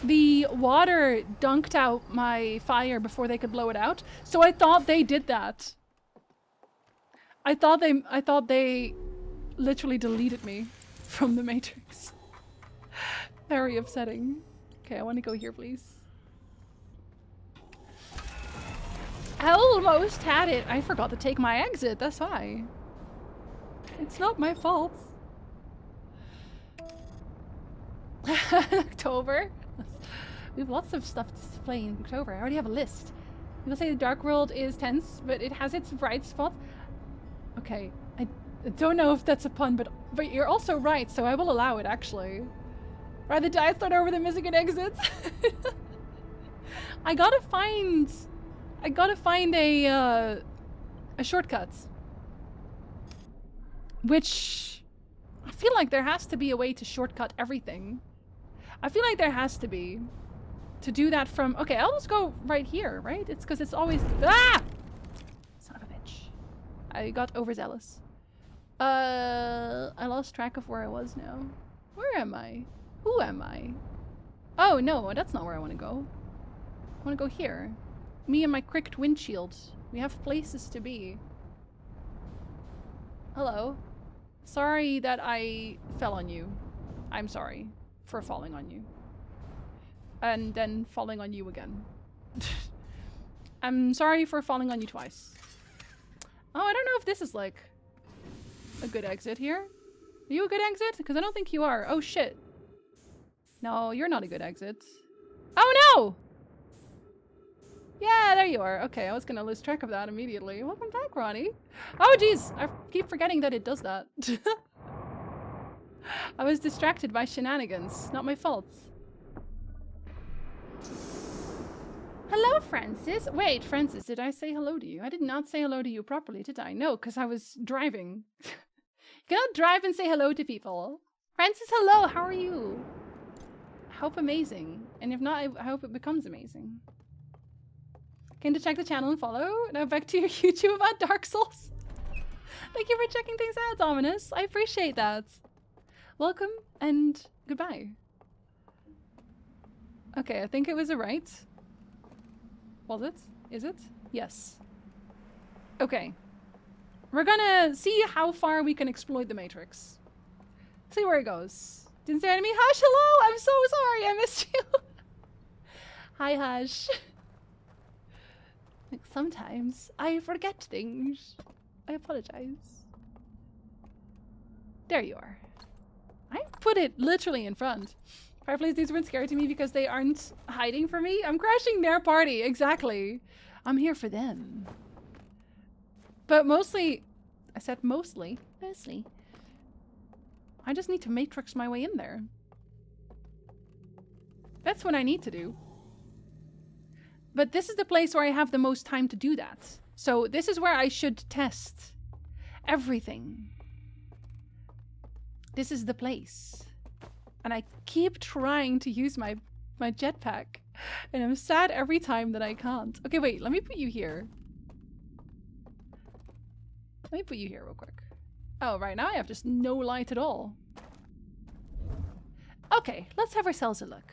the water dunked out my fire before they could blow it out. So I thought they did that. I thought they literally deleted me from the Matrix. Very upsetting. Okay, I want to go here, please. I almost had it. I forgot to take my exit, that's why. It's not my fault. October? We have lots of stuff to display in October. I already have a list. People say the Dark World is tense, but it has its bright spots. Okay, I don't know if that's a pun, but you're also right, so I will allow it, actually. Rather die start over than missing an exit. I gotta find a shortcut. Which I feel like there has to be a way to shortcut everything. I feel like there has to be. To do that from... Okay, I'll just go right here, right? It's because it's always... Ah! Son of a bitch. I got overzealous. I lost track of where I was now. Where am I? Who am I? Oh, no, that's not where I want to go. I want to go here. Me and my cricked windshield. We have places to be. Hello. Sorry that I fell on you. I'm sorry for falling on you. And then falling on you again. I'm sorry for falling on you twice. Oh, I don't know if this is like a good exit here. Are you a good exit? Because I don't think you are. Oh shit. No, you're not a good exit. Oh no! Yeah, there you are. Okay, I was gonna lose track of that immediately. Welcome back, Ronnie. Oh jeez, I keep forgetting that it does that. I was distracted by shenanigans. Not my fault. Hello, Francis. Wait, Francis, did I say hello to you? I did not say hello to you properly, did I? No, because I was driving. You cannot drive and say hello to people. Francis, hello. How are you? I hope amazing. And if not, I hope it becomes amazing. Came to check the channel and follow. Now back to your YouTube about Dark Souls. Thank you for checking things out, Dominus. I appreciate that. Welcome and goodbye. Okay, I think it was a right. Was it? Is it? Yes. Okay. We're gonna see how far we can exploit the Matrix. See where it goes. Didn't say enemy. Hush, hello! I'm so sorry, I missed you. Hi, Hush. Like, sometimes I forget things. I apologize. There you are. I put it literally in front. Fireflies, these weren't scary to me because they aren't hiding from me. I'm crashing their party, exactly. I'm here for them. But mostly, I said mostly, I just need to matrix my way in there. That's what I need to do. But this is the place where I have the most time to do that. So this is where I should test everything. This is the place. And I keep trying to use my jetpack. And I'm sad every time that I can't. Okay, wait, let me put you here. Let me put you here real quick. Oh, right now I have just no light at all. Okay, let's have ourselves a look.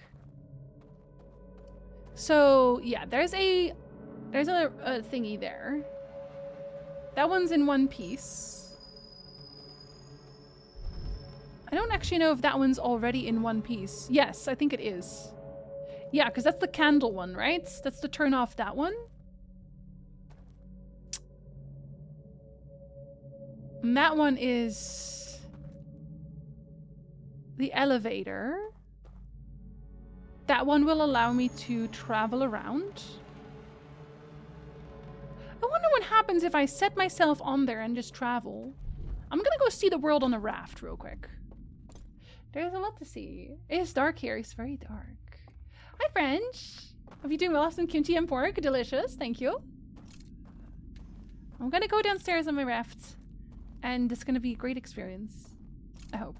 So, yeah, there's a thingy there. That one's in one piece. I don't actually know if that one's already in one piece. Yes, I think it is. Yeah, because that's the candle one, right? That's to turn off that one. And that one is the elevator. That one will allow me to travel around. I wonder what happens if I set myself on there and just travel. I'm gonna go see the world on a raft real quick. There's a lot to see. It's dark here. It's very dark. Hi, French. Hope you're doing well. Some kimchi and pork. Delicious. Thank you. I'm gonna go downstairs on my raft. And it's gonna be a great experience. I hope.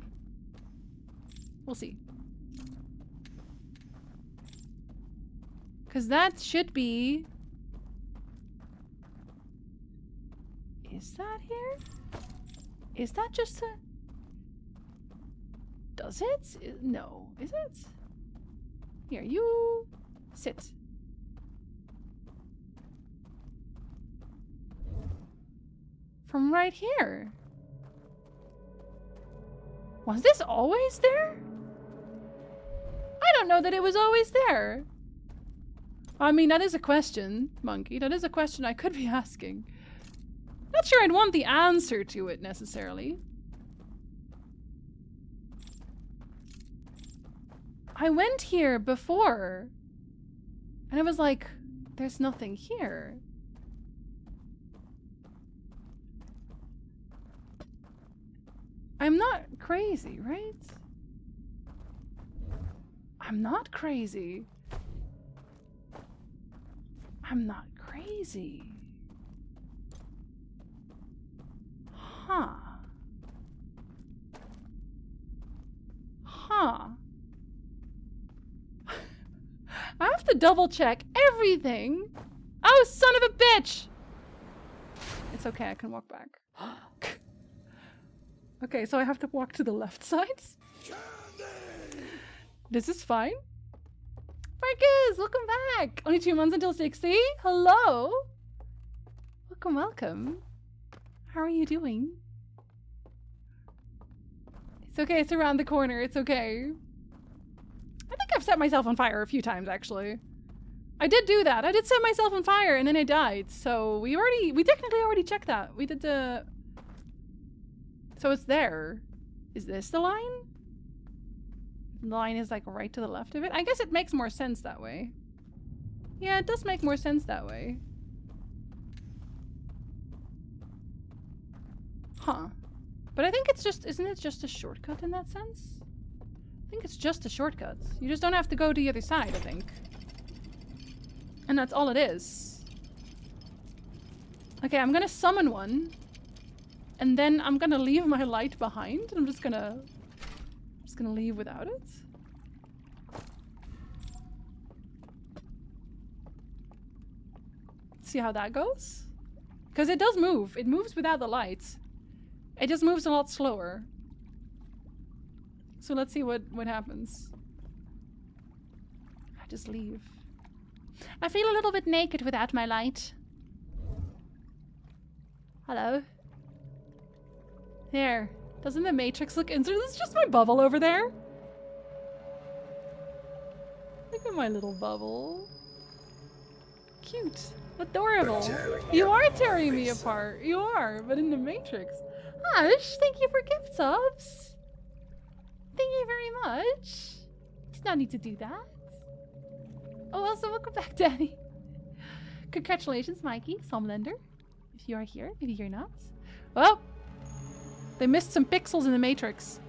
We'll see. Because that should be... Is that here? Is that just a... Does it? No. Is it? Here, you... Sit. From right here. Was this always there? I don't know that it was always there. I mean, that is a question, Monkey. That is a question I could be asking. Not sure I'd want the answer to it, necessarily. I went here before. And I was like, there's nothing here. I'm not crazy, right? I'm not crazy. I'm not crazy. Huh. Huh. I have to double check everything. Oh, son of a bitch! It's okay, I can walk back. Okay, so I have to walk to the left side. This is fine. Marcus, welcome back. Only 2 months until 60. Hello. Welcome, welcome. How are you doing? It's okay, it's around the corner. It's okay. I think I've set myself on fire a few times, actually. I did do that. I did set myself on fire and then I died. So we technically already checked that. We did the... So it's there. Is this the line? The line is like right to the left of it. I guess it makes more sense that way. Yeah, it does make more sense that way. Huh. But I think it's just, isn't it just a shortcut in that sense? I think it's just a shortcut. You just don't have to go to the other side, I think. And that's all it is. Okay, I'm gonna summon one. And then I'm gonna leave my light behind. I'm just gonna leave without it. see how that goes. Because it does move. It moves without the lights. It just moves a lot slower. So let's see what happens. I just leave. I feel a little bit naked without my light. Hello? There. Doesn't the Matrix look insert? This is just my bubble over there. Look at my little bubble. Cute. Adorable. You are tearing me apart. You are, but in the Matrix. Hush, thank you for gift subs. Thank you very much. Did not need to do that. Oh, also welcome back, Danny. Congratulations, Mikey, Somlander. If you are here, maybe you're not. Well, they missed some pixels in the Matrix.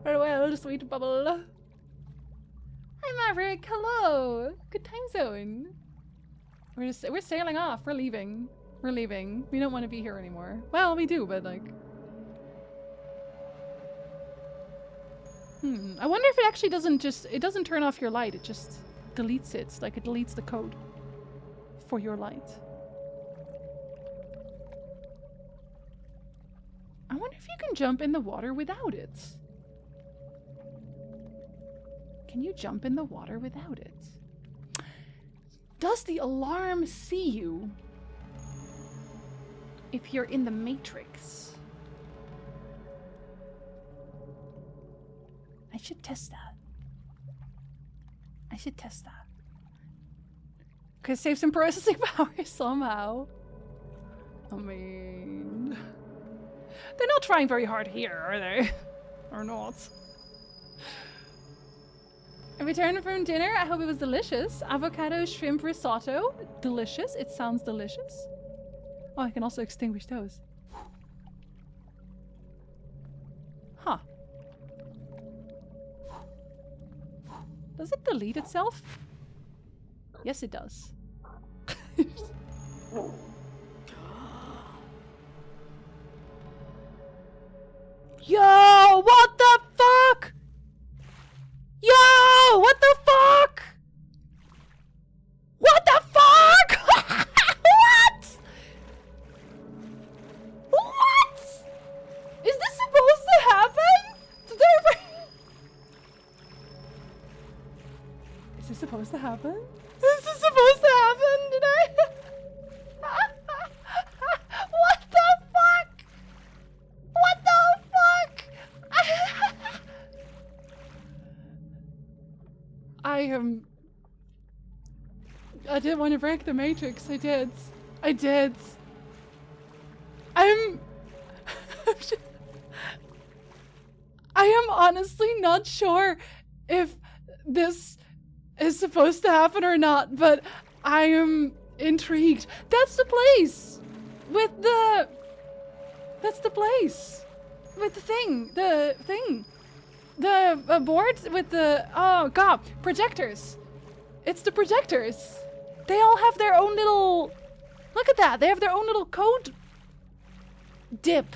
Farewell, sweet bubble. Hi, Maverick. Hello. Good time zone. We're sailing off. We're leaving. We're leaving. We don't want to be here anymore. Well, we do, but like. I wonder if it actually doesn't turn off your light. It just deletes it. Like it deletes the code for your light. I wonder if you can jump in the water without it. Can you jump in the water without it? Does the alarm see you if you're in the Matrix? I should test that. I should test that. Could save some processing power somehow. I mean... They're not trying very hard here, are they? Or not? I returned from dinner. I hope it was delicious. Avocado shrimp risotto. Delicious. It sounds delicious. Oh, I can also extinguish those. Huh. Does it delete itself? Yes, it does. Yo, what the fuck? Yo, what the fuck? What the fuck? What? What? Is this supposed to happen? Did they... Is this supposed to happen? Is this supposed to happen? Did I? What the fuck? What the fuck? I didn't want to break the Matrix. I did. I did. I am honestly not sure if this is supposed to happen or not, but I am intrigued. That's the place with the... That's the place with the thing. The thing. The board with the... Oh, God. Projectors. It's the projectors. They all have their own little... Look at that. They have their own little code dip.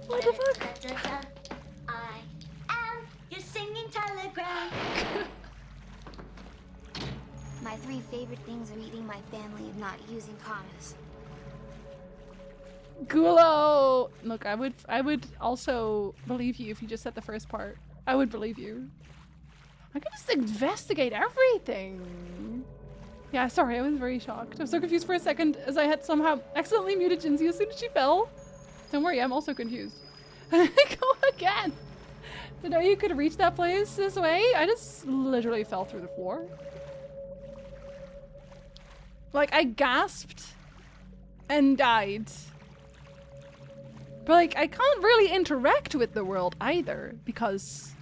What the fuck? I am your singing telegram. My 3 favorite things are eating my family and not using commas. Gulo! Look, I would also believe you if you just said the first part. I would believe you. I could just investigate everything. Yeah, sorry, I was very shocked. I was so confused for a second as I had somehow accidentally muted Jinzy as soon as she fell. Don't worry, I'm also confused. Go again! To know you could reach that place this way? I just literally fell through the floor. Like, I gasped and died. But like, I can't really interact with the world either, because...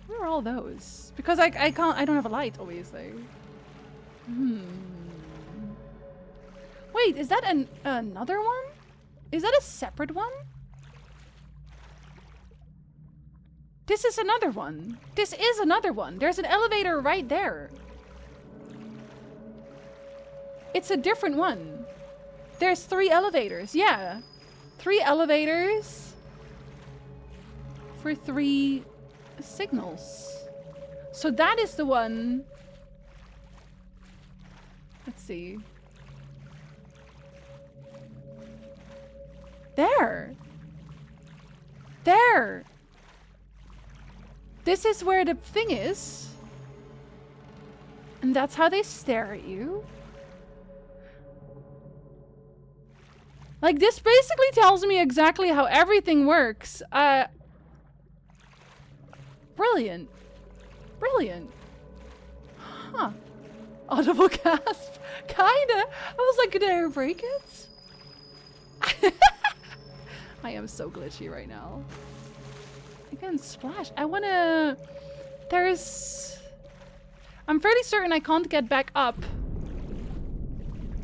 Where are all those? Because I don't have a light, obviously. Wait, is that another one? Is that a separate one? This is another one. This is another one. There's an elevator right there. It's a different one. There's 3 elevators, yeah. 3 elevators for 3 signals. So that is the one. Let's see. There. There. This is where the thing is. And that's how they stare at you. Like, this basically tells me exactly how everything works. Brilliant. Brilliant. Huh. Audible gasp. Kinda. I was like, did I break it? I am so glitchy right now. Again, splash. I wanna... There's... I'm fairly certain I can't get back up.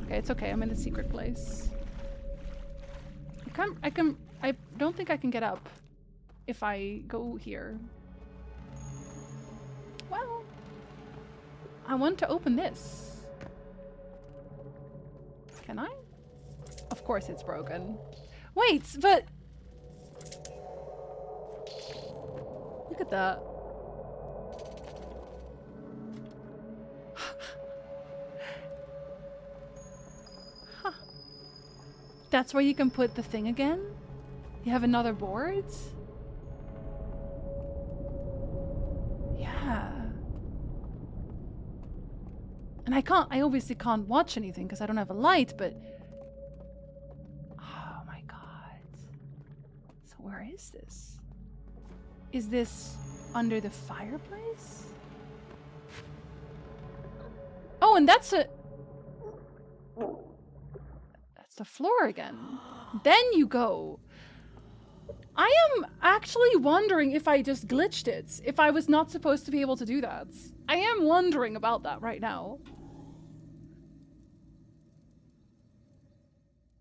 Okay, it's okay. I'm in the secret place. I don't think I can get up if I go here. Well, I want to open this. Can I? Of course it's broken. Wait, but... Look at that. Huh. That's where you can put the thing again? You have another board? Yeah. And I obviously can't watch anything because I don't have a light, but... Oh my god. So where is this? Is this under the fireplace? Oh, and that's the floor again. Then you go. I am actually wondering if I just glitched it. If I was not supposed to be able to do that. I am wondering about that right now.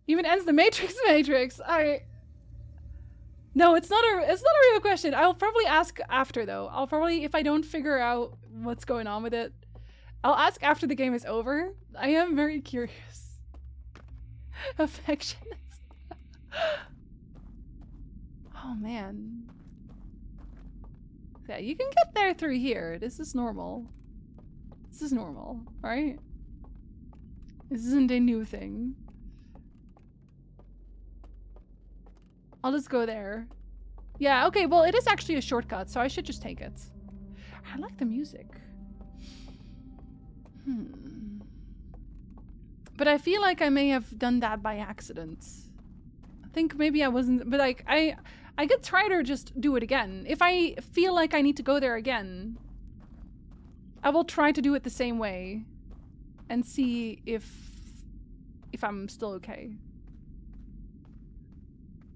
Even ends the Matrix. No, it's not a real question. I'll probably ask after though. I'll probably, if I don't figure out what's going on with it, I'll ask after the game is over. I am very curious. Affectionate. Oh man. Yeah, you can get there through here. This is normal. This is normal, right? This isn't a new thing. I'll just go there. Yeah, okay, well, it is actually a shortcut, so I should just take it. I like the music. But I feel like I may have done that by accident. I think maybe I wasn't, but like, I could try to just do it again. If I feel like I need to go there again, I will try to do it the same way and see if I'm still okay.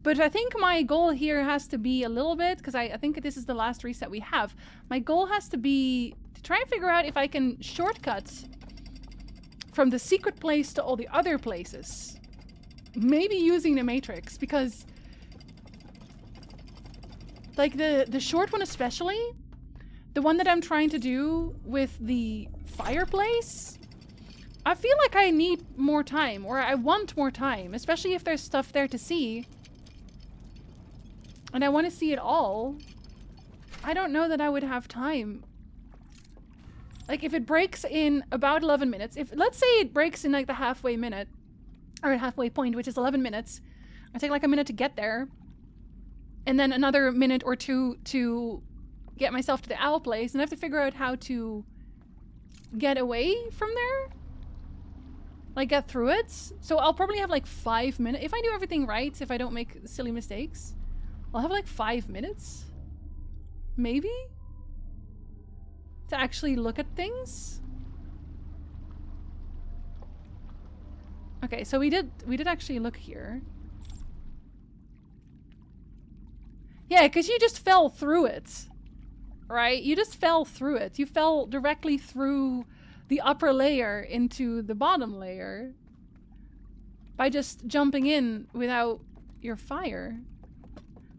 But I think my goal here has to be a little bit, because I think this is the last reset we have. My goal has to be to try and figure out if I can shortcut from the secret place to all the other places. Maybe using the Matrix, because like the short one especially, the one that I'm trying to do with the fireplace, I feel like I need more time, or I want more time, especially if there's stuff there to see. And I want to see it all. I don't know that I would have time. Like, if it breaks in about 11 minutes, let's say it breaks in like the halfway minute, or halfway point, which is 11 minutes. I take like a minute to get there. And then another minute or two to get myself to the owl place, and I have to figure out how to get away from there. Like, get through it. So I'll probably have like 5 minutes. If I do everything right, if I don't make silly mistakes, I'll have like 5 minutes. Maybe? To actually look at things. Okay, so we did actually look here. Yeah, because you just fell through it. Right? You just fell through it. You fell directly through the upper layer into the bottom layer. By just jumping in without your fire.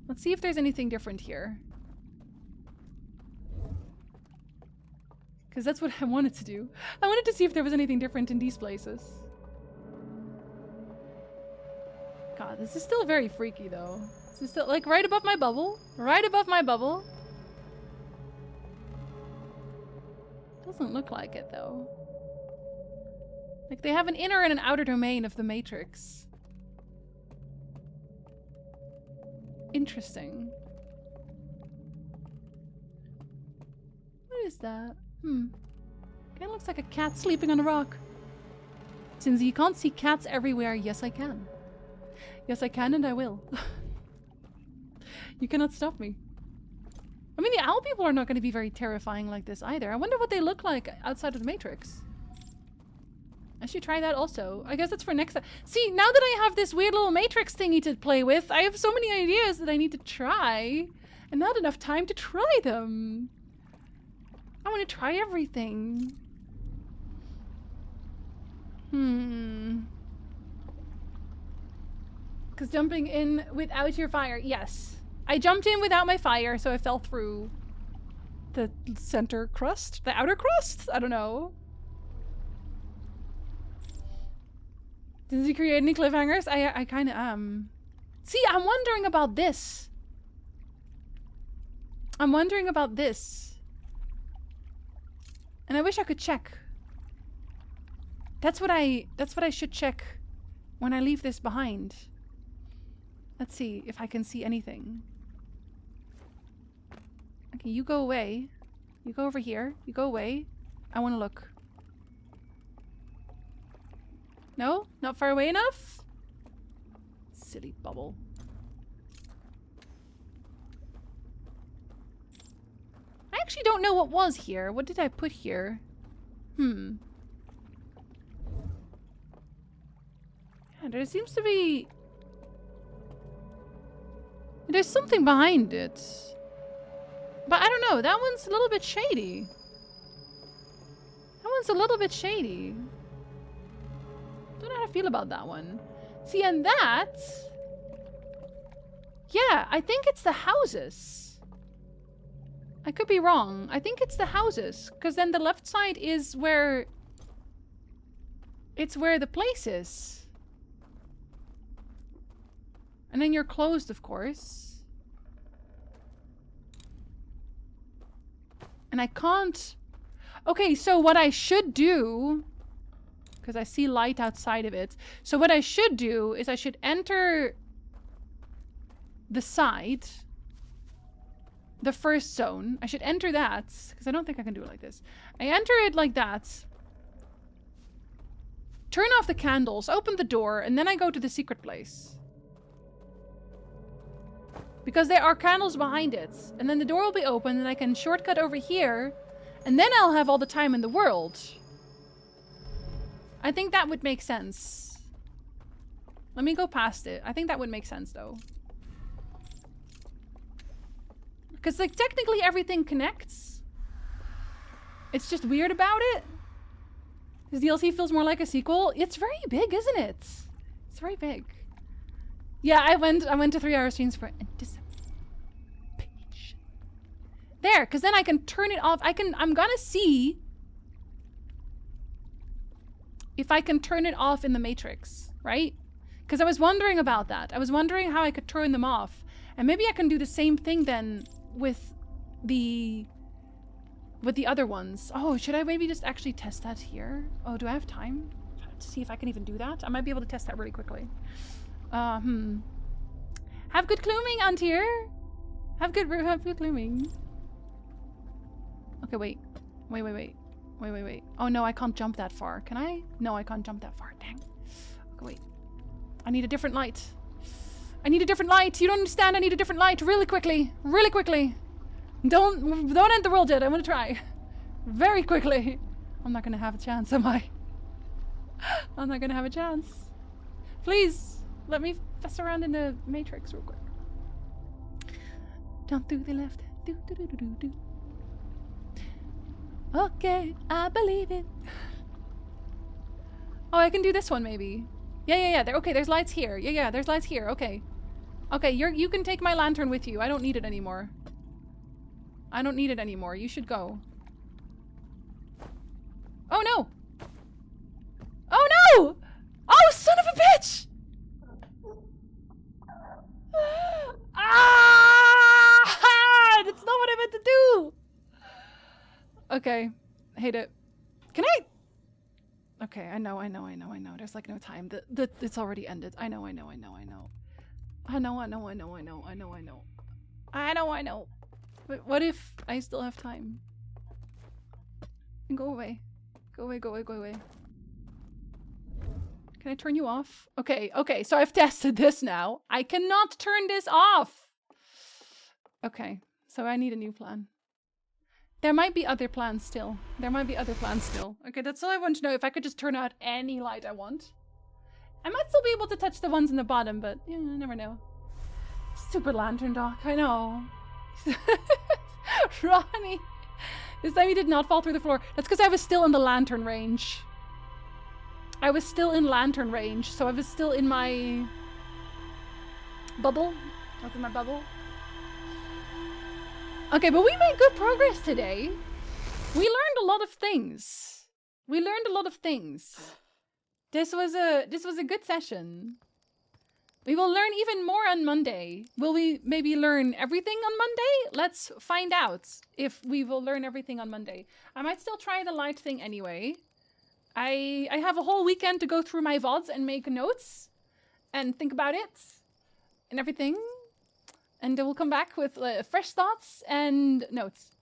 Let's see if there's anything different here. Because that's what I wanted to do. I wanted to see if there was anything different in these places. God, this is still very freaky though. This is still like right above my bubble. Right above my bubble. Doesn't look like it, though. Like, they have an inner and an outer domain of the Matrix. Interesting. What is that? It looks like a cat sleeping on a rock. Since you can't see cats everywhere, yes I can. Yes I can and I will. You cannot stop me. I mean, the owl people are not going to be very terrifying like this either. I wonder what they look like outside of the Matrix. I should try that also. I guess that's for next time. See, now that I have this weird little Matrix thingy to play with, I have so many ideas that I need to try. And not enough time to try them. I want to try everything. Because jumping in without your fire. Yes. I jumped in without my fire, so I fell through the center crust? The outer crust? I don't know. Did he create any cliffhangers? I kind of am. See, I'm wondering about this. I'm wondering about this. And I wish I could check. That's what I should check when I leave this behind. Let's see if I can see anything. Okay, you go away. You go over here. You go away. I want to look. No? Not far away enough? Silly bubble. I actually don't know what was here. What did I put here? Yeah, there seems to be... There's something behind it. But I don't know. That one's a little bit shady. That one's a little bit shady. Don't know how to feel about that one. See, and that... Yeah, I think it's the houses. I could be wrong. I think it's the houses. Because then the left side is where... It's where the place is. And then you're closed, of course. And I can't... Okay, so what I should do... Because I see light outside of it. So what I should do is I should enter the side. The first zone. I should enter that. Because I don't think I can do it like this. I enter it like that. Turn off the candles. Open the door. And then I go to the secret place. Because there are candles behind it. And then the door will be open and I can shortcut over here. And then I'll have all the time in the world. I think that would make sense. Let me go past it. I think that would make sense though. Because like technically everything connects. It's just weird about it. This DLC feels more like a sequel. It's very big, isn't it? It's very big. Yeah, I went to 3-hour streams for anticipation. There, because then I can turn it off. I'm gonna see if I can turn it off in the Matrix, right? Because I was wondering about that. I was wondering how I could turn them off. And maybe I can do the same thing then with the other ones. Oh, should I maybe just actually test that here? Oh, do I have time to see if I can even do that? I might be able to test that really quickly. Have good glooming, Antir. Have good glooming. Okay, wait. Wait. Oh no, I can't jump that far. Can I? No, I can't jump that far. Dang. Okay, wait. I need a different light. I need a different light. You don't understand. I need a different light. Really quickly. Really quickly. Don't end the world yet. I want to try. Very quickly. I'm not gonna have a chance, am I? I'm not gonna have a chance. Please, let me fess around in the Matrix real quick. Down through the left. Do. Okay, I believe it. Oh, I can do this one maybe. Yeah. Okay, there's lights here. Yeah, there's lights here. Okay. Okay, you can take my lantern with you. I don't need it anymore. I don't need it anymore. You should go. Oh no! Oh no! Oh, son of a bitch! Ah! That's not what I meant to do! Okay. hate it. Can I? Okay, I know. There's like no time. It's already ended. I know. But what if I still have time? Go away. Go away. Can I turn you off? Okay, so I've tested this now. I cannot turn this off. Okay, so I need a new plan. There might be other plans still. Okay, that's all I want to know. If I could just turn out any light I want. I might still be able to touch the ones in the bottom, but yeah, I never know. Stupid lantern dock, I know. Ronnie. This time he did not fall through the floor. That's because I was still in the lantern range. So I was still in my bubble. I was in my bubble. Okay, but we made good progress today. We learned a lot of things. This was a good session. We will learn even more on Monday. Will we maybe learn everything on Monday? Let's find out if we will learn everything on Monday. I might still try the light thing anyway. I have a whole weekend to go through my VODs and make notes and think about it and everything. And then we'll come back with fresh thoughts and notes.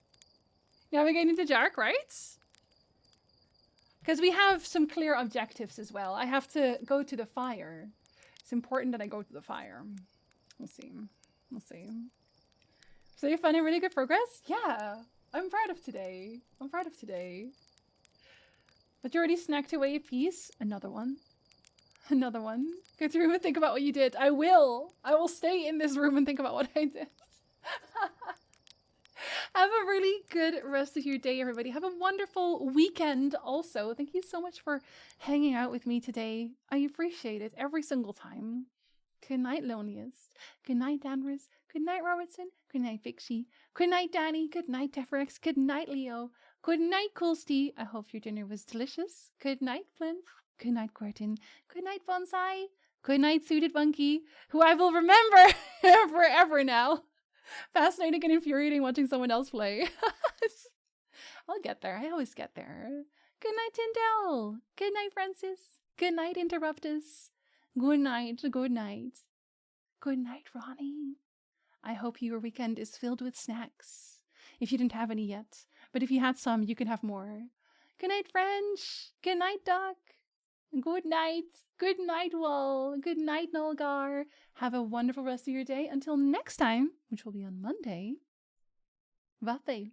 Navigating the dark, right? Because we have some clear objectives as well. I have to go to the fire. It's important that I go to the fire. We'll see. So you're finding really good progress? Yeah. I'm proud of today. But you already snacked away a piece. Another one. Go through and think about what you did. I will stay in this room and think about what I did. Have a really good rest of your day, everybody. Have a wonderful weekend also. Thank you so much for hanging out with me today. I appreciate it every single time. Good night, Loneliest. Good night, Danvers. Good night, Robertson. Good night, Vixie. Good night, Danny. Good night, Deferex. Good night, Leo. Good night, Coolsty. I hope your dinner was delicious. Good night, Plinth. Good night, Gorton. Good night, Bonsai. Good night, Suited Monkey, who I will remember forever now. Fascinating and infuriating watching someone else play. I'll get there. I always get there. Good night, Tyndall. Good night, Francis. Good night, Interruptus. Good night. Good night, Ronnie. I hope your weekend is filled with snacks. If you didn't have any yet. But if you had some, you can have more. Good night, French. Good night, Doc. Good night. Good night, Wall. Good night, Nolgar. Have a wonderful rest of your day. Until next time, which will be on Monday. Vathé.